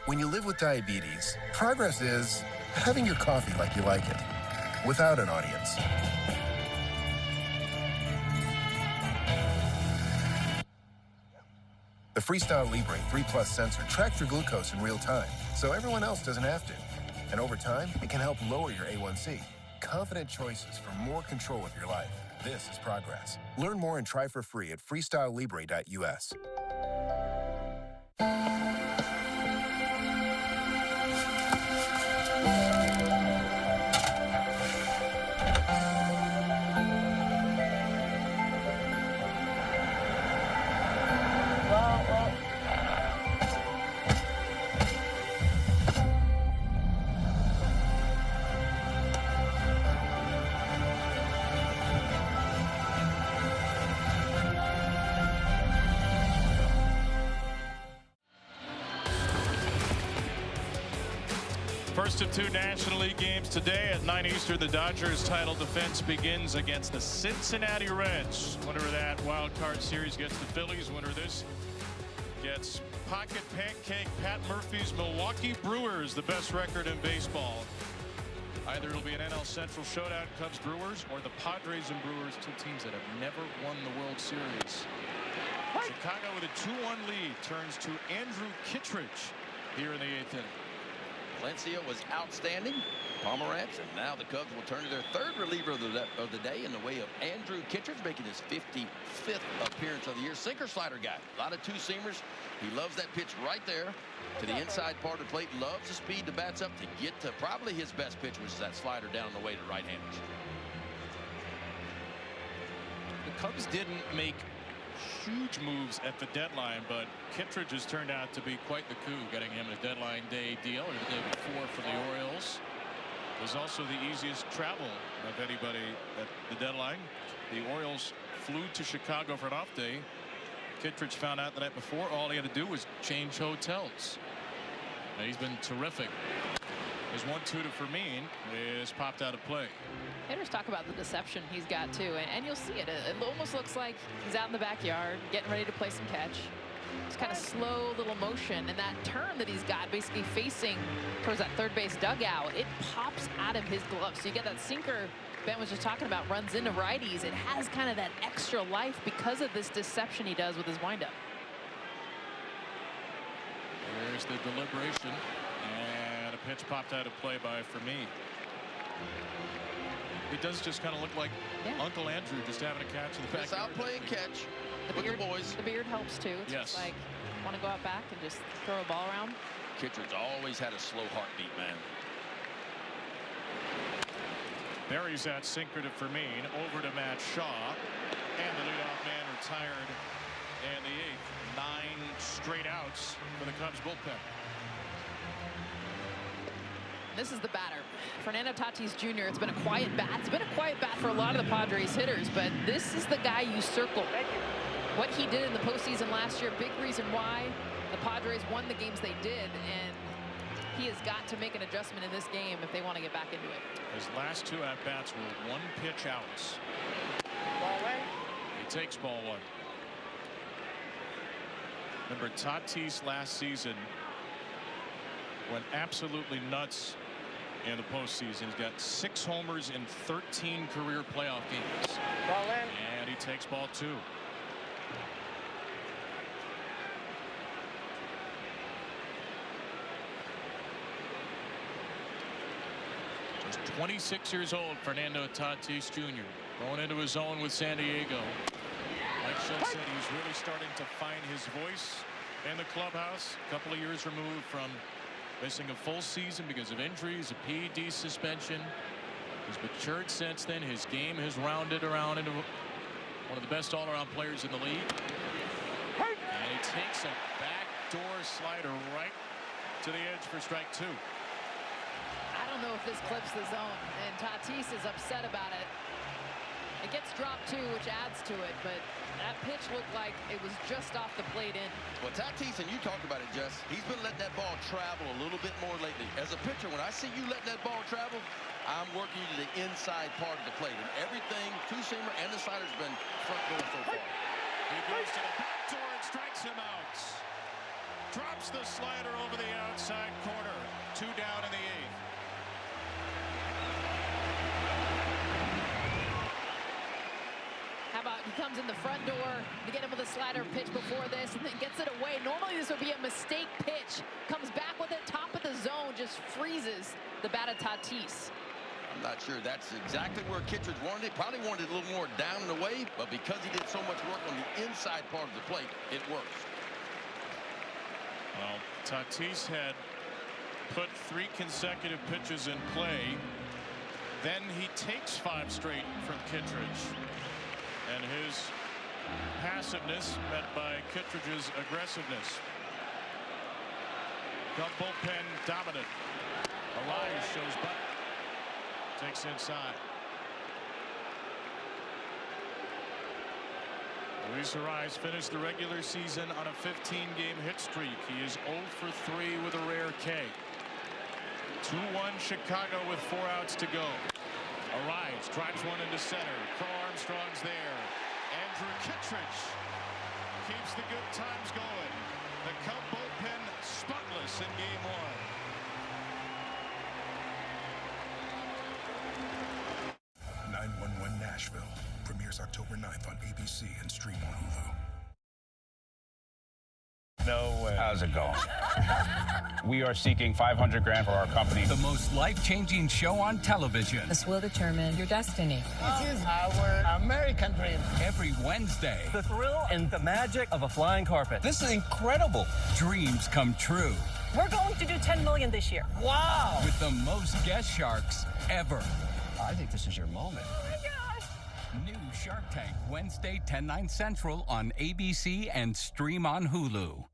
When you live with diabetes, progress is having your coffee like you like it. without an audience. The Freestyle Libre 3 Plus sensor tracks your glucose in real time, so everyone else doesn't have to. And over time, it can help lower your A1C. Confident choices for more control of your life. This is progress. Learn more and try for free at freestylelibre.us. First of two National League games today at 9 Eastern. The Dodgers' title defense begins against the Cincinnati Reds. Winner of that wild card series gets the Phillies. Winner of this gets pocket pancake Pat Murphy's Milwaukee Brewers, the best record in baseball. Either it'll be an NL Central showdown, Cubs Brewers, or the Padres and Brewers, two teams that have never won the World Series. Chicago with a 2-1 lead turns to Andrew Kittredge here in the 8th inning. Valencia was outstanding. Pomeranz, and now the Cubs will turn to their third reliever of the day in the way of Andrew Kittredge, making his 55th appearance of the year. Sinker slider guy. A lot of two-seamers. He loves that pitch right there to the inside part of the plate. Loves the speed the bats up to get to probably his best pitch, which is that slider down the way to right-handers. The Cubs didn't make huge moves at the deadline, but Kittredge has turned out to be quite the coup, getting him a deadline day deal, or the day before for the Orioles. It was also the easiest travel of anybody at the deadline. The Orioles flew to Chicago for an off day. Kittredge found out the night before all he had to do was change hotels. And he's been terrific. His 1-2 to Fermin is popped out of play. Hitters talk about the deception he's got too, and you'll see it. It almost looks like he's out in the backyard getting ready to play some catch. It's kind of slow little motion, and that turn that he's got basically facing towards that third base dugout, it pops out of his glove. So you get that sinker Ben was just talking about, runs into righties. It has kind of that extra life because of this deception he does with his windup. There's the deliberation, and a pitch popped out of play by Fermin. It does just kind of look like Uncle Andrew just having a catch in the back. Just out playing catch with the boys. The beard helps too. It's yes. Just like, want to go out back and just throw a ball around. Kittredge always had a slow heartbeat, man. Buries that sinker to Fermin, over to Matt Shaw, and the leadoff man retired in the 8th. 9 straight outs for the Cubs bullpen. This is the batter, Fernando Tatis Jr. It's been a quiet bat. It's been a quiet bat for a lot of the Padres hitters, but this is the guy you circle. What he did in the postseason last year, big reason why the Padres won the games they did, and he has got to make an adjustment in this game if they want to get back into it. His last 2 at-bats were 1-pitch outs. He takes ball 1. Remember, Tatis last season went absolutely nuts in the postseason. He's got 6 homers in 13 career playoff games. And he takes ball 2. Just 26 years old, Fernando Tatis Jr. going into his own with San Diego. Like Schultz said, he's really starting to find his voice in the clubhouse. A couple of years removed from missing a full season because of injuries, a PED suspension. He's matured since then. His game has rounded around into one of the best all-around players in the league. And he takes a backdoor slider right to the edge for strike 2. I don't know if this clips the zone, and Tatis is upset about it. It gets dropped too, which adds to it, but that pitch looked like it was just off the plate in. Well, Tatis, and you talked about it, Jess, he's been letting that ball travel a little bit more lately. As a pitcher, when I see you letting that ball travel, I'm working to the inside part of the plate, and everything, two-seamer and the slider's been front door so far. He goes to the back door and strikes him out. Drops the slider over the outside corner. 2 down in the 8th. He comes in the front door to get him with a slider pitch before this, and then gets it away. Normally this would be a mistake pitch. Comes back with it, top of the zone, just freezes the bat of Tatis. I'm not sure that's exactly where Kittredge wanted it. Probably wanted it a little more down and away, but because he did so much work on the inside part of the plate, it works. Well, Tatis had put 3 consecutive pitches in play. Then he takes 5 straight from Kittredge. And his passiveness met by Kittredge's aggressiveness. Cub bullpen dominant. Arise shows back. Takes inside. Luis Arise finished the regular season on a 15-game hit streak. He is 0 for 3 with a rare K. 2-1 Chicago with 4 outs to go. Arise drives one into center. Crow Armstrong's there. Andrew Kittredge keeps the good times going. The Cub bullpen spotless in game 1. 911 Nashville premieres October 9th on ABC and stream on Hulu. No way. How's it going? We are seeking $500,000 for our company. The most life-changing show on television. This will determine your destiny. This is our American dream. Every Wednesday. The thrill and the magic of a flying carpet. This is incredible. Dreams come true. We're going to do $10 million this year. Wow! With the most guest sharks ever. I think this is your moment. New Shark Tank, Wednesday, 10/9 Central on ABC and stream on Hulu.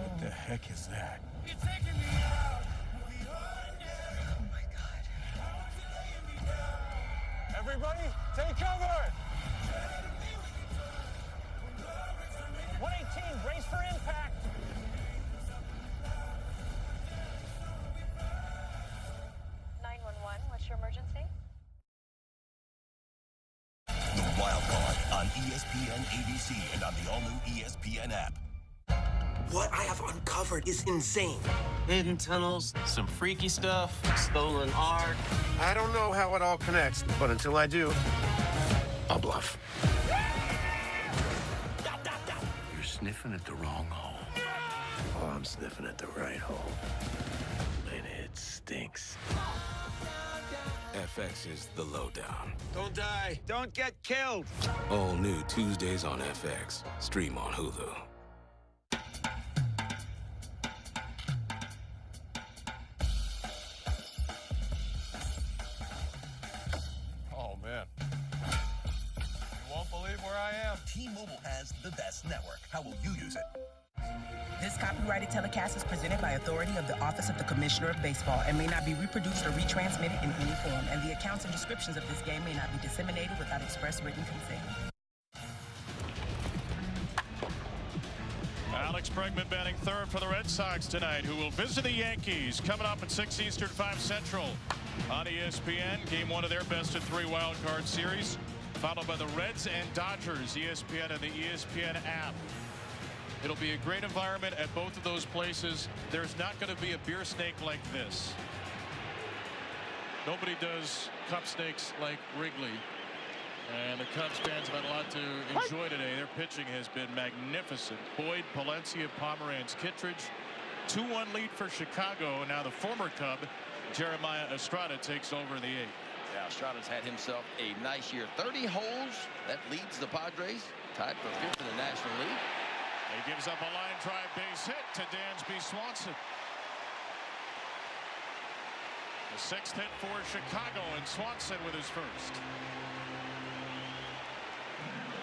What the heck is that? Oh my God. Everybody, take cover! 118, brace for impact. What's your emergency? The Wild Card on ESPN, ABC, and on the all-new ESPN app. What I have uncovered is insane. Hidden tunnels, some freaky stuff, stolen art. I don't know how it all connects, but until I do, I'll bluff. You're sniffing at the wrong hole. Oh, I'm sniffing at the right hole. And it stinks. FX is the lowdown. Don't die. Don't get killed. All new Tuesdays on FX. Stream on Hulu. Oh, man. You won't believe where I am. T-Mobile has the best network. How will you use it? This copyrighted telecast is presented by authority of the Office of the Commissioner of Baseball and may not be reproduced or retransmitted in any form, and the accounts and descriptions of this game may not be disseminated without express written consent. Alex Bregman batting third for the Red Sox tonight, who will visit the Yankees coming up at 6 Eastern, 5 Central on ESPN. Game 1 of their best-of-3 wild card series, followed by the Reds and Dodgers, ESPN and the ESPN app. It'll be a great environment at both of those places. There's not going to be a beer snake like this. Nobody does cup snakes like Wrigley. And the Cubs fans have had a lot to enjoy today. Their pitching has been magnificent. Boyd, Palencia, Pomeranz, Kittredge. 2-1 lead for Chicago. And now the former Cub, Jeremiah Estrada, takes over in the 8th. Yeah, Estrada's had himself a nice year. 30 holes. That leads the Padres. Tied for 5th in the National League. He gives up a line drive base hit to Dansby Swanson. The 6th hit for Chicago, and Swanson with his first.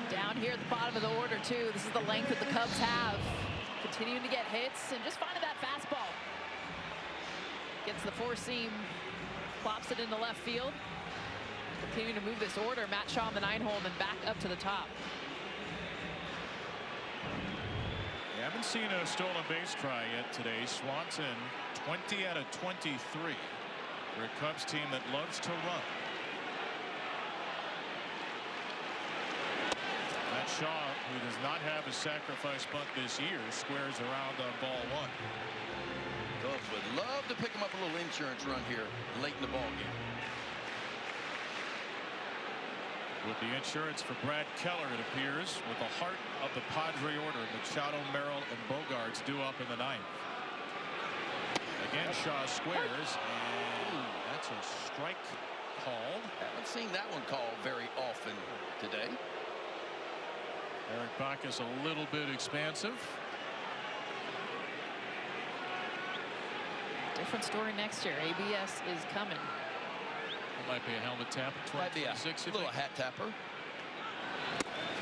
Down here at the bottom of the order, too. This is the length that the Cubs have. Continuing to get hits and just finding that fastball. Gets the four-seam, plops it into left field. Continuing to move this order. Matt Shaw in the 9-hole and then back up to the top. You haven't seen a stolen base try yet today. Swanson 20 out of 23 for a Cubs team that loves to run. Matt Shaw, who does not have a sacrifice bunt this year, squares around on ball 1. Cubs would love to pick him up a little insurance run here late in the ball game. With the insurance for Brad Keller, it appears, with the heart of the Padre order, Machado, Merrill, and Bogarts due up in the ninth. Again, Shaw squares, and that's a strike called. Haven't seen that one called very often today. Eric Bacchus a little bit expansive. Different story next year. ABS is coming. It might be a helmet tap. Might be a little hat tapper.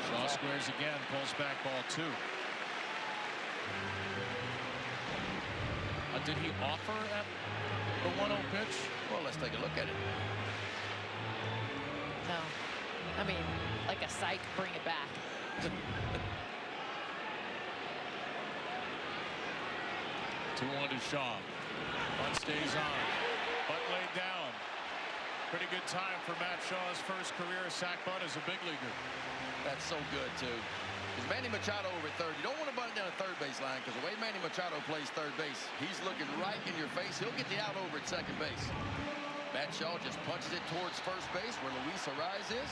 Shaw squares again, pulls back ball 2. Did he offer at the 1-0 pitch? Well, let's take a look at it. No. I mean, like a psych, bring it back. 2-1 to Shaw. One stays on. Butt laid down. Pretty good time for Matt Shaw's first career sack bunt as a big leaguer. That's so good, too. Because Manny Machado over at third. You don't want to bunt it down the third base line because the way Manny Machado plays third base, he's looking right in your face. He'll get the out over at second base. Matt Shaw just punches it towards first base where Luis Arraez is.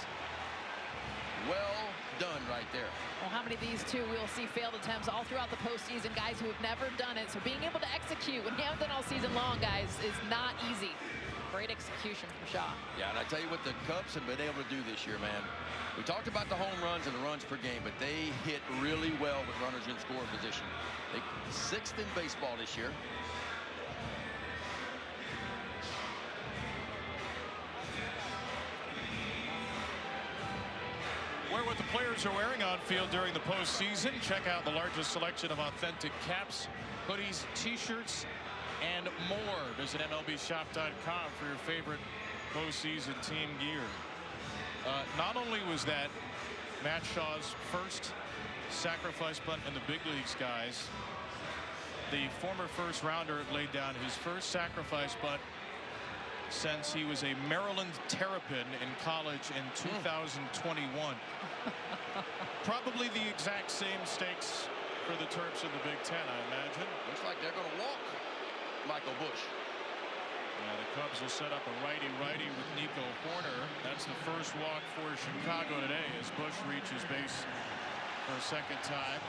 Well done right there. Well, how many of these two we'll see failed attempts all throughout the postseason, guys who have never done it. So being able to execute when you haven't done all season long, guys, is not easy. Great execution from Shaw. Yeah, and I tell you what the Cubs have been able to do this year, man. We talked about the home runs and the runs per game, but they hit really well with runners in scoring position. They 6th in baseball this year. Wear what the players are wearing on field during the postseason. Check out the largest selection of authentic caps, hoodies, t-shirts, and more. Visit MLBshop.com for your favorite postseason team gear. Not only was that Matt Shaw's first sacrifice bunt in the big leagues, guys, the former first rounder laid down his first sacrifice bunt since he was a Maryland Terrapin in college in 2021. Probably the exact same stakes for the Terps in the Big Ten, I imagine. Looks like they're going to walk Michael Busch. Yeah, the Cubs will set up a righty-righty with Nico Horner. That's the first walk for Chicago today as Busch reaches base for a second time.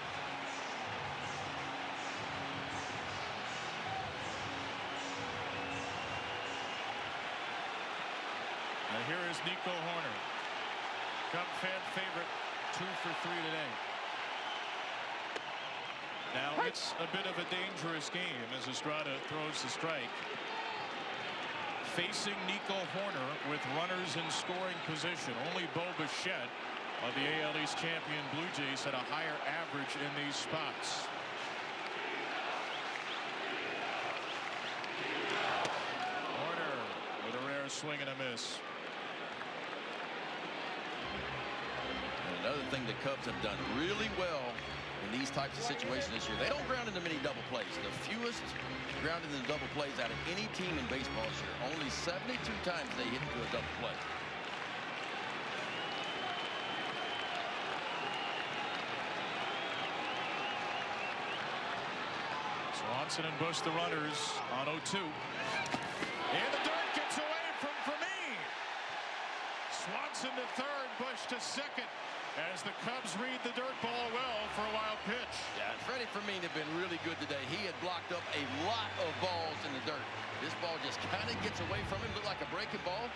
And here is Nico Horner. Cub fan favorite, 2 for 3 today. Now it's a bit of a dangerous game as Estrada throws the strike. Facing Nico Horner with runners in scoring position. Only Bo Bichette of the AL East champion Blue Jays had a higher average in these spots. Horner with a rare swing and a miss. Another thing the Cubs have done really well in these types of situations this year, they don't ground into many double plays. The fewest grounded into double plays out of any team in baseball this year. Only 72 times they hit into a double play. Swanson and Busch the runners on 0-2. And the dirt gets away from Fermin. Swanson to third, Busch to second. As the Cubs read the dirt ball well for a wild pitch. Yeah, Freddie Fermin had been really good today. He had blocked up a lot of balls in the dirt. This ball just kind of gets away from him. Looked like a breaking ball.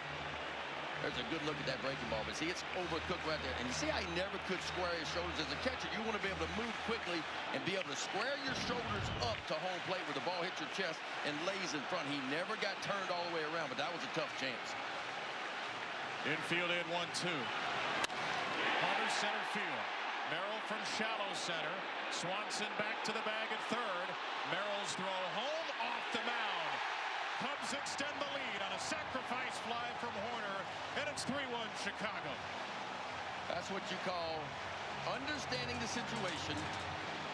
There's a good look at that breaking ball. But see, it's overcooked right there. And you see how he never could square his shoulders as a catcher. You want to be able to move quickly and be able to square your shoulders up to home plate where the ball hits your chest and lays in front. He never got turned all the way around, but that was a tough chance. Infield in 1-2. Hunter center field. Merrill from shallow center. Swanson back to the bag at third. Merrill's throw home off the mound. Cubs extend the lead on a sacrifice fly from Horner, and it's 3-1 Chicago. That's what you call understanding the situation.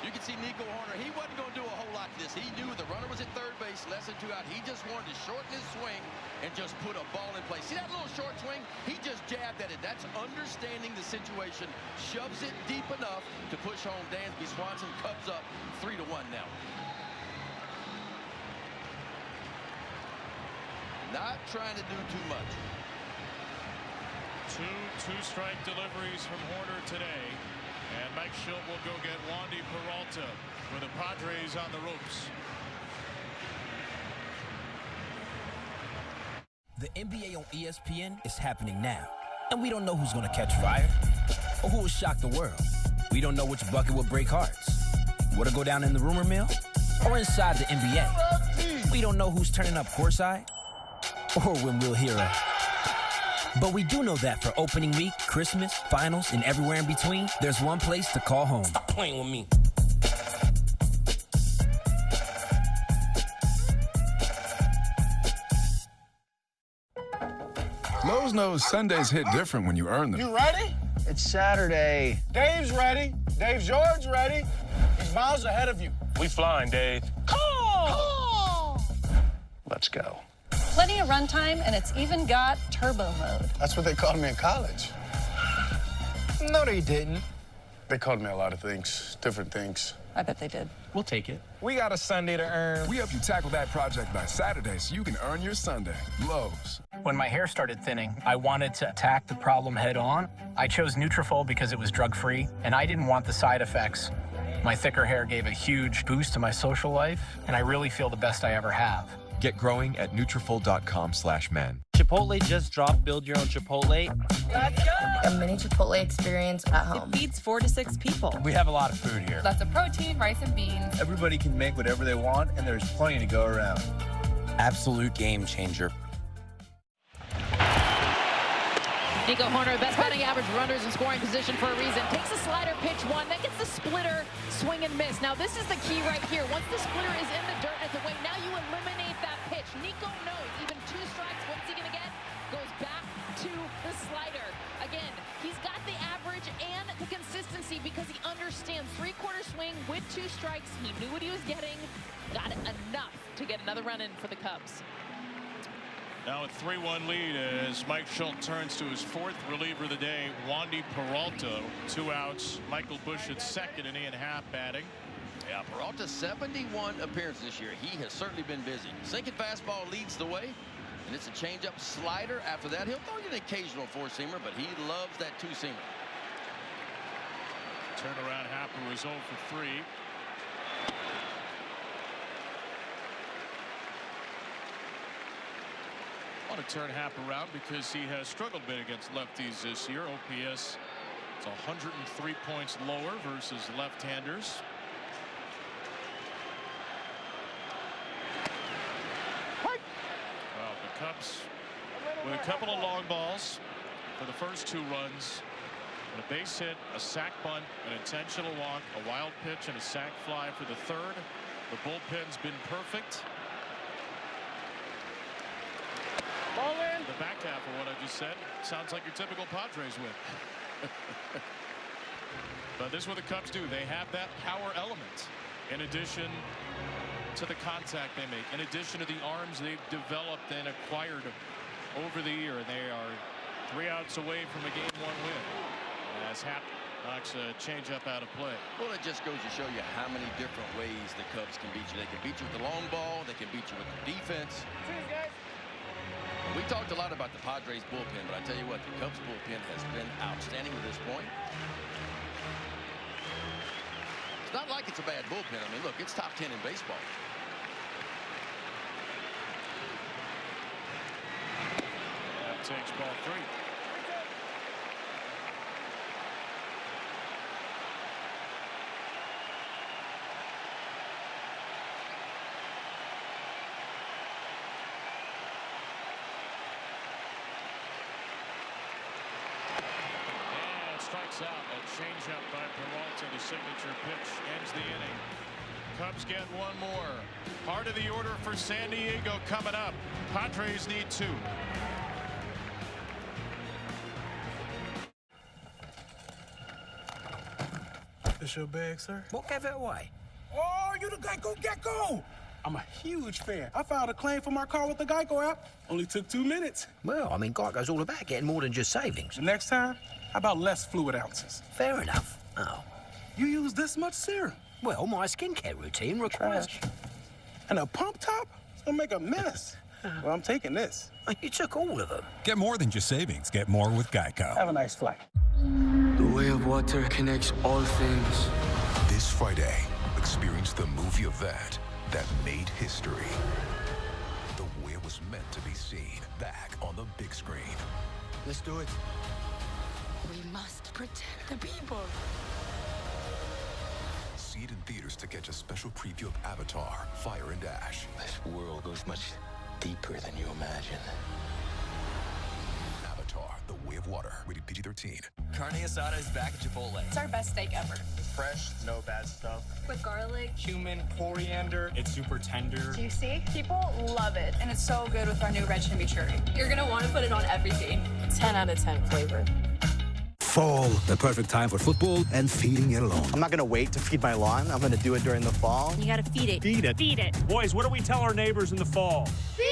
You can see Nico Horner, he wasn't going to do a whole lot to this. He knew the runner was at third base, less than 2 out. He just wanted to shorten his swing and just put a ball in play. See that little short swing? He just jabbed at it. That's understanding the situation. Shoves it deep enough to push home Dansby. Swanson Cubs up 3-1 now. Not trying to do too much. Two-strike deliveries from Horner today. And Mike Schilt will go get Wandy Peralta with the Padres on the ropes. The NBA on ESPN is happening now. And we don't know who's going to catch fire or who will shock the world. We don't know which bucket will break hearts. What'll go down in the rumor mill or inside the NBA. We don't know who's turning up courtside or when we'll hear it. But we do know that for opening week, Christmas, finals, and everywhere in between, there's one place to call home. Stop playing with me. Lowe's knows Sundays hit different when you earn them. You ready? It's Saturday. Dave's ready. Dave George ready. He's miles ahead of you. We flying, Dave. Call! Let's go. Plenty of runtime, and it's even got turbo mode. That's what they called me in college. No, they didn't. They called me a lot of things, different things. I bet they did. We'll take it. We got a Sunday to earn. We help you tackle that project by Saturday so you can earn your Sunday. Lowe's. When my hair started thinning, I wanted to attack the problem head on. I chose Nutrafol because it was drug-free, and I didn't want the side effects. My thicker hair gave a huge boost to my social life, and I really feel the best I ever have. Get growing at Nutrafol.com/men. Chipotle just dropped Build Your Own Chipotle. Let's go! A mini Chipotle experience at home. It feeds 4 to 6 people. We have a lot of food here. Lots of protein, rice, and beans. Everybody can make whatever they want, and there's plenty to go around. Absolute game changer. Nico Horner, best batting average, runners in scoring position for a reason. Takes a slider, pitch one, then gets the splitter, swing and miss. Now this is the key right here. Once the splitter is in the dirt and it's away, now you eliminate that pitch. Nico knows even 2 strikes, what's he gonna get? Goes back to the slider. Again, he's got the average and the consistency because he understands 3/4 swing with 2 strikes. He knew what he was getting, got enough to get another run in for the Cubs. Now a 3-1 lead as Mike Schilt turns to his 4th reliever of the day, Wandy Peralta. 2 outs. Michael Busch at second and Ian Happ batting. Yeah, Peralta 71 appearances this year. He has certainly been busy. Sinking fastball leads the way, and it's a changeup slider. After that, he'll throw you an occasional 4-seamer, but he loves that 2-seamer. Turnaround Happer was 0 for 3. I want to turn Happ around because he has struggled a bit against lefties this year. OPS is 103 points lower versus left-handers. Well, the Cubs with a couple of long balls for the first 2 runs. And a base hit, a sac bunt, an intentional walk, a wild pitch, and a sac fly for the 3rd. The bullpen's been perfect. The back half of what I just said sounds like your typical Padres win. But this is what the Cubs do. They have that power element in addition to the contact they make, in addition to the arms they've developed and acquired over the year. They are 3 outs away from a Game 1 win as Happ knocks a changeup out of play. Well, it just goes to show you how many different ways the Cubs can beat you. They can beat you with the long ball. They can beat you with the defense. Cheers, guys. We talked a lot about the Padres bullpen, but I tell you what, the Cubs bullpen has been outstanding to this point. It's not like it's a bad bullpen. I mean, look, it's top 10 in baseball. That takes ball 3. Strikes out. A changeup by Peralta, the signature pitch, ends the inning. Cubs get 1 more. Part of the order for San Diego coming up. Padres need 2. This your bag, sir? What gave it away? Oh, you the Geico Gecko! I'm a huge fan. I filed a claim for my car with the Geico app. Only took 2 minutes. Well, I mean, Geico's all about getting more than just savings. The next time, how about less fluid ounces? Fair enough. Oh. You use this much serum? Well, my skincare routine requires... And a pump top? It's gonna make a mess. Well, I'm taking this. You took all of them. Get more than just savings. Get more with Geico. Have a nice flight. The way of water connects all things. This Friday, experience the movie event that made history. The way it was meant to be seen back on the big screen. Let's do it. We must protect the people. See it in theaters to catch a special preview of Avatar, Fire and Ash. This world goes much deeper than you imagine. Avatar, The Way of Water, rated PG-13. Carne asada is back at Chipotle. It's our best steak ever. Fresh, no bad stuff. With garlic, Cumin, coriander. It's super tender. juicy. People love it, and it's so good with our new red chimichurri. You're gonna want to put it on everything. 10 out of 10 flavor. Fall, the perfect time for football and feeding it alone. I'm not going to wait to feed my lawn. I'm going to do it during the fall. You gotta feed it. Feed it. Feed it. Boys, what do we tell our neighbors in the fall? Feed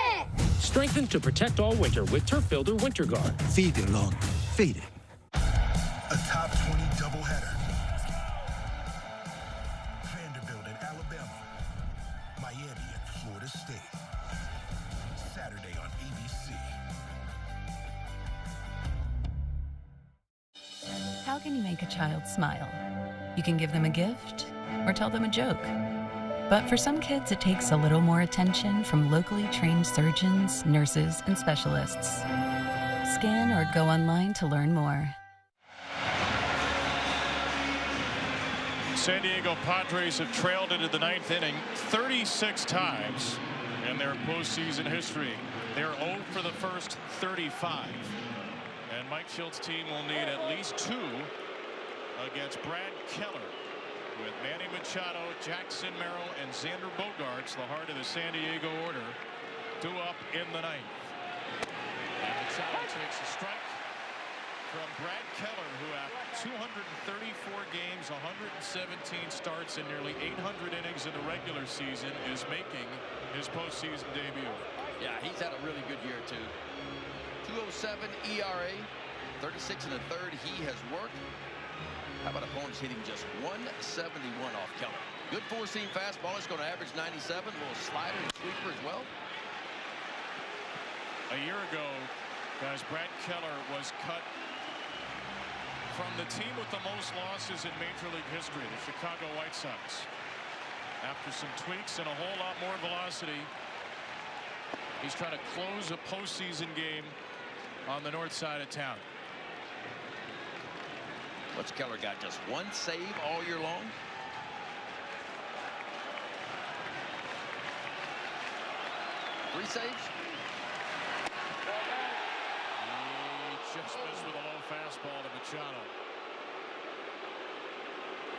it! Strengthen to protect all winter with Turf Builder Winter Guard. Feed your lawn. Feed it. A top 20 doubleheader. Vanderbilt at Alabama. Miami at Florida State. Saturday on ABC. How can you make a child smile? You can give them a gift or tell them a joke. But for some kids, it takes a little more attention from locally trained surgeons, nurses, and specialists. Scan or go online to learn more. San Diego Padres have trailed into the ninth inning 36 times in their postseason history. They're 0 for the first 35. And Mike Shilt's team will need at least 2 against Brad Keller, with Manny Machado, Jackson Merrill, and Xander Bogaerts, the heart of the San Diego order, due up in the ninth. And Machado takes a strike from Brad Keller, who after 234 games, 117 starts, and nearly 800 innings in the regular season, is making his postseason debut. Yeah, he's had a really good year, too. 2.07 ERA, 36 and a third. He has worked. How about opponents hitting just 171 off Keller? Good four-seam fastball. It's going to average 97. A little slider and sweeper as well. A year ago, guys, Brad Keller was cut from the team with the most losses in Major League history, the Chicago White Sox. After some tweaks and a whole lot more velocity, he's trying to close a postseason game on the north side of town. What's Keller got? Just 1 save all year long? Three saves? He just missed with a low fastball to Machado.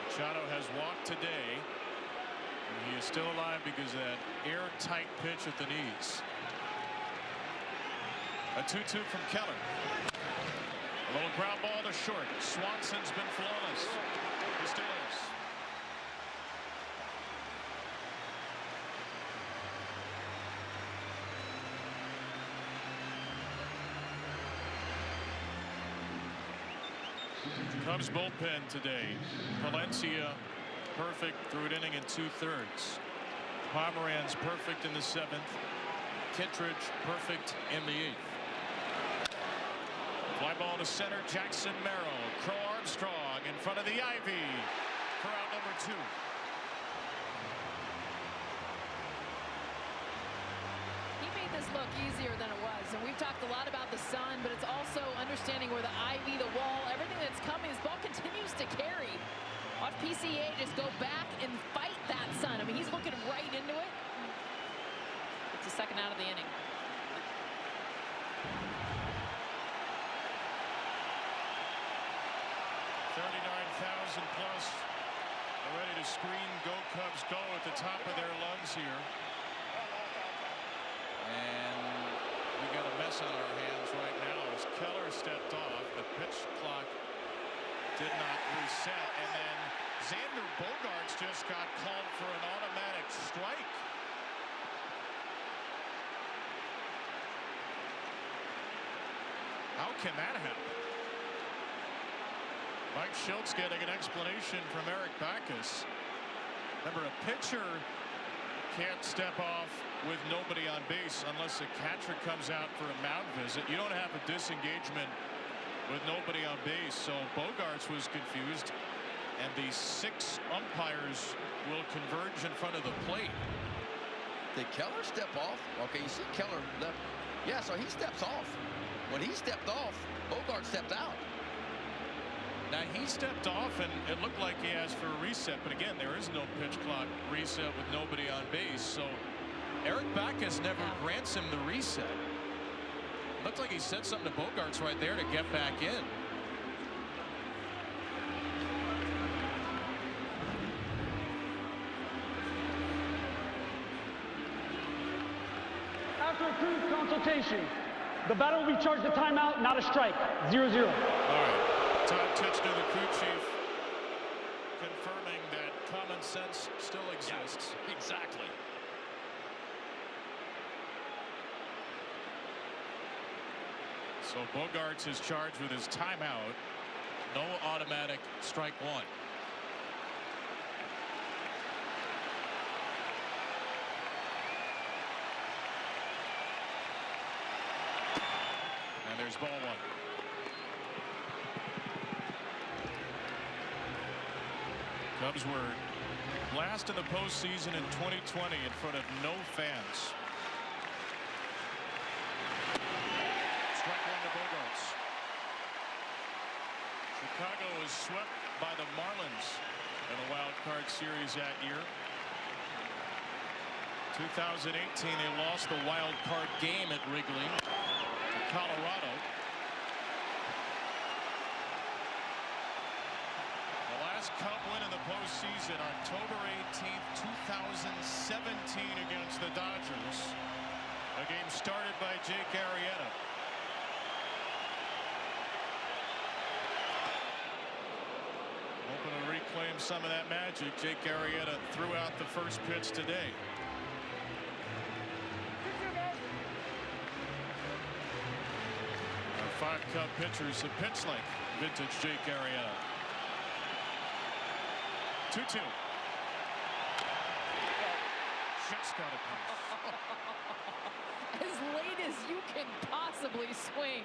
Machado has walked today, and he is still alive because of that airtight pitch at the knees. A 2-2 from Keller. A little ground ball to short. Swanson's been flawless. He still is. Cubs bullpen today. Palencia perfect through an inning and 2/3. Pomeranz perfect in the 7th. Kittredge perfect in the 8th. Fly ball to center. Jackson Merrill. Crow Armstrong in front of the ivy for out number 2. He made this look easier than it was, and we've talked a lot about the sun, but it's also understanding where the ivy, the wall, everything that's coming. This ball continues to carry. Watch PCA just go back and fight that sun. I mean, he's looking right into it. It's the second out of the inning. 39,000 plus are ready to scream "Go Cubs Go" at the top of their lungs here. And we got a mess on our hands right now as Keller stepped off. The pitch clock did not reset, and then Xander Bogaerts just got called for an automatic strike. How can that happen? Mike Shilt's getting an explanation from Eric Backus. Remember, a pitcher can't step off with nobody on base unless a catcher comes out for a mound visit. You don't have a disengagement with nobody on base. So Bogaerts was confused, and the 6 umpires will converge in front of the plate. Did Keller step off? Okay, you see Keller left. Yeah, so he steps off. When he stepped off, Bogaerts stepped out. Now he stepped off, and it looked like he asked for a reset, but again, there is no pitch clock reset with nobody on base. So Eric Backus never grants him the reset. Looked like he said something to Bogaerts right there to get back in. After a brief consultation, the batter will be charged a timeout, not a strike. 0-0. All right. Todd Titchener, the crew chief, confirming that common sense still exists. Yeah, exactly. So Bogaerts is charged with his timeout. No automatic strike one. And there's ball one. Cubs were last in the postseason in 2020 in front of no fans. Strike one to Bogaerts. Chicago was swept by the Marlins in the Wild Card Series that year. 2018, they lost the Wild Card Game at Wrigley to Colorado. Cub win in the postseason October 18th, 2017 against the Dodgers. A game started by Jake Arrieta. Hoping to reclaim some of that magic. Jake Arrieta threw out the first pitch today. Our 5 Cub pitchers have pitched like vintage Jake Arrieta. 2-2. Just got it. As late as you can possibly swing.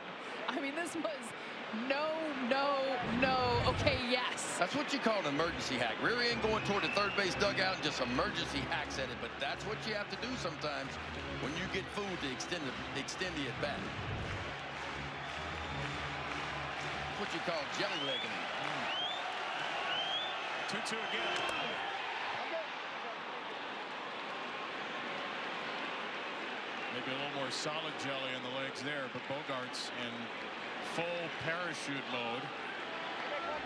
I mean, this was no. Okay, yes. That's what you call an emergency hack. Rear end going toward the third base dugout and just emergency hacks at it. But that's what you have to do sometimes when you get food to extend the at bat. That's what you call jelly legging. 2-2 again. Maybe a little more solid jelly in the legs there, but Bogaerts in full parachute mode.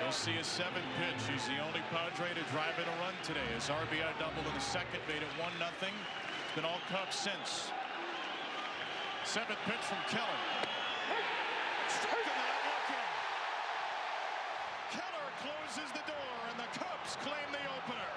We'll see a 7th pitch. He's the only Padre to drive in a run today. His RBI double in the second made it 1-0. It's been all Cubs since. 7th pitch from Keller. Striking that looking. Keller closes the door, and the Cubs claim the opener.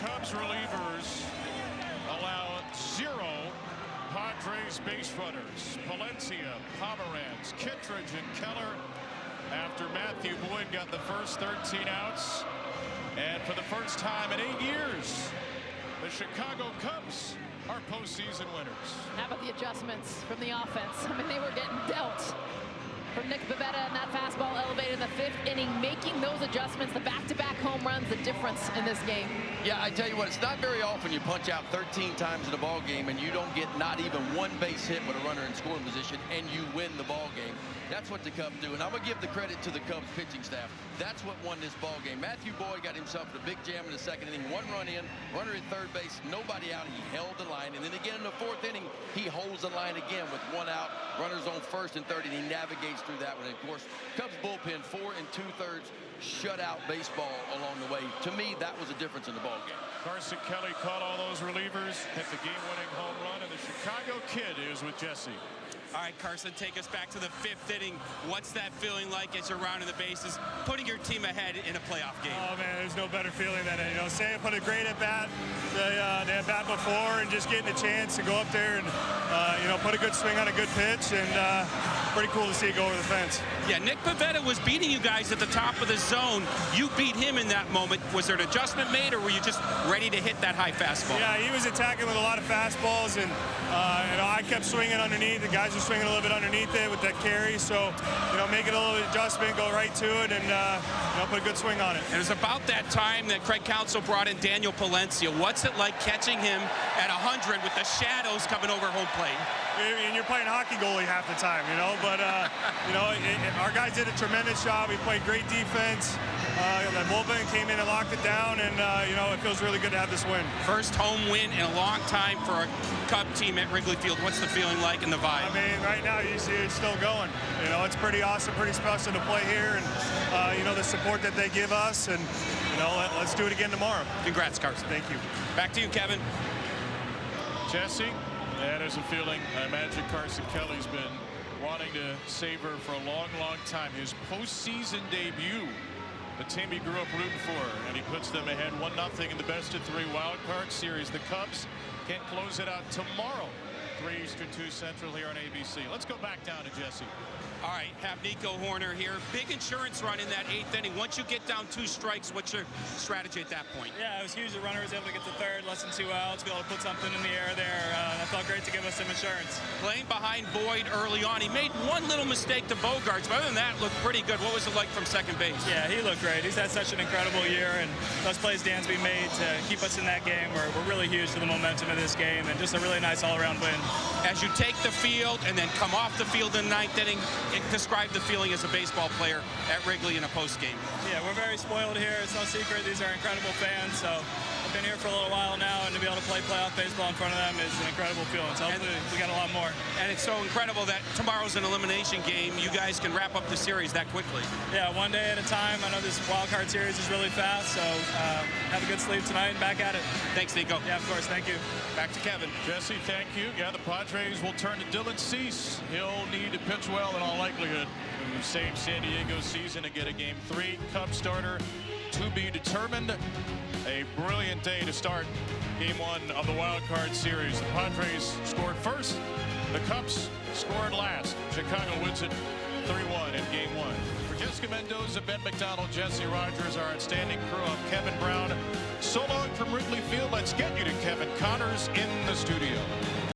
Cubs relievers allow 0 Padres base runners. Palencia, Pomeranz, Kittredge, and Keller after Matthew Boyd got the first 13 outs. And for the first time in 8 years, the Chicago Cubs are postseason winners. How about the adjustments from the offense? I mean, they were getting dealt. for Nick Pivetta, and that fastball elevated in the 5th inning, making those adjustments, the back-to-back home runs, the difference in this game. Yeah, I tell you what, it's not very often you punch out 13 times in a ball game and you don't get not even one base hit with a runner in scoring position and you win the ball game. That's what the Cubs do, and I'm going to give the credit to the Cubs pitching staff. That's what won this ball game. Matthew Boyd got himself a big jam in the 2nd inning, 1 run in, runner at 3rd base, nobody out. He held the line, and then again in the 4th inning, he holds the line again with 1 out, runners on 1st and 3rd, and he navigates through that one. And of course, Cubs bullpen 4 2/3 shutout baseball along the way. To me, that was a difference in the ball game. Carson Kelly caught all those relievers, hit the game-winning home run, and the Chicago Kid is with Jesse. All right, Carson, take us back to the 5th inning. What's that feeling like as you're rounding the bases, putting your team ahead in a playoff game? Oh, man, there's no better feeling than it. You know, Sam put a great at-bat, the at-bat before, and just getting a chance to go up there and, you know, put a good swing on a good pitch, and pretty cool to see it go over the fence. Yeah, Nick Pivetta was beating you guys at the top of the zone. You beat him in that moment. Was there an adjustment made, or were you just ready to hit that high fastball? Yeah, he was attacking with a lot of fastballs, and you know, I kept swinging underneath. The guys were swinging a little bit underneath it with that carry, so you know, making a little adjustment, go right to it, and you know, put a good swing on it. And it was about that time that Craig Counsell brought in Daniel Palencia. What's it like catching him at 100 with the shadows coming over home plate? And you're playing hockey goalie half the time, you know, but you know, our guys did a tremendous job. We played great defense. The bullpen came in and locked it down, and you know, it feels really good to have this win. First home win in a long time for a Cub team at Wrigley Field. What's the feeling like and the vibe? I mean, right now you see it's still going. You know, it's pretty awesome, pretty special to play here, and you know, the support that they give us, and you know, let's do it again tomorrow. Congrats, Carson. Thank you. Back to you, Kevin. Jesse, that is a feeling I imagine Carson Kelly's been wanting to savor for a long, long time. His postseason debut, the team he grew up rooting for, and he puts them ahead 1-0 in the best-of-3 wild card series. The Cubs can't close it out tomorrow, 3 Eastern, 2 Central here on ABC. Let's go back down to Jesse. All right, have Nico Horner here. Big insurance run in that 8th inning. Once you get down 2 strikes, what's your strategy at that point? Yeah, it was huge. The runner was able to get to 3rd, less than 2 outs, be able to put something in the air there. That felt great to give us some insurance. Playing behind Boyd early on, he made one little mistake to Bogarts, but other than that, looked pretty good. What was it like from second base? Yeah, he looked great. He's had such an incredible year, and those plays Dansby made to keep us in that game were really huge for the momentum of this game, and just a really nice all-around win. As you take the field and then come off the field in the 9th inning, describe the feeling as a baseball player at Wrigley in a post game. Yeah, we're very spoiled here. It's no secret. These are incredible fans. So I've been here for a little while now, and to be able to play playoff baseball in front of them is an incredible feeling. So hopefully we got a lot more. And it's so incredible that tomorrow's an elimination game. You guys can wrap up the series that quickly. Yeah, one day at a time. I know this wild card series is really fast, so have a good sleep tonight and back at it. Thanks, Nico. Yeah, of course. Thank you. Back to Kevin. Jesse, thank you. Yeah, the Padres will turn to Dylan Cease. He'll need to pitch well in all likelihood to save San Diego season and get a Game 3. Cub starter to be determined. A brilliant day to start Game 1 of the wild card series. The Padres scored first. The Cubs scored last. Chicago wins it 3-1 in Game 1. For Jessica Mendoza, Ben McDonald, Jesse Rogers, our outstanding crew, I'm Kevin Brown. So long from Wrigley Field. Let's get you to Kevin Connors in the studio.